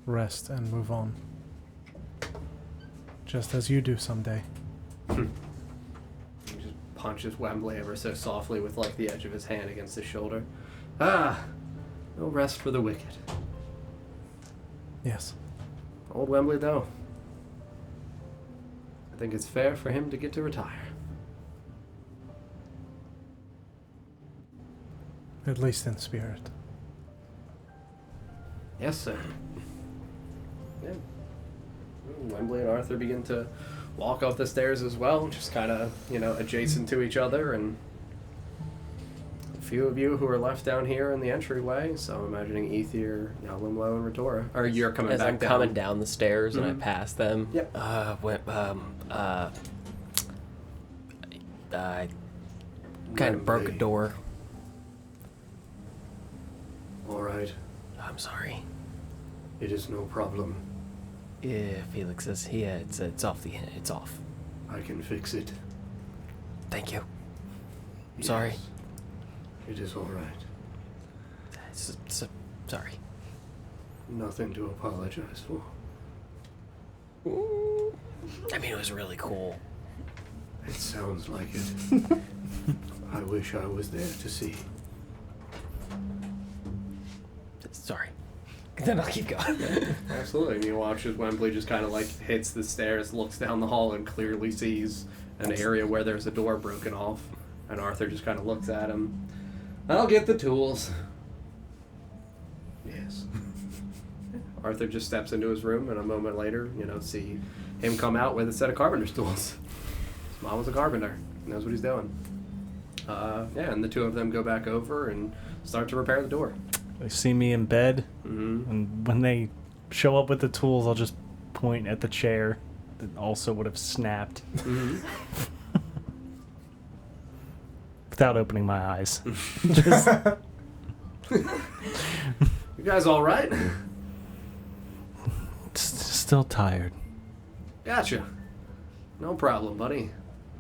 rest and move on. Just as you do someday. He just punches Wembley ever so softly with like the edge of his hand against his shoulder. Ah! No rest for the wicked. Yes. Old Wembley, though. I think it's fair for him to get to retire. At least in spirit. Yes, sir. Yeah. Wembley and Arthur begin to walk up the stairs as well, just kind of, adjacent to each other, and a few of you who are left down here in the entryway, so I'm imagining Ether, Yalimlo, and Retora. Or you're coming As back I'm down. coming down the stairs and I Mhm. pass them. Yep. I kind of broke a Wembley. door. All right. I'm sorry. It is no problem. Yeah, Felix says, yeah, it's off it's off. I can fix it. Thank you. I'm sorry. Yes. It is all right. Sorry. Nothing to apologize for. I mean, it was really cool. It sounds like it. I wish I was there to see. Sorry. Then I'll keep going. Absolutely. And you watch as Wembley just kind of like hits the stairs, looks down the hall, and clearly sees an area where there's a door broken off. And Arthur just kind of looks at him. I'll get the tools. Yes. Arthur just steps into his room, and a moment later, see him come out with a set of carpenter's tools. His mom was a carpenter. He knows what he's doing. And the two of them go back over and start to repair the door. They see me in bed, Mm-hmm. and when they show up with the tools, I'll just point at the chair that also would have snapped Mm-hmm. without opening my eyes. You guys all right? still tired. Gotcha. No problem, buddy.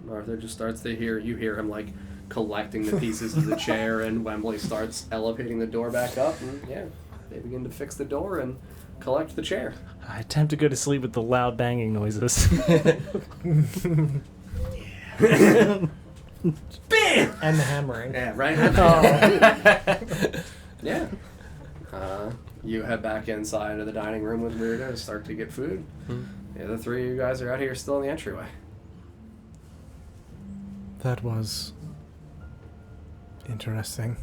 Arthur just starts to hear him like collecting the pieces of the chair, and Wembley starts elevating the door back up, and yeah, they begin to fix the door and collect the chair. I attempt to go to sleep with the loud banging noises. Bam! And the hammering. Yeah, right? Yeah. You head back inside of the dining room with Weirdo to start to get food. The other three of you guys are out here still in the entryway. That was interesting.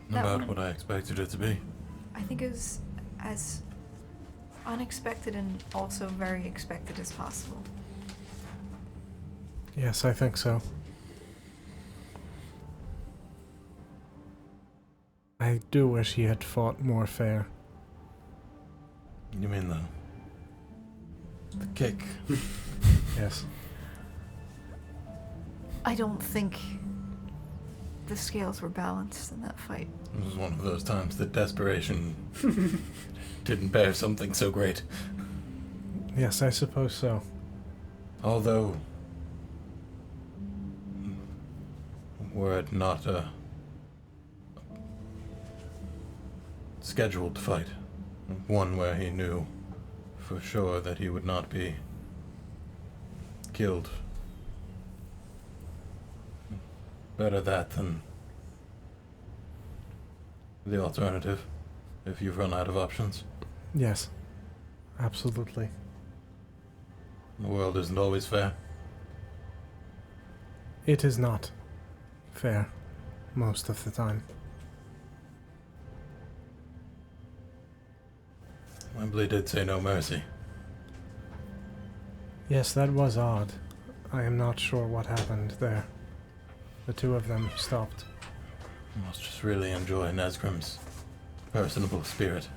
That About one- what I expected it to be. I think it was as unexpected and also very expected as possible. Yes, I think so. I do wish he had fought more fair. You mean the kick? Yes. I don't think the scales were balanced in that fight. It was one of those times that desperation didn't bear something so great. Yes, I suppose so. Although, were it not a scheduled fight, one where he knew for sure that he would not be killed, better that than the alternative, if you've run out of options. Yes, absolutely. The world isn't always fair. It is not fair most of the time. Wembley did say no mercy. Yes, that was odd. I am not sure what happened there. The two of them stopped. I must just really enjoy Nesgrim's personable spirit.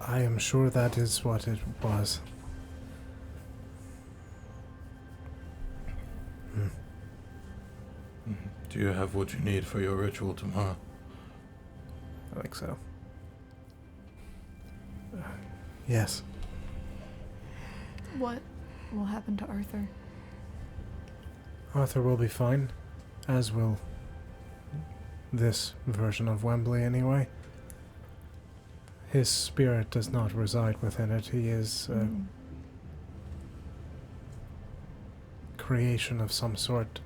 I am sure that is what it was. Do you have what you need for your ritual tomorrow? I think so. Yes. What will happen to Arthur? Arthur will be fine, as will this version of Wembley anyway. His spirit does not reside within it. He is a creation of some sort.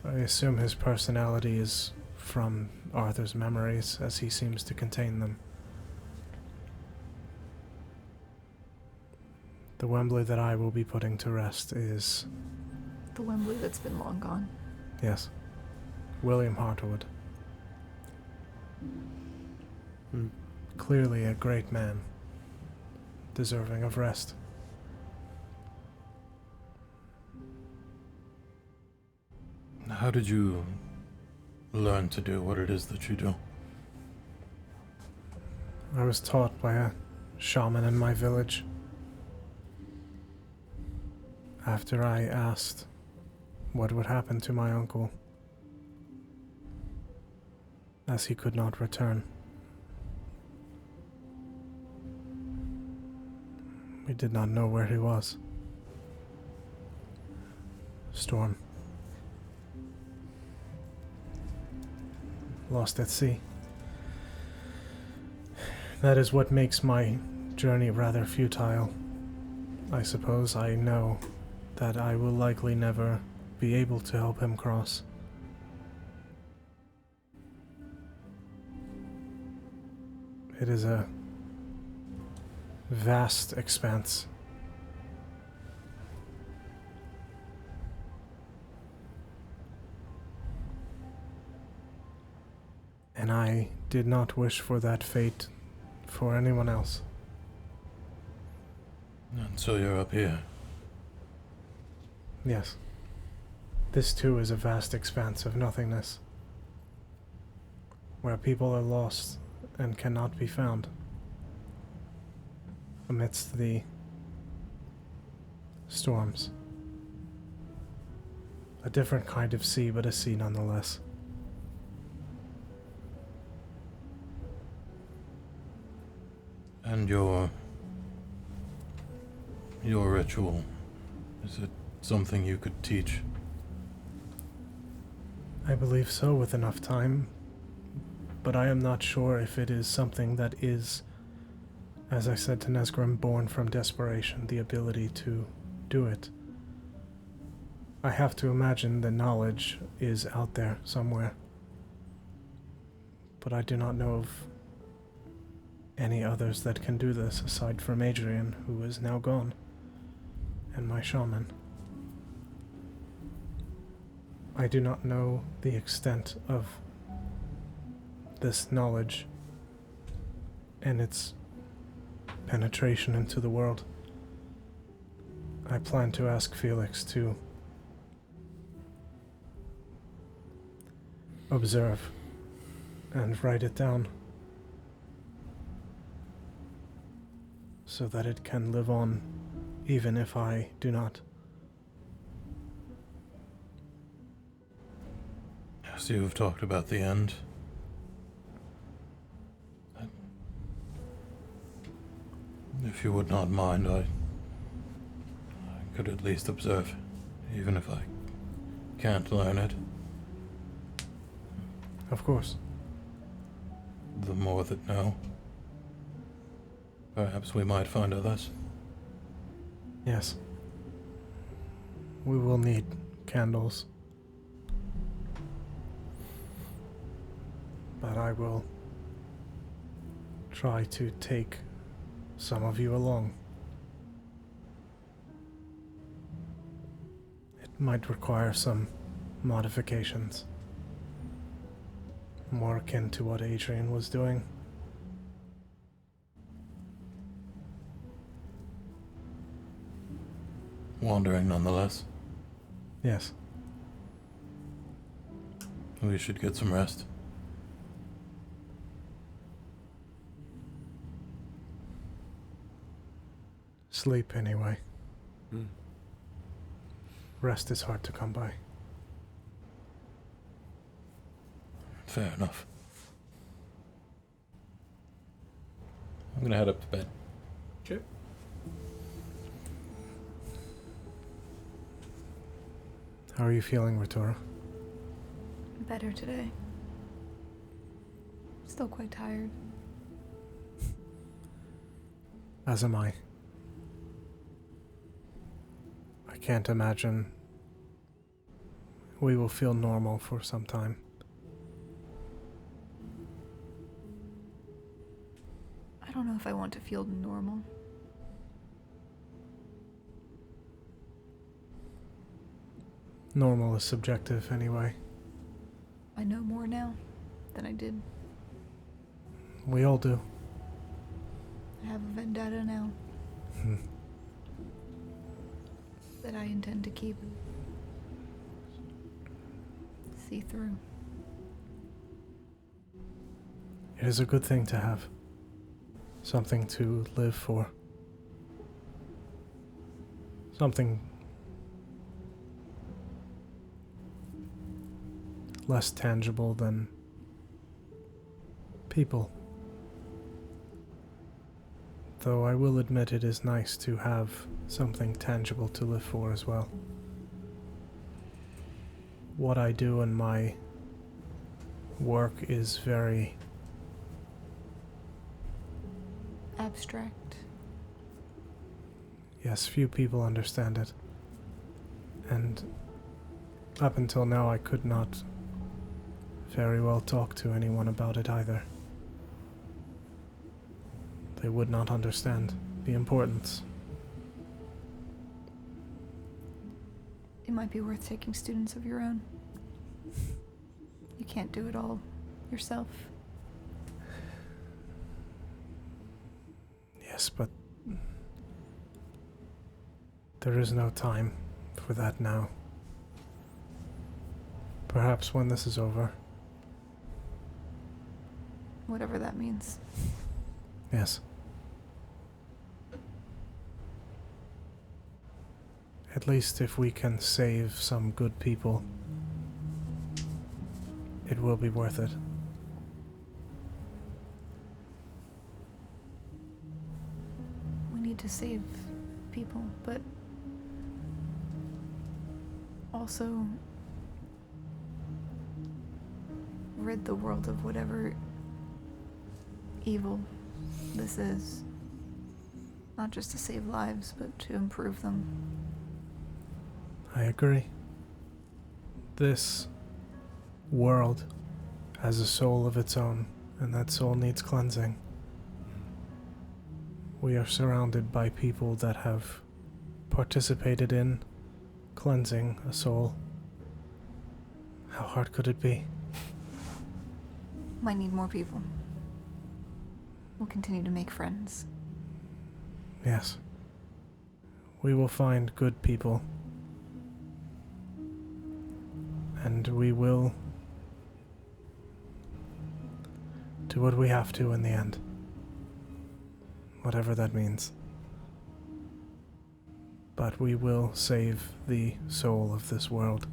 I assume his personality is from Arthur's memories, as he seems to contain them. The Wembley that I will be putting to rest is, The Wembley that's been long gone. yes, William Hartwood. Clearly a great man, deserving of rest. How did you learn to do what it is that you do? I was taught by a shaman in my village. After I asked what would happen to my uncle, as he could not return. We did not know where he was. Storm. Lost at sea. That is what makes my journey rather futile. I suppose I know that I will likely never be able to help him cross. It is a vast expanse. And I did not wish for that fate for anyone else. And so you're up here. Yes. This too is a vast expanse of nothingness, where people are lost and cannot be found, amidst the storms. A different kind of sea, but a sea nonetheless. And your ritual, is it something you could teach? I believe so, with enough time. But I am not sure if it is something that is, as I said to Nesgrim, born from desperation, the ability to do it. I have to imagine the knowledge is out there somewhere. But I do not know of any others that can do this aside from Adrian, who is now gone, and my shaman. I do not know the extent of this knowledge and its penetration into the world. I plan to ask Felix to observe and write it down so that it can live on even if I do not. As you have talked about the end, if you would not mind, I could at least observe, even if I can't learn it. Of course. The more that know, perhaps we might find others. Yes. We will need candles. But I will try to take some of you along. It might require some modifications. More akin to what Adrian was doing. Wandering nonetheless. Yes. We should get some rest. Sleep, anyway. Rest is hard to come by. Fair enough. I'm gonna head up to bed. Okay. How are you feeling, Ritora? Better today. Still quite tired. As am I. I can't imagine we will feel normal for some time. I don't know if I want to feel normal. Normal is subjective anyway. I know more now than I did. We all do. I have a vendetta now that I intend to keep. See through. It is a good thing to have. Something to live for. Something less tangible than people. Though I will admit it is nice to have something tangible to live for as well. What I do in my work is very abstract. Yes, few people understand it. And up until now I could not very well talk to anyone about it either. They would not understand the importance. It might be worth taking students of your own. You can't do it all yourself. Yes, but there is no time for that now. Perhaps when this is over. Whatever that means. Yes. At least if we can save some good people, it will be worth it. to save people, but also rid the world of whatever evil this is. Not just to save lives, but to improve them. I agree. This world has a soul of its own, and that soul needs cleansing. We are surrounded by people that have participated in cleansing a soul. How hard could it be? Might need more people. We'll continue to make friends. Yes. We will find good people. And we will do what we have to in the end. Whatever that means. But we will save the soul of this world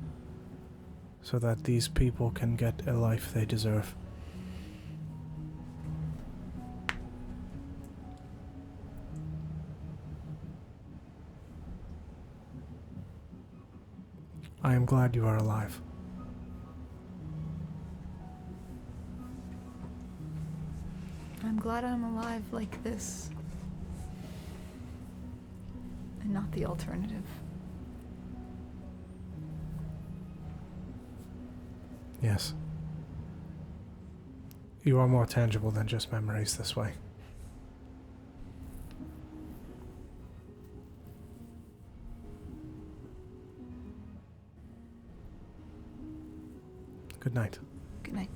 so that these people can get a life they deserve. I am glad you are alive. I'm glad I'm alive like this. And not the alternative. Yes. You are more tangible than just memories this way. Good night. Good night.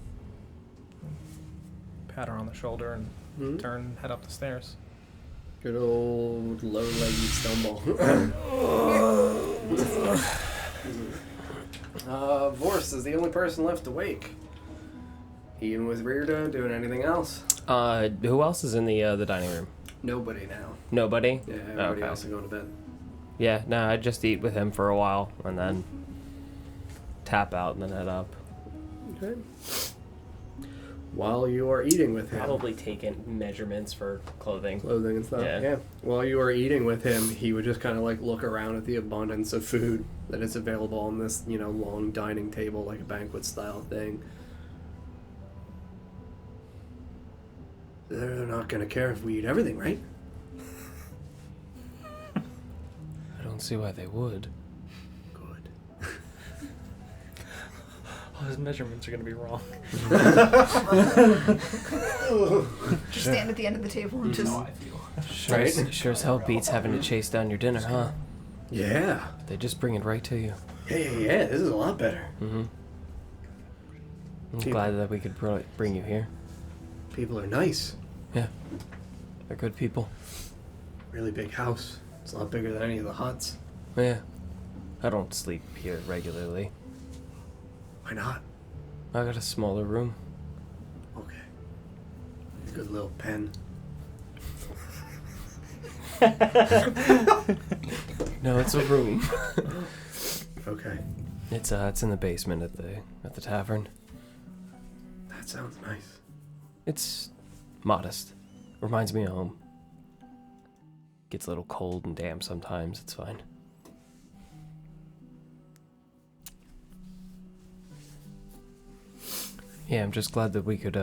Pat her on the shoulder and turn and head up the stairs. Good old low-legged stumble. Vorst is the only person left awake. Eating with Reardo, doing anything else? Who else is in the dining room? Nobody now. Nobody? Yeah, everybody Okay. else is going to bed. Yeah, no, I just eat with him for a while and then tap out and then head up. Okay. While you are eating with him. Probably taking measurements for clothing. Clothing and stuff. Yeah. Yeah. While you are eating with him, he would just kind of like look around at the abundance of food that is available on this, long dining table, like a banquet style thing. They're not going to care if we eat everything, right? I don't see why they would. Good. All his measurements are going to be wrong. Just stand at the end of the table and just... Sure as hell beats having to chase down your dinner, huh? Yeah. They just bring it right to you. Yeah, this is a lot better. Mm-hmm. I'm People- glad that we could bring you here. People are nice. Yeah. They're good people. Really big house. It's a lot bigger than any of the huts. Yeah. I don't sleep here regularly. Why not? I got a smaller room. Okay. A good little pen. No, it's a room. Okay. It's in the basement at the tavern. That sounds nice. It's modest. Reminds me of home. Gets a little cold and damp sometimes. It's fine. Yeah, I'm just glad that we could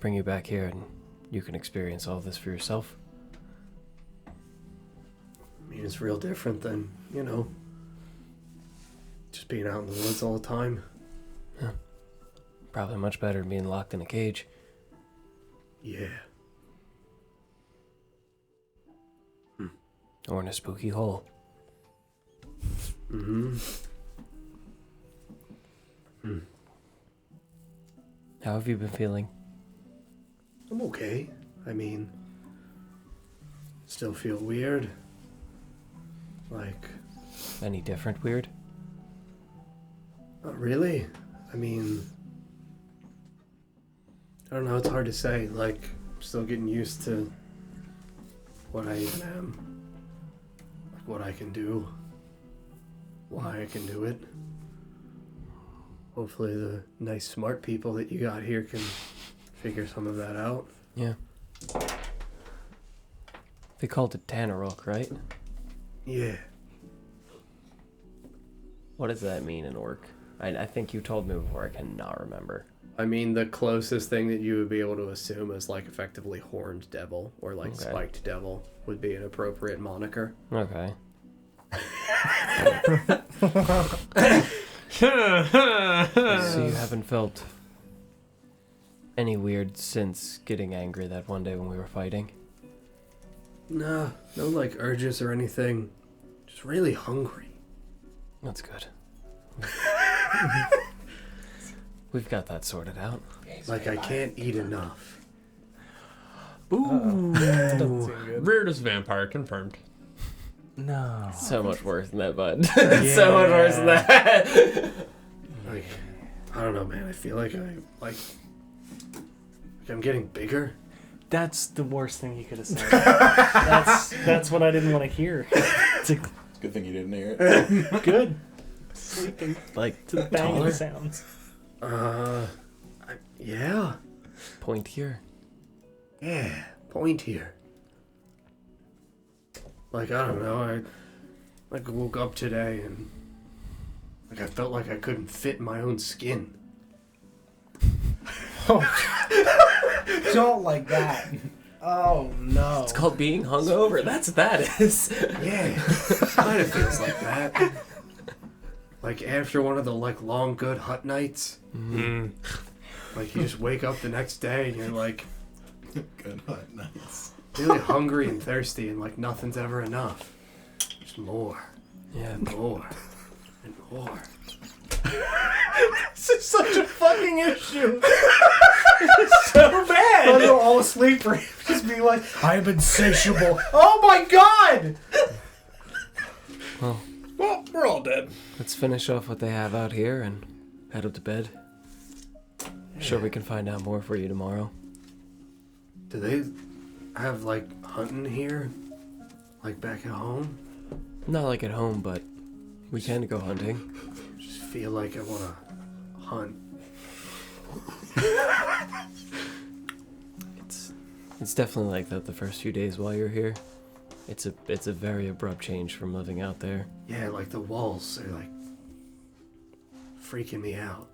bring you back here and you can experience all this for yourself. I mean, it's real different than, just being out in the woods all the time. Yeah. Probably much better than being locked in a cage. Yeah. Or in a spooky hole. Mm-hmm. How have you been feeling? I'm okay. I mean, still feel weird. Like, Any different weird? not really. I mean, I don't know, it's hard to say. Like, I'm still getting used to what I even am. Like, what I can do. Why I can do it. Hopefully the nice, smart people that you got here can figure some of that out. Yeah. They called it Tanarok, right? Yeah. What does that mean in orc? I think you told me before. I cannot remember. I mean, the closest thing that you would be able to assume is like effectively horned devil or like spiked devil would be an appropriate moniker. Okay. So you haven't felt any weird since getting angry that one day when we were fighting? Nah, no like urges or anything. Just really hungry. That's good. We've got that sorted out. Like I can't eat enough. Ooh. That doesn't seem good. Weirdest vampire confirmed. No. So much worse than that, bud. So much worse than that. Like, I don't know, man. I feel like I'm getting bigger. That's the worst thing you could have said. that's what I didn't want to hear. It's a good thing you didn't hear it. Good. Sleeping Like, to the banging taller? sounds. Yeah. point here. Yeah. Point here. Like, I don't know. I like woke up today and like I felt like I couldn't fit in my own skin. Don't like that. Oh no. It's called being hungover. That's what that is. Yeah. Kind of feels like that. Like after one of the like long good hut nights. Like you just wake up the next day and you're like Good hut, nice. really hungry and thirsty and like nothing's ever enough. Just more. Yeah. And more. And more. This is such a fucking issue. It's so bad. I'll go all asleep for him. Just be like, I'm insatiable. Oh my god! Well, we're all dead. Let's finish off what they have out here and head up to bed. Sure, we can find out more for you tomorrow. Do they have like hunting here? Like back at home? Not like at home, but we can go hunting. Just feel like I wanna hunt. It's definitely like that the first few days while you're here. It's a very abrupt change from living out there. Yeah, like the walls are like freaking me out.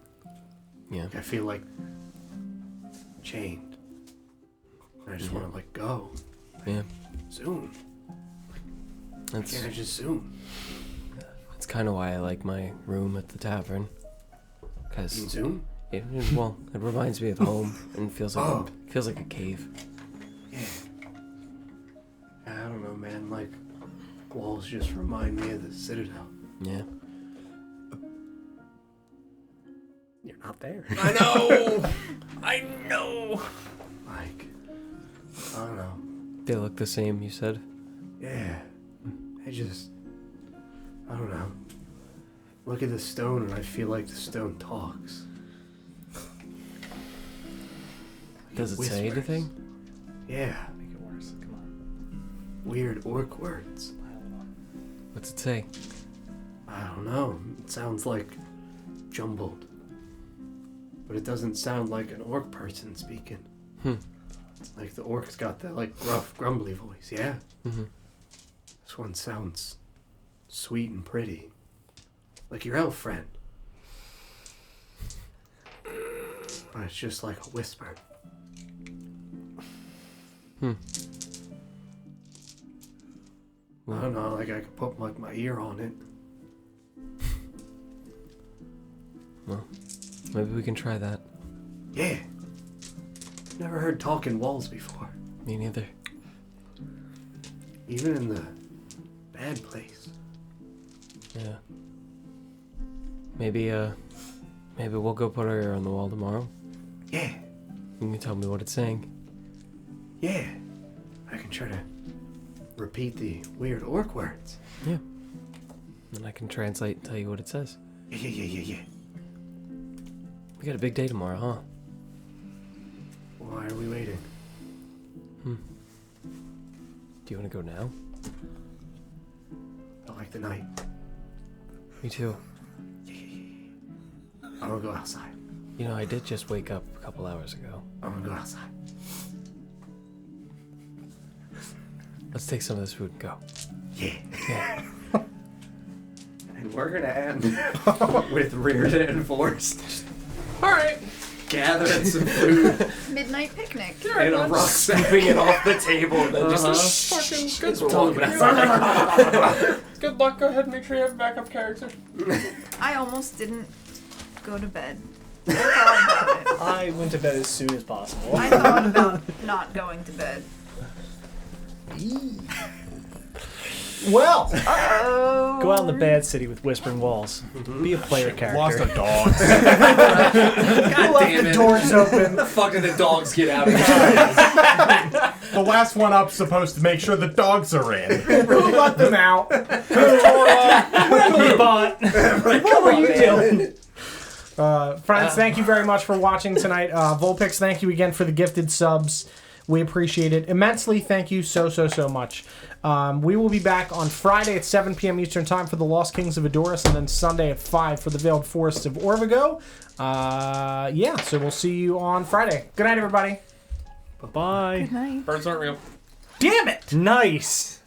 Yeah. Like I feel like chained. And I just wanna like go. Yeah. Zoom. That's Can't I just zoom? That's kind of why I like my room at the tavern. You Cause can zoom? it reminds me of home and feels like a cave. Yeah. I don't know, man. Like walls just remind me of the Citadel. Yeah. You're not there. I know. I know. Like, I don't know. They look the same, you said? Yeah. I don't know. Look at the stone and I feel like the stone talks. Does it say anything? Yeah. Make it worse. Come on. Weird orc words. What's it say? I don't know. It sounds like jumbled. But it doesn't sound like an orc person speaking. Like the orc's got that like gruff, grumbly voice, yeah? Mm-hmm. This one sounds sweet and pretty. Like your elf friend. But it's just like a whisper. I don't know, like I could put like my ear on it. Well, maybe we can try that. Yeah. Never heard talking walls before. Me neither. Even in the bad place. Yeah. Maybe we'll go put our ear on the wall tomorrow. Yeah. You can tell me what it's saying. Yeah. I can try to repeat the weird orc words. Yeah. And I can translate and tell you what it says. Yeah. We got a big day tomorrow, huh? Why are we waiting? Do you want to go now? I like the night. Me too. I wanna go outside. You know, I did just wake up a couple hours ago. I wanna go outside. Let's take some of this food and go. And we're gonna end with Reardon and Forrest. All right. Gathering some food Midnight picnic. in a rucksack. Scooping it off the table and then just Fucking good Talking luck. about Good luck. Go ahead and make sure you have a backup character. I almost didn't go to bed. I thought about it. I went to bed as soon as possible. I thought about not going to bed. Well, Oh. go out in the bad city with whispering walls. Be a player character. Lost a dog. God damn The it. doors open. The fuck did the dogs get out of here? The last one up's supposed to make sure the dogs are in. Who let them out? What were you doing? Friends, thank you very much for watching tonight. Vulpix, thank you again for the gifted subs. We appreciate it immensely. Thank you so much. We will be back on Friday at 7 p.m. Eastern Time for the Lost Kings of Edoras, and then Sunday at 5 for the Veiled Forests of Orvigo. So we'll see you on Friday. Good night, everybody. Bye-bye. Good night. Birds aren't real. Damn it! Nice.